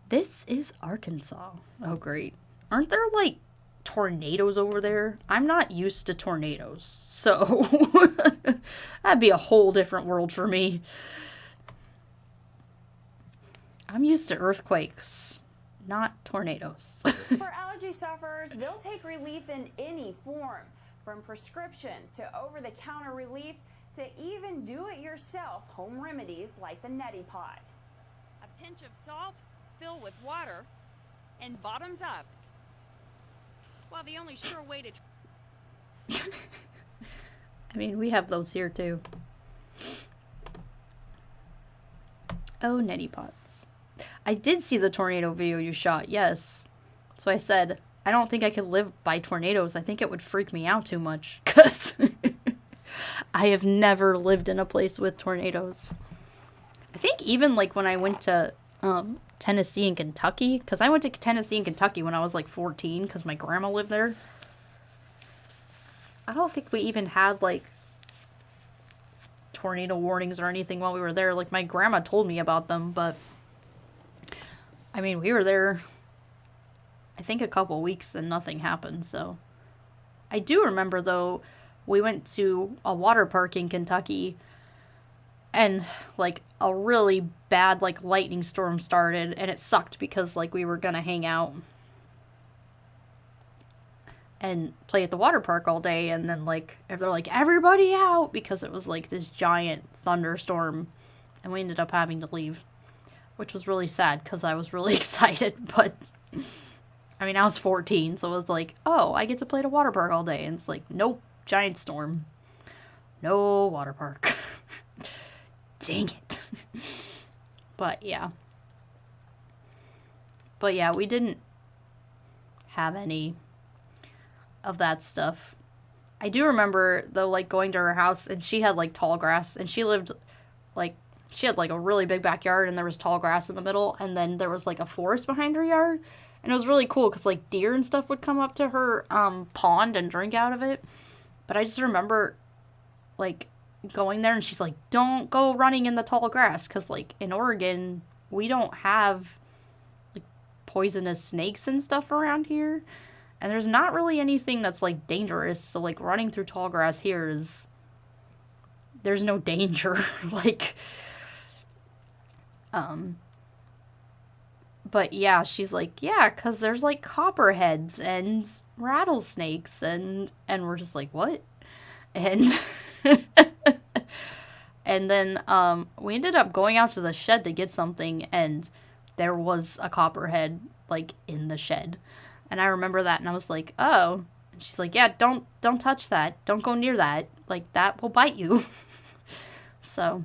Speaker 2: This is Arkansas. Oh, great. Aren't there, like, tornadoes over there? I'm not used to tornadoes, so that'd be a whole different world for me. I'm used to earthquakes, not tornadoes.
Speaker 7: For allergy sufferers, they'll take relief in any form, from prescriptions to over-the-counter relief to even do-it-yourself home remedies like the neti pot.
Speaker 4: A pinch of salt, fill with water, and bottoms up. Well, the only sure way to...
Speaker 2: I mean, we have those here, too. Oh, neti pots. I did see the tornado video you shot, yes. So I said, I don't think I could live by tornadoes. I think it would freak me out too much, because I have never lived in a place with tornadoes. I think even like when I went to Tennessee and Kentucky, because I went to Tennessee and Kentucky when I was like 14 because my grandma lived there. I don't think we even had like tornado warnings or anything while we were there. Like, my grandma told me about them, but I mean, we were there I think a couple weeks and nothing happened. So I do remember, though, we went to a water park in Kentucky and like a really bad like lightning storm started, and it sucked because like we were gonna hang out and play at the water park all day, and then like if they're like everybody out because it was like this giant thunderstorm, and we ended up having to leave, which was really sad because I was really excited. But I mean, I was 14, so it was like, oh, I get to play at a water park all day, and it's like, nope, giant storm, no water park. Dang it. But yeah, we didn't have any of that stuff. I do remember, though, like, going to her house, and she had, like, tall grass, and she lived, like, she had, like, a really big backyard, and there was tall grass in the middle, and then there was, like, a forest behind her yard, and it was really cool, because, like, deer and stuff would come up to her, pond and drink out of it, but I just remember, like, going there, and she's like, don't go running in the tall grass, because, like, in Oregon, we don't have, like, poisonous snakes and stuff around here. And there's not really anything that's, like, dangerous. So, like, running through tall grass here is... there's no danger. Like... But, yeah, she's like, yeah, because there's, like, copperheads and rattlesnakes. And we're just like, what? And... and then, we ended up going out to the shed to get something. And there was a copperhead, like, in the shed. And I remember that, and I was like, oh. And she's like, yeah, don't touch that. Don't go near that. Like, that will bite you. So,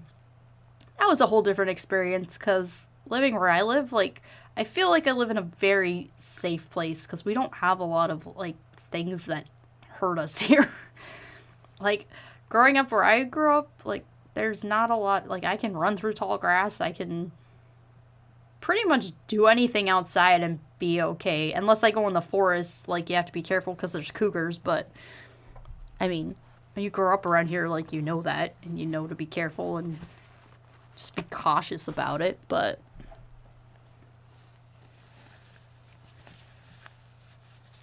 Speaker 2: that was a whole different experience, because living where I live, like, I feel like I live in a very safe place, because we don't have a lot of, like, things that hurt us here. Like, growing up where I grew up, like, there's not a lot, like, I can run through tall grass, I can pretty much do anything outside and be okay, unless I go in the forest. Like, you have to be careful because there's cougars, but I mean, when you grow up around here, like, you know that, and you know to be careful and just be cautious about it. But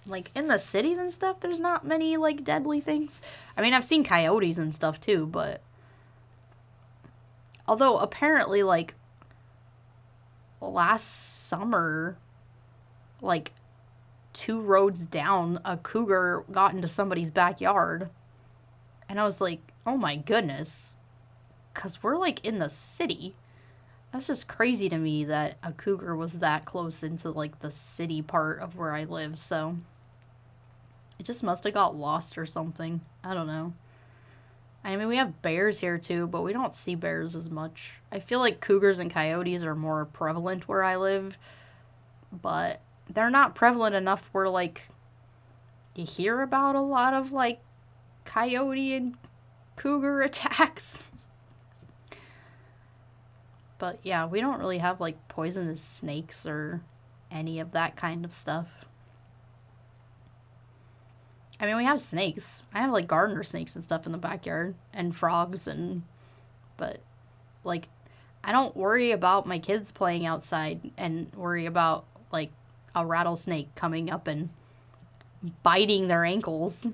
Speaker 2: like, in the cities and stuff, there's not many, like, deadly things. I mean, I've seen coyotes and stuff too, but although apparently, like, last summer, like, 2 roads down, a cougar got into somebody's backyard. And I was like, oh my goodness. Because we're, like, in the city. That's just crazy to me that a cougar was that close into, like, the city part of where I live. So it just must have got lost or something. I don't know. I mean, we have bears here too, but we don't see bears as much. I feel like cougars and coyotes are more prevalent where I live, but they're not prevalent enough where, like, you hear about a lot of, like, coyote and cougar attacks. But yeah, we don't really have, like, poisonous snakes or any of that kind of stuff. I mean, we have snakes. I have, like, gardener snakes and stuff in the backyard, and frogs, but, like, I don't worry about my kids playing outside and worry about, like, a rattlesnake coming up and biting their ankles.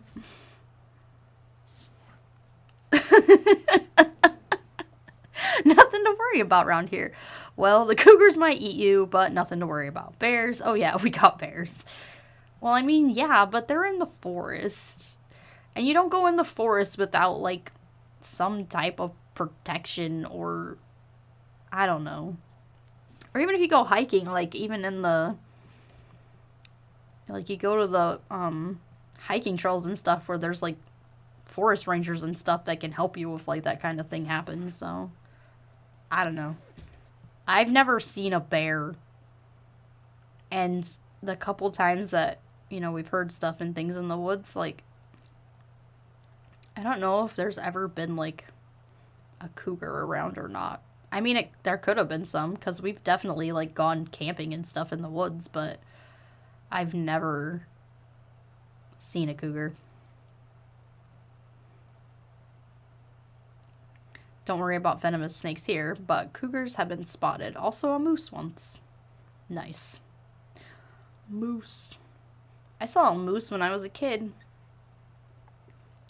Speaker 2: Nothing to worry about around here. Well, the cougars might eat you, but nothing to worry about. Bears? Oh yeah, we got bears. Well, I mean, yeah, but they're in the forest. And you don't go in the forest without, like, some type of protection, or I don't know. Or even if you go hiking, like, even in the, like, you go to the hiking trails and stuff where there's, like, forest rangers and stuff that can help you if, like, that kind of thing happens. So I don't know. I've never seen a bear, and the couple times that, you know, we've heard stuff and things in the woods, like, I don't know if there's ever been, like, a cougar around or not. I mean, there could have been some, because we've definitely, like, gone camping and stuff in the woods, but I've never seen a cougar. Don't worry about venomous snakes here, but cougars have been spotted. Also a moose once. Nice. Moose. I saw a moose when I was a kid.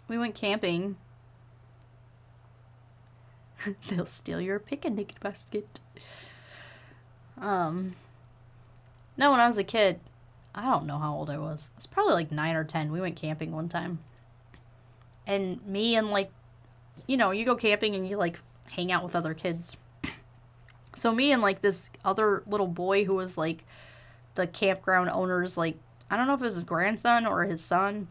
Speaker 2: We went camping. They'll steal your picnic basket. No, when I was a kid, I don't know how old I was. I was probably like 9 or 10. We went camping one time. And me and, like, you know, you go camping and you, like, hang out with other kids. So me and, like, this other little boy who was, like, the campground owner's, like, I don't know if it was his grandson or his son.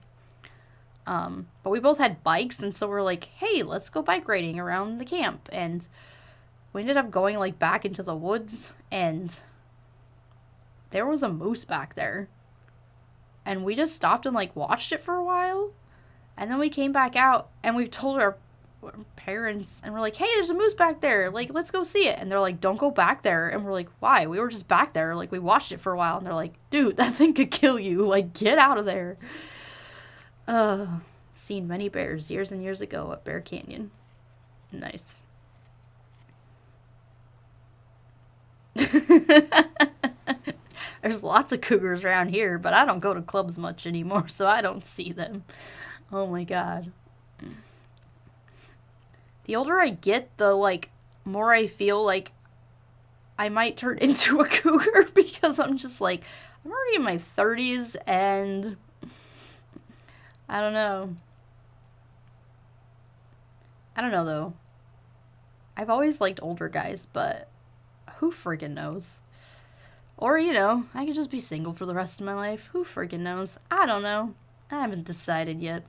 Speaker 2: But we both had bikes, and so we're like, hey, let's go bike riding around the camp. And we ended up going, like, back into the woods, and there was a moose back there. And we just stopped and, like, watched it for a while. And then we came back out, and we told our parents, and we're like, hey, there's a moose back there. Like, let's go see it. And they're like, don't go back there. And we're like, why? We were just back there. Like, we watched it for a while. And they're like, dude, that thing could kill you. Like, get out of there. Seen many bears years and years ago at Bear Canyon. Nice. There's lots of cougars around here, but I don't go to clubs much anymore, so I don't see them. Oh my god. The older I get, the, like, more I feel like I might turn into a cougar, because I'm just like, I'm already in my 30s, and I don't know. I don't know, though. I've always liked older guys, but who friggin' knows? Or, you know, I could just be single for the rest of my life. Who friggin' knows? I don't know. I haven't decided yet.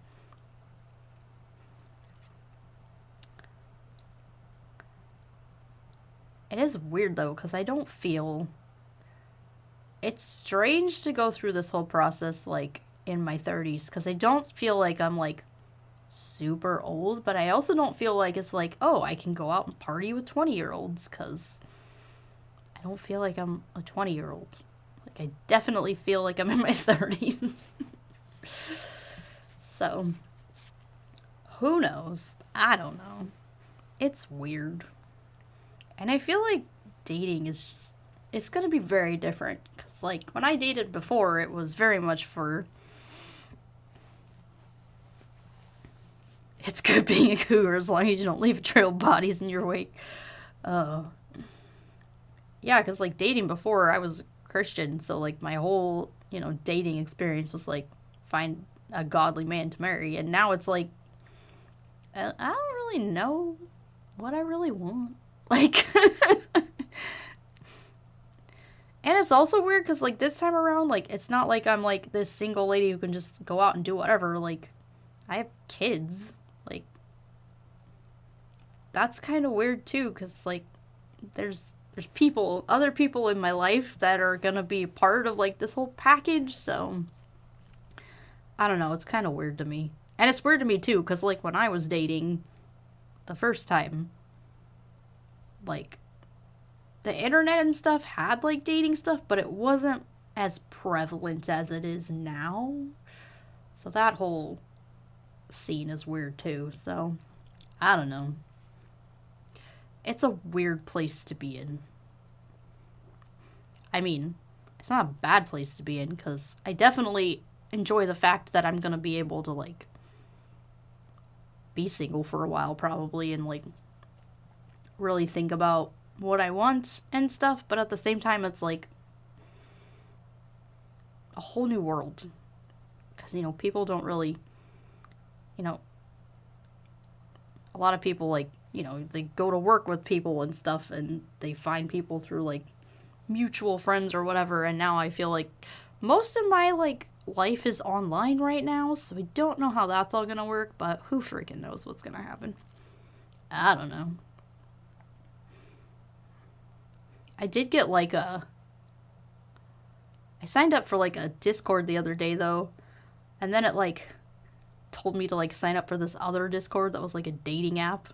Speaker 2: It is weird, though, because I don't feel... It's strange to go through this whole process, like, in my 30s, because I don't feel like I'm, like, super old, but I also don't feel like it's like, oh, I can go out and party with 20-year-olds, because I don't feel like I'm a 20-year-old. Like, I definitely feel like I'm in my 30s. So, who knows? I don't know. It's weird. And I feel like dating is just, it's going to be very different. Because, like, when I dated before, it was very much for, it's good being a cougar as long as you don't leave a trail of bodies in your wake. Yeah, because, like, dating before, I was Christian. So, like, my whole, you know, dating experience was, like, find a godly man to marry. And now it's, like, I don't really know what I really want. Like, and it's also weird because, like, this time around, like, it's not like I'm, like, this single lady who can just go out and do whatever. Like, I have kids. Like, that's kind of weird, too, because, like, there's people, other people in my life that are gonna be part of, like, this whole package, so, I don't know, it's kind of weird to me. And it's weird to me, too, because, like, when I was dating the first time, like, the internet and stuff had, like, dating stuff, but it wasn't as prevalent as it is now. So that whole scene is weird, too. So, I don't know. It's a weird place to be in. I mean, it's not a bad place to be in, because I definitely enjoy the fact that I'm going to be able to, like, be single for a while, probably, and, like, really think about what I want and stuff, but at the same time, it's, like, a whole new world. Because, you know, people don't really, you know, a lot of people, like, you know, they go to work with people and stuff, and they find people through, like, mutual friends or whatever, and now I feel like most of my, like, life is online right now, so I don't know how that's all gonna work, but who freaking knows what's gonna happen. I don't know. I did get, like, I signed up for, like, a Discord the other day, though, and then it, like, told me to, like, sign up for this other Discord that was, like, a dating app.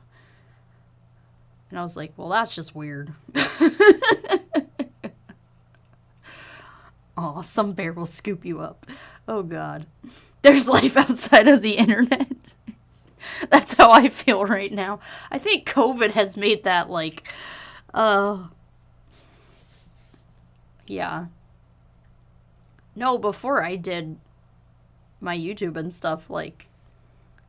Speaker 2: And I was like, well, that's just weird. Aw, some bear will scoop you up. Oh, God. There's life outside of the internet. That's how I feel right now. I think COVID has made that, like, yeah. No, before I did my YouTube and stuff, like,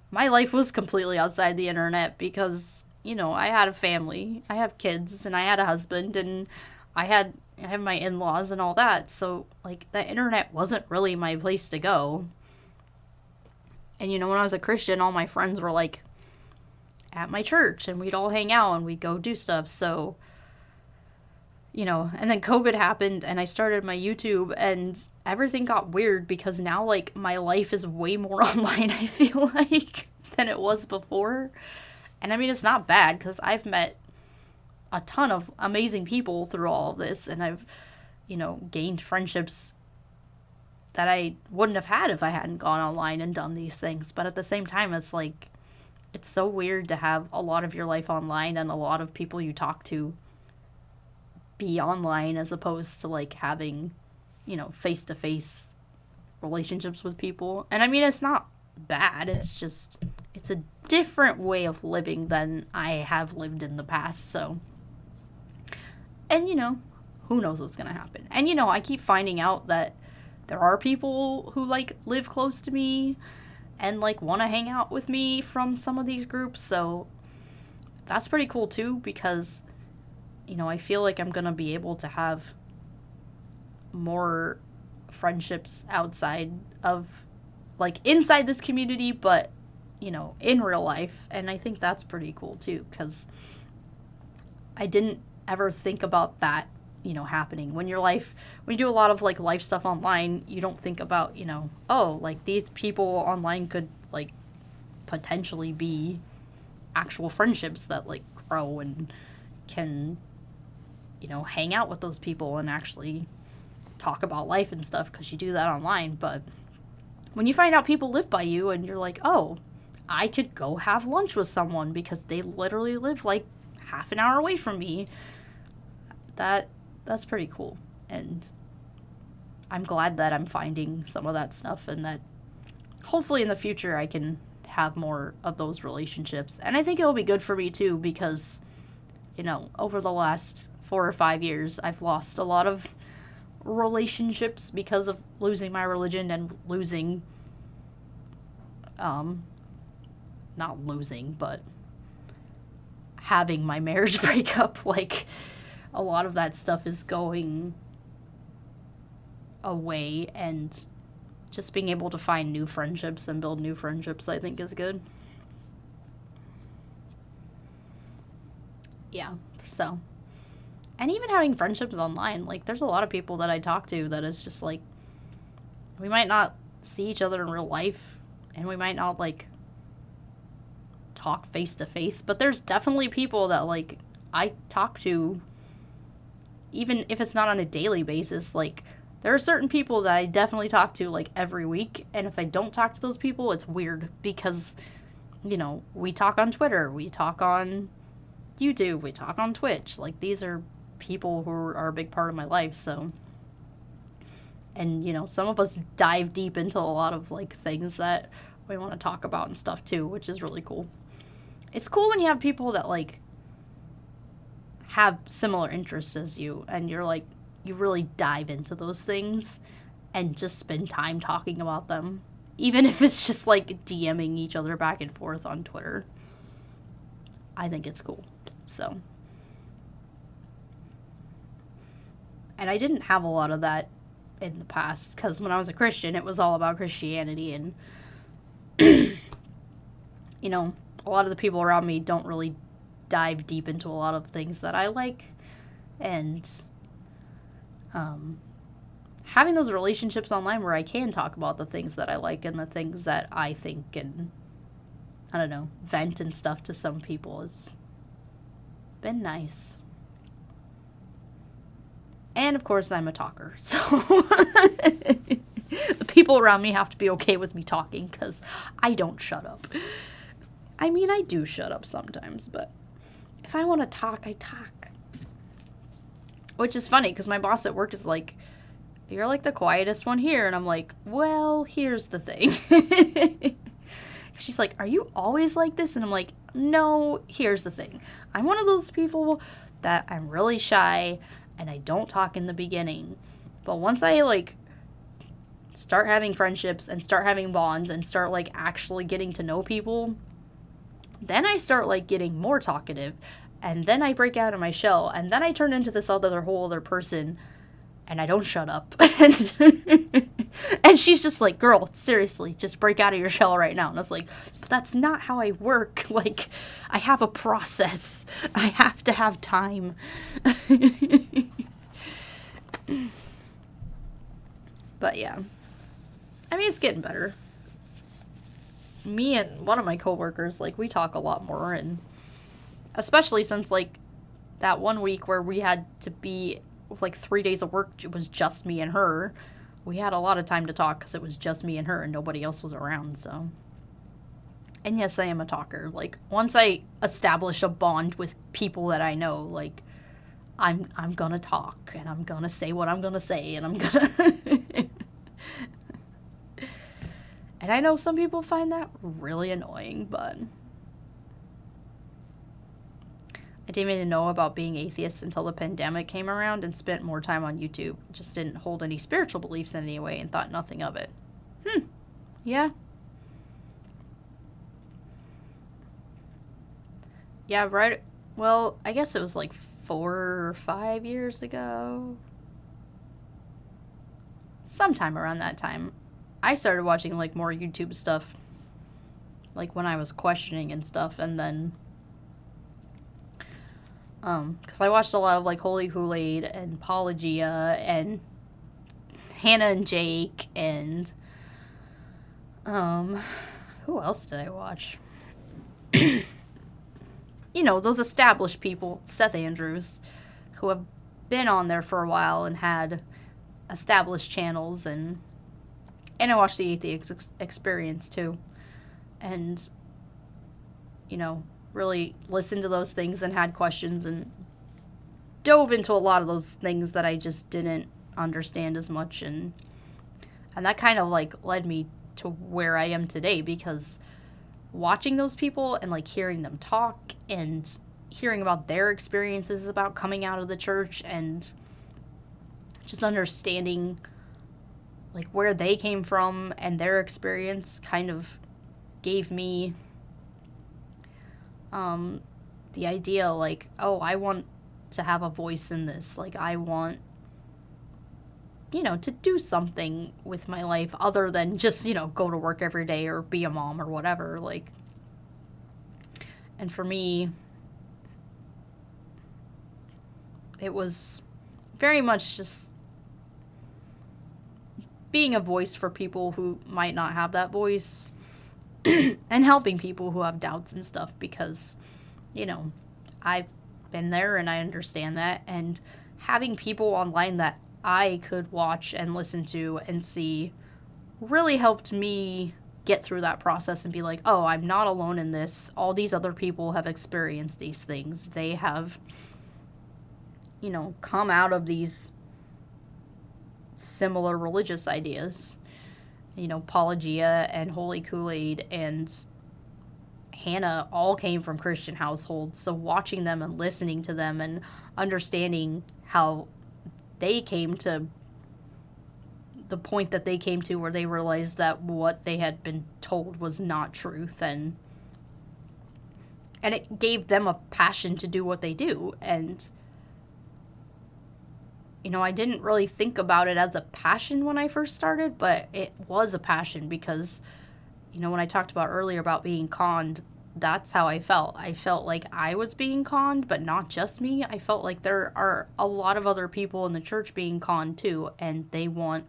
Speaker 2: my life was completely outside the internet because, you know, I had a family, I have kids, and I had a husband, and I have my in-laws and all that, so, like, the internet wasn't really my place to go. And, you know, when I was a Christian, all my friends were, like, at my church, and we'd all hang out, and we'd go do stuff, so, you know, and then COVID happened, and I started my YouTube, and everything got weird, because now, like, my life is way more online, I feel like, than it was before. And, I mean, it's not bad, because I've met a ton of amazing people through all of this, and I've, you know, gained friendships that I wouldn't have had if I hadn't gone online and done these things. But at the same time, it's like, it's so weird to have a lot of your life online and a lot of people you talk to be online as opposed to, like, having, you know, face-to-face relationships with people. And I mean, it's not bad, it's just, it's a different way of living than I have lived in the past, so. And, you know, who knows what's gonna happen. And, you know, I keep finding out that there are people who, like, live close to me and, like, want to hang out with me from some of these groups, so that's pretty cool, too, because, you know, I feel like I'm gonna be able to have more friendships outside of, like, inside this community, but, you know, in real life, and I think that's pretty cool, too, because I didn't ever think about that, you know, happening. When you do a lot of, like, life stuff online, you don't think about, you know, oh, like, these people online could, like, potentially be actual friendships that, like, grow and can, you know, hang out with those people and actually talk about life and stuff, because you do that online. But when you find out people live by you and you're like, oh, I could go have lunch with someone because they literally live, like, half an hour away from me, that's pretty cool. And I'm glad that I'm finding some of that stuff, and that hopefully in the future I can have more of those relationships. And I think it'll be good for me too, because, you know, over the last 4 or 5 years, I've lost a lot of relationships because of losing my religion and losing, not losing, but having my marriage break up. Like, a lot of that stuff is going away, and just being able to find new friendships and build new friendships, I think, is good. Yeah, so. And even having friendships online, like, there's a lot of people that I talk to that is just, like, we might not see each other in real life, and we might not, like, talk face to face, but there's definitely people that, like, I talk to, even if it's not on a daily basis. Like, there are certain people that I definitely talk to, like, every week, and if I don't talk to those people, it's weird, because, you know, we talk on Twitter, we talk on YouTube, we talk on Twitch. Like, these are people who are a big part of my life, so. And, you know, some of us dive deep into a lot of, like, things that we want to talk about and stuff, too, which is really cool. It's cool when you have people that, like, have similar interests as you, and you're, like, you really dive into those things and just spend time talking about them, even if it's just, like, DMing each other back and forth on Twitter. I think it's cool, so. And I didn't have a lot of that in the past, because when I was a Christian, it was all about Christianity, and, you know, a lot of the people around me don't really dive deep into a lot of things that I like, and having those relationships online where I can talk about the things that I like and the things that I think, and, I don't know, vent and stuff to some people has been nice. And, of course, I'm a talker, so the people around me have to be okay with me talking, because I don't shut up. I mean, I do shut up sometimes, but if I want to talk, I talk. Which is funny, because my boss at work is like, you're like the quietest one here. And I'm like, well, here's the thing. She's like, are you always like this? And I'm like, no, here's the thing. I'm one of those people that I'm really shy and I don't talk in the beginning. But once I, like, start having friendships and start having bonds and start, like, actually getting to know people, then I start, like, getting more talkative. And then I break out of my shell. And then I turn into this whole other person. And I don't shut up. And she's just like, girl, seriously, just break out of your shell right now. And I was like, but that's not how I work. Like, I have a process. I have to have time. But yeah. I mean, it's getting better. Me and one of my coworkers, like, we talk a lot more. And especially since, like, that one week where we had to be, like, 3 days of work, it was just me and her. We had a lot of time to talk because it was just me and her and nobody else was around, so. And yes, I am a talker. Like, once I establish a bond with people that I know, like, I'm gonna talk and I'm gonna say what I'm gonna say and I'm gonna... And I know some people find that really annoying, but... I didn't even know about being atheist until the pandemic came around and spent more time on YouTube. Just didn't hold any spiritual beliefs in any way and thought nothing of it. Yeah. Yeah, right. Well, I guess it was like 4 or 5 years ago. Sometime around that time. I started watching, like, more YouTube stuff. Like, when I was questioning and stuff, and then... because I watched a lot of, like, Holy Kool-Aid and Apologia and Hannah and Jake and, who else did I watch? You know, those established people, Seth Andrews, who have been on there for a while and had established channels, and I watched the Atheist Experience, too. And, you know, really listened to those things and had questions and dove into a lot of those things that I just didn't understand as much, and that kind of, like, led me to where I am today, because watching those people and, like, hearing them talk and hearing about their experiences about coming out of the church and just understanding, like, where they came from and their experience kind of gave me the idea, like, oh, I want to have a voice in this. Like, I want, you know, to do something with my life other than just, you know, go to work every day or be a mom or whatever. Like, and for me, it was very much just being a voice for people who might not have that voice and helping people who have doubts and stuff, because, you know, I've been there and I understand that, and having people online that I could watch and listen to and see really helped me get through that process and be like, oh, I'm not alone in this. All these other people have experienced these things. They have, you know, come out of these similar religious ideas. You know, Apologia and Holy Kool-Aid and Hannah all came from Christian households, so watching them and listening to them and understanding how they came to the point that they came to where they realized that what they had been told was not truth, and it gave them a passion to do what they do. And, you know, I didn't really think about it as a passion when I first started, but it was a passion because, you know, when I talked about earlier about being conned, that's how I felt. I felt like I was being conned, but not just me. I felt like there are a lot of other people in the church being conned too, and they want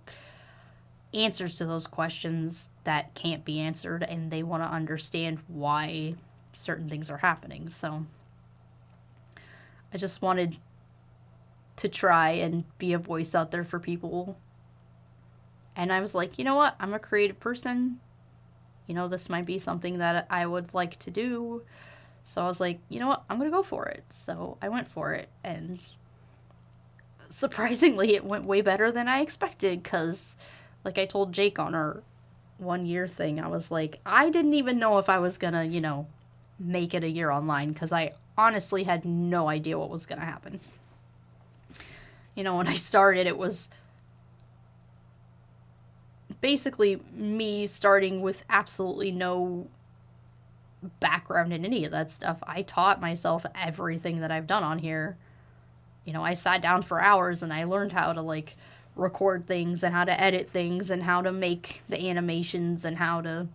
Speaker 2: answers to those questions that can't be answered, and they want to understand why certain things are happening. So I just wanted to try and be a voice out there for people. And I was like, you know what? I'm a creative person. You know, this might be something that I would like to do. So I was like, you know what, I'm going to go for it. So I went for it, and surprisingly, it went way better than I expected, because, like I told Jake on our 1 year thing, I was like, I didn't even know if I was going to, you know, make it a year online, because I honestly had no idea what was going to happen. You know, when I started, it was basically me starting with absolutely no background in any of that stuff. I taught myself everything that I've done on here. You know, I sat down for hours and I learned how to, like, record things and how to edit things and how to make the animations and how to,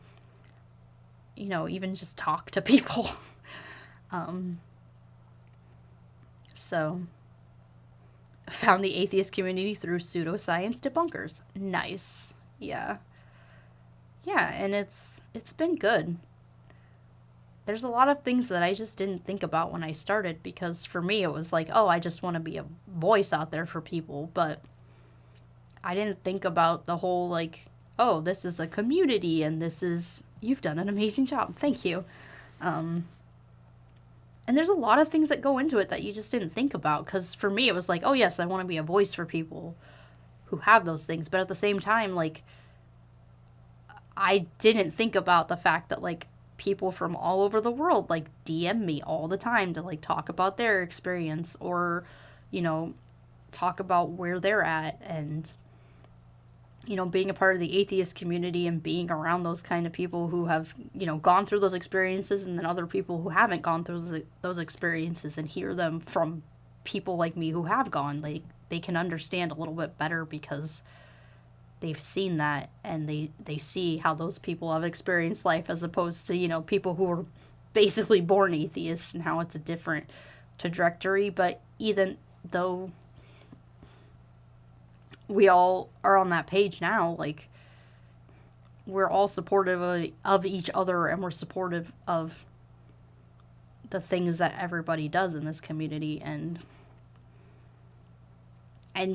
Speaker 2: you know, even just talk to people. So, found the atheist community through pseudoscience debunkers. Nice. Yeah. Yeah, and it's been good. There's a lot of things that I just didn't think about when I started, because for me it was like, oh, I just want to be a voice out there for people, but I didn't think about the whole, like, oh, this is a community, and this is, you've done an amazing job, thank you. And there's a lot of things that go into it that you just didn't think about, because for me it was like, oh yes, I want to be a voice for people who have those things, but at the same time, like, I didn't think about the fact that, like, people from all over the world, like, DM me all the time to, like, talk about their experience, or, you know, talk about where they're at, and, you know, being a part of the atheist community and being around those kind of people who have, you know, gone through those experiences, and then other people who haven't gone through those experiences, and hear them from people like me who have gone, like, they can understand a little bit better because they've seen that, and they see how those people have experienced life, as opposed to, you know, people who are basically born atheists, and how it's a different trajectory. But even though we all are on that page now, like, we're all supportive of each other, and we're supportive of the things that everybody does in this community, and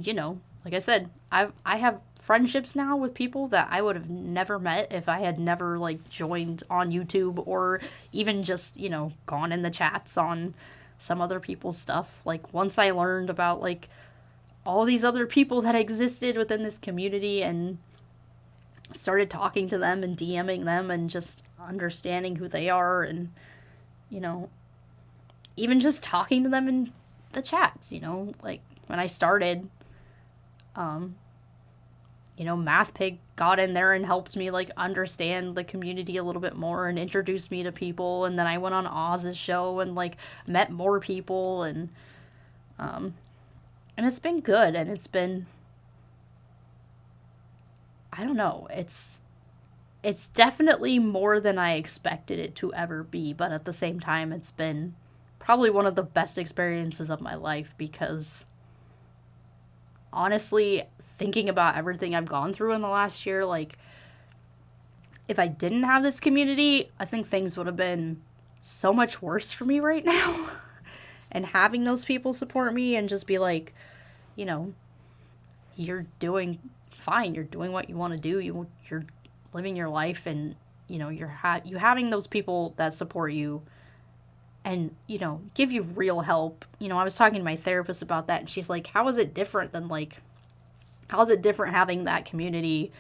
Speaker 2: you know, like I said, I have friendships now with people that I would have never met if I had never, like, joined on YouTube, or even just, you know, gone in the chats on some other people's stuff. Like, once I learned about, like, all these other people that existed within this community, and started talking to them and DMing them and just understanding who they are, and, you know, even just talking to them in the chats, you know, like, when I started, you know, MathPig got in there and helped me, like, understand the community a little bit more, and introduced me to people, and then I went on Oz's show and, like, met more people, and it's been good, and it's been, I don't know, it's definitely more than I expected it to ever be, but at the same time, it's been probably one of the best experiences of my life, because honestly, thinking about everything I've gone through in the last year, like, if I didn't have this community, I think things would have been so much worse for me right now. And having those people support me and just be like, you know, you're doing fine, you're doing what you want to do, you're living your life, and, you know, you having those people that support you and, you know, give you real help. You know, I was talking to my therapist about that, and she's like, how is it different having that community,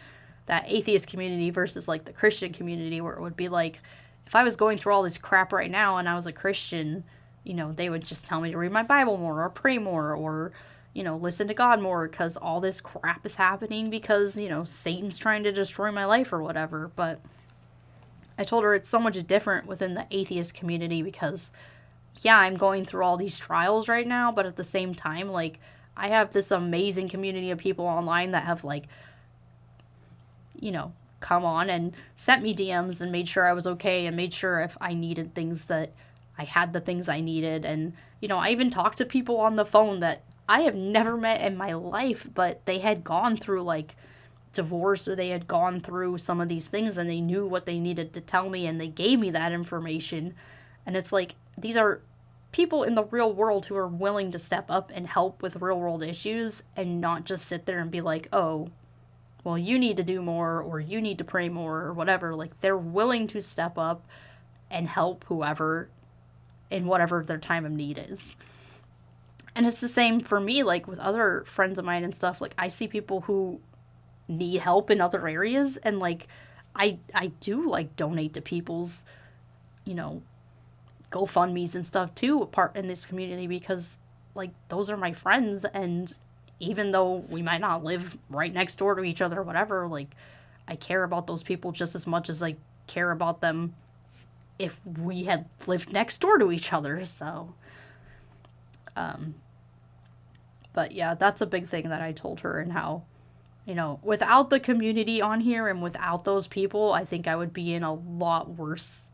Speaker 2: that atheist community, versus, like, the Christian community, where it would be like, if I was going through all this crap right now and I was a Christian, you know, they would just tell me to read my Bible more, or pray more, or, you know, listen to God more, because all this crap is happening because, you know, Satan's trying to destroy my life or whatever. But I told her it's so much different within the atheist community, because, yeah, I'm going through all these trials right now, but at the same time, like, I have this amazing community of people online that have, like, you know, come on and sent me DMs and made sure I was okay, and made sure if I needed things that I had the things I needed. And, you know, I even talked to people on the phone that I have never met in my life, but they had gone through, like, divorce, or they had gone through some of these things, and they knew what they needed to tell me, and they gave me that information. And it's like, these are people in the real world who are willing to step up and help with real world issues, and not just sit there and be like, oh, well, you need to do more, or you need to pray more, or whatever. Like, they're willing to step up and help whoever in whatever their time of need is. And it's the same for me, like, with other friends of mine and stuff. Like, I see people who need help in other areas, and, like, I do, like, donate to people's, you know, GoFundMes and stuff, too, part in this community, because, like, those are my friends, and even though we might not live right next door to each other or whatever, like, I care about those people just as much as I care about them if we had lived next door to each other, so... But yeah, that's a big thing that I told her, and how, you know, without the community on here and without those people, I think I would be in a lot worse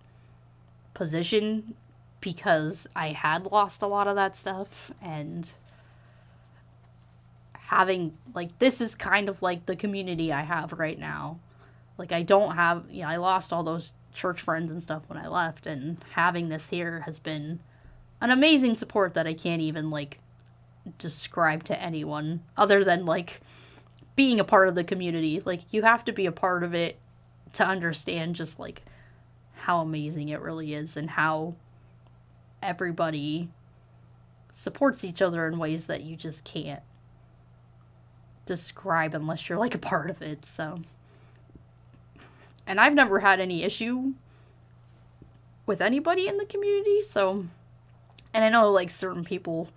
Speaker 2: position, because I had lost a lot of that stuff, and having, like, this is kind of like the community I have right now. Like, I don't have, you know, I lost all those church friends and stuff when I left, and having this here has been an amazing support that I can't even, like, describe to anyone other than, like, being a part of the community. Like, you have to be a part of it to understand just, like, how amazing it really is, and how everybody supports each other in ways that you just can't describe unless you're, like, a part of it. So, and I've never had any issue with anybody in the community, so, and I know, like, certain people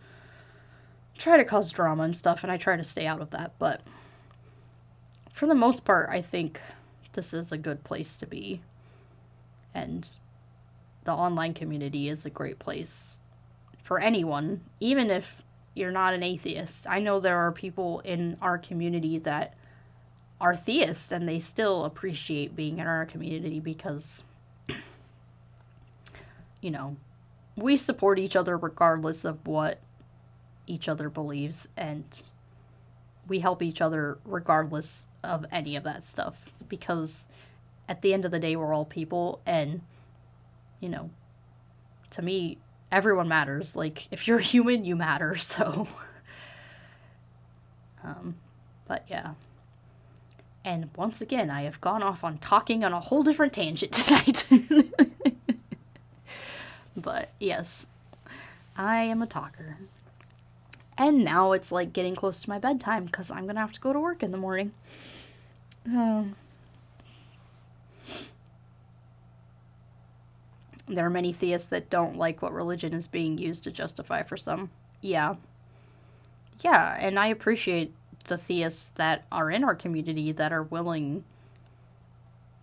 Speaker 2: try to cause drama and stuff, and I try to stay out of that, but for the most part, I think this is a good place to be, and the online community is a great place for anyone, even if you're not an atheist. I know there are people in our community that are theists, and they still appreciate being in our community because, you know, we support each other regardless of what each other believes, and we help each other regardless of any of that stuff, because at the end of the day, we're all people, and, you know, to me, everyone matters. Like, if you're human, you matter, so, but yeah. And once again, I have gone off on talking on a whole different tangent tonight. But yes, I am a talker. And now it's, like, getting close to my bedtime, because I'm going to have to go to work in the morning. There are many theists that don't like what religion is being used to justify for some. Yeah. Yeah, and I appreciate the theists that are in our community that are willing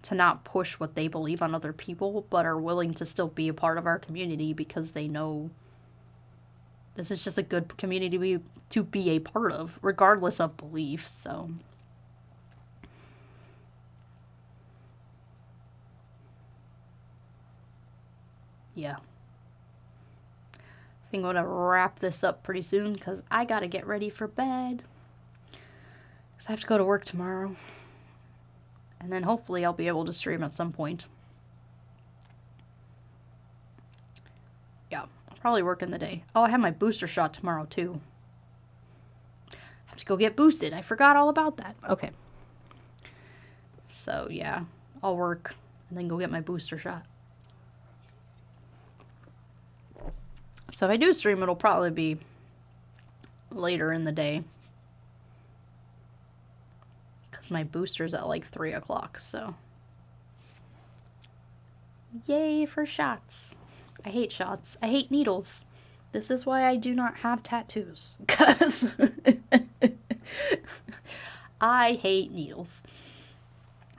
Speaker 2: to not push what they believe on other people, but are willing to still be a part of our community because they know this is just a good community to be a part of, regardless of belief, so. Yeah. I think I'm gonna wrap this up pretty soon, because I gotta get ready for bed. Because I have to go to work tomorrow. And then hopefully I'll be able to stream at some point. Yeah, I'll probably work in the day. Oh, I have my booster shot tomorrow, too. I have to go get boosted. I forgot all about that. Okay. So, yeah, I'll work and then go get my booster shot. So if I do stream, it'll probably be later in the day. Because my booster's at like 3 o'clock, so. Yay for shots. I hate shots. I hate needles. This is why I do not have tattoos. Because I hate needles.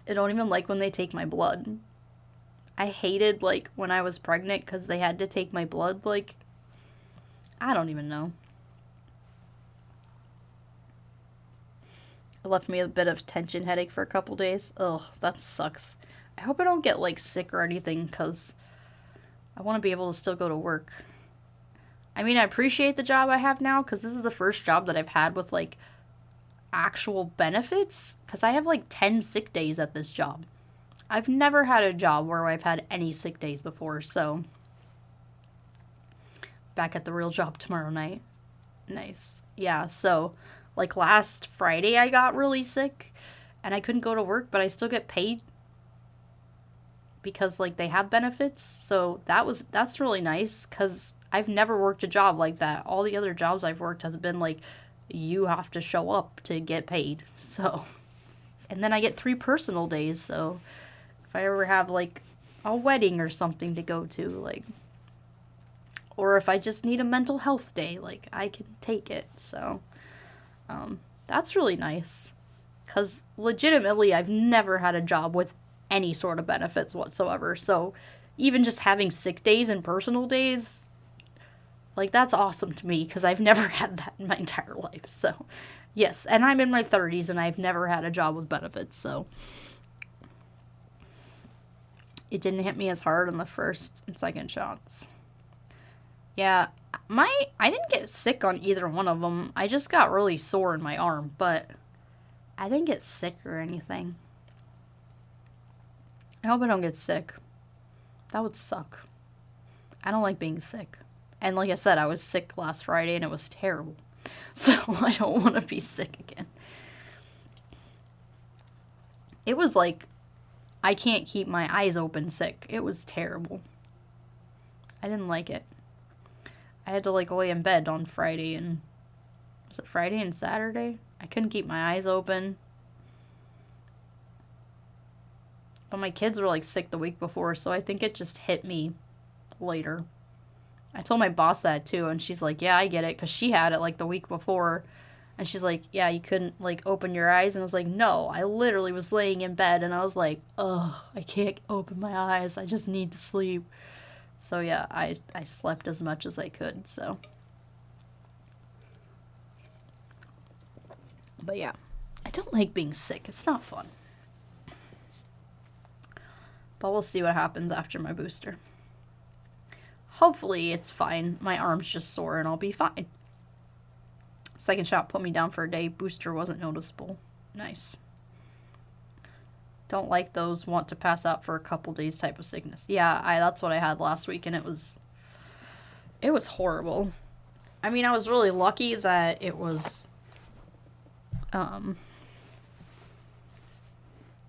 Speaker 2: I don't even like when they take my blood. I hated, like, when I was pregnant because they had to take my blood, like, I don't even know. It left me a bit of tension headache for a couple days. Ugh, that sucks. I hope I don't get, like, sick or anything, because I want to be able to still go to work. I mean, I appreciate the job I have now, because this is the first job that I've had with, like, actual benefits, because I have, like, 10 sick days at this job. I've never had a job where I've had any sick days before, so back at the real job tomorrow night. Nice. Yeah, so, like, last Friday I got really sick, and I couldn't go to work, but I still get paid because like they have benefits. So that's really nice because I've never worked a job like that. All the other jobs I've worked has been like, you have to show up to get paid. So, and then I get 3 personal days. So if I ever have like a wedding or something to go to, like, or if I just need a mental health day, like I can take it. So, that's really nice. Because legitimately, I've never had a job with any sort of benefits whatsoever. So even just having sick days and personal days, like, that's awesome to me because I've never had that in my entire life. So, yes. And I'm in my 30s and I've never had a job with benefits. So it didn't hit me as hard on the first and second shots. Yeah, I didn't get sick on either one of them. I just got really sore in my arm, but I didn't get sick or anything. I hope I don't get sick. That would suck. I don't like being sick. And like I said, I was sick last Friday and it was terrible. So I don't want to be sick again. It was like, I can't keep my eyes open sick. It was terrible. I didn't like it. I had to like lay in bed on Friday and, was it Friday and Saturday? I couldn't keep my eyes open. But my kids were like sick the week before, so I think it just hit me later. I told my boss that too, and she's like, yeah, I get it, because she had it like the week before. And she's like, yeah, you couldn't like open your eyes. And I was like, no, I literally was laying in bed and I was like, ugh, I can't open my eyes. I just need to sleep. So yeah, I slept as much as I could, so. But yeah, I don't like being sick. It's not fun. But we'll see what happens after my booster. Hopefully it's fine. My arm's just sore and I'll be fine. Second shot put me down for a day. Booster wasn't noticeable. Nice. Don't like those want to pass out for a couple days type of sickness. Yeah, that's what I had last week and it was horrible. I mean, I was really lucky that it was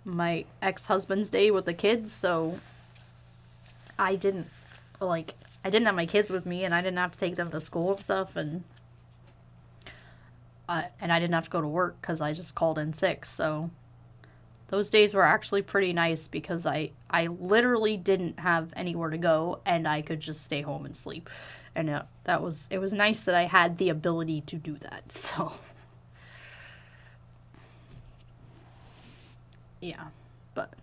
Speaker 2: my ex-husband's day with the kids, so I didn't have my kids with me and I didn't have to take them to school and stuff, and I didn't have to go to work because I just called in sick. So those days were actually pretty nice because I literally didn't have anywhere to go and I could just stay home and sleep. And it was nice that I had the ability to do that. So yeah, but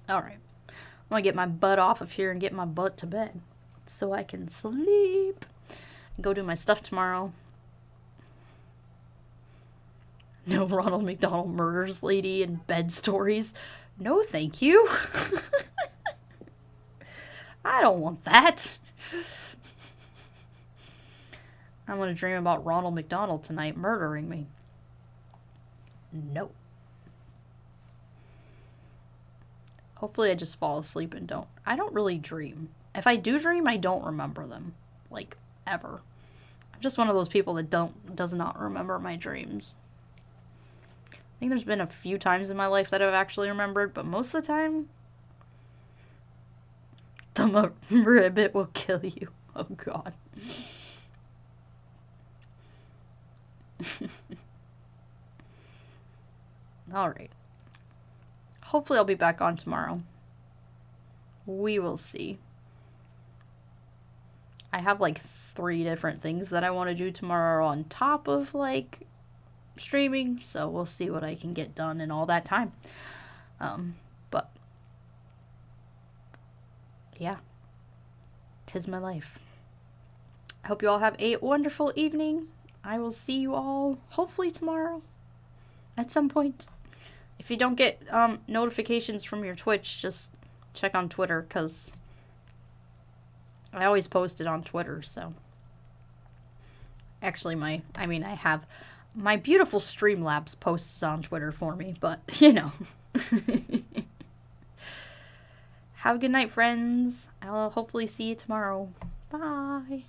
Speaker 2: all right. I'm going to get my butt off of here and get my butt to bed so I can sleep. Go do my stuff tomorrow. No Ronald McDonald murders lady in bed stories. No, thank you. I don't want that. I'm going to dream about Ronald McDonald tonight murdering me. No. Hopefully I just fall asleep and I don't really dream. If I do dream, I don't remember them. Like, ever. I'm just one of those people that does not remember my dreams. I think there's been a few times in my life that I've actually remembered, but most of the time, the ribbit will kill you. Oh, God. Alright. Hopefully I'll be back on tomorrow. We will see. I have like 3 different things that I want to do tomorrow on top of like streaming, so we'll see what I can get done in all that time. But yeah, 'tis my life. I hope you all have a wonderful evening. I will see you all hopefully tomorrow at some point. If you don't get notifications from your Twitch, just check on Twitter, because I always post it on Twitter. So actually I have my beautiful Streamlabs posts on Twitter for me, but you know. Have a good night, friends. I'll hopefully see you tomorrow. Bye.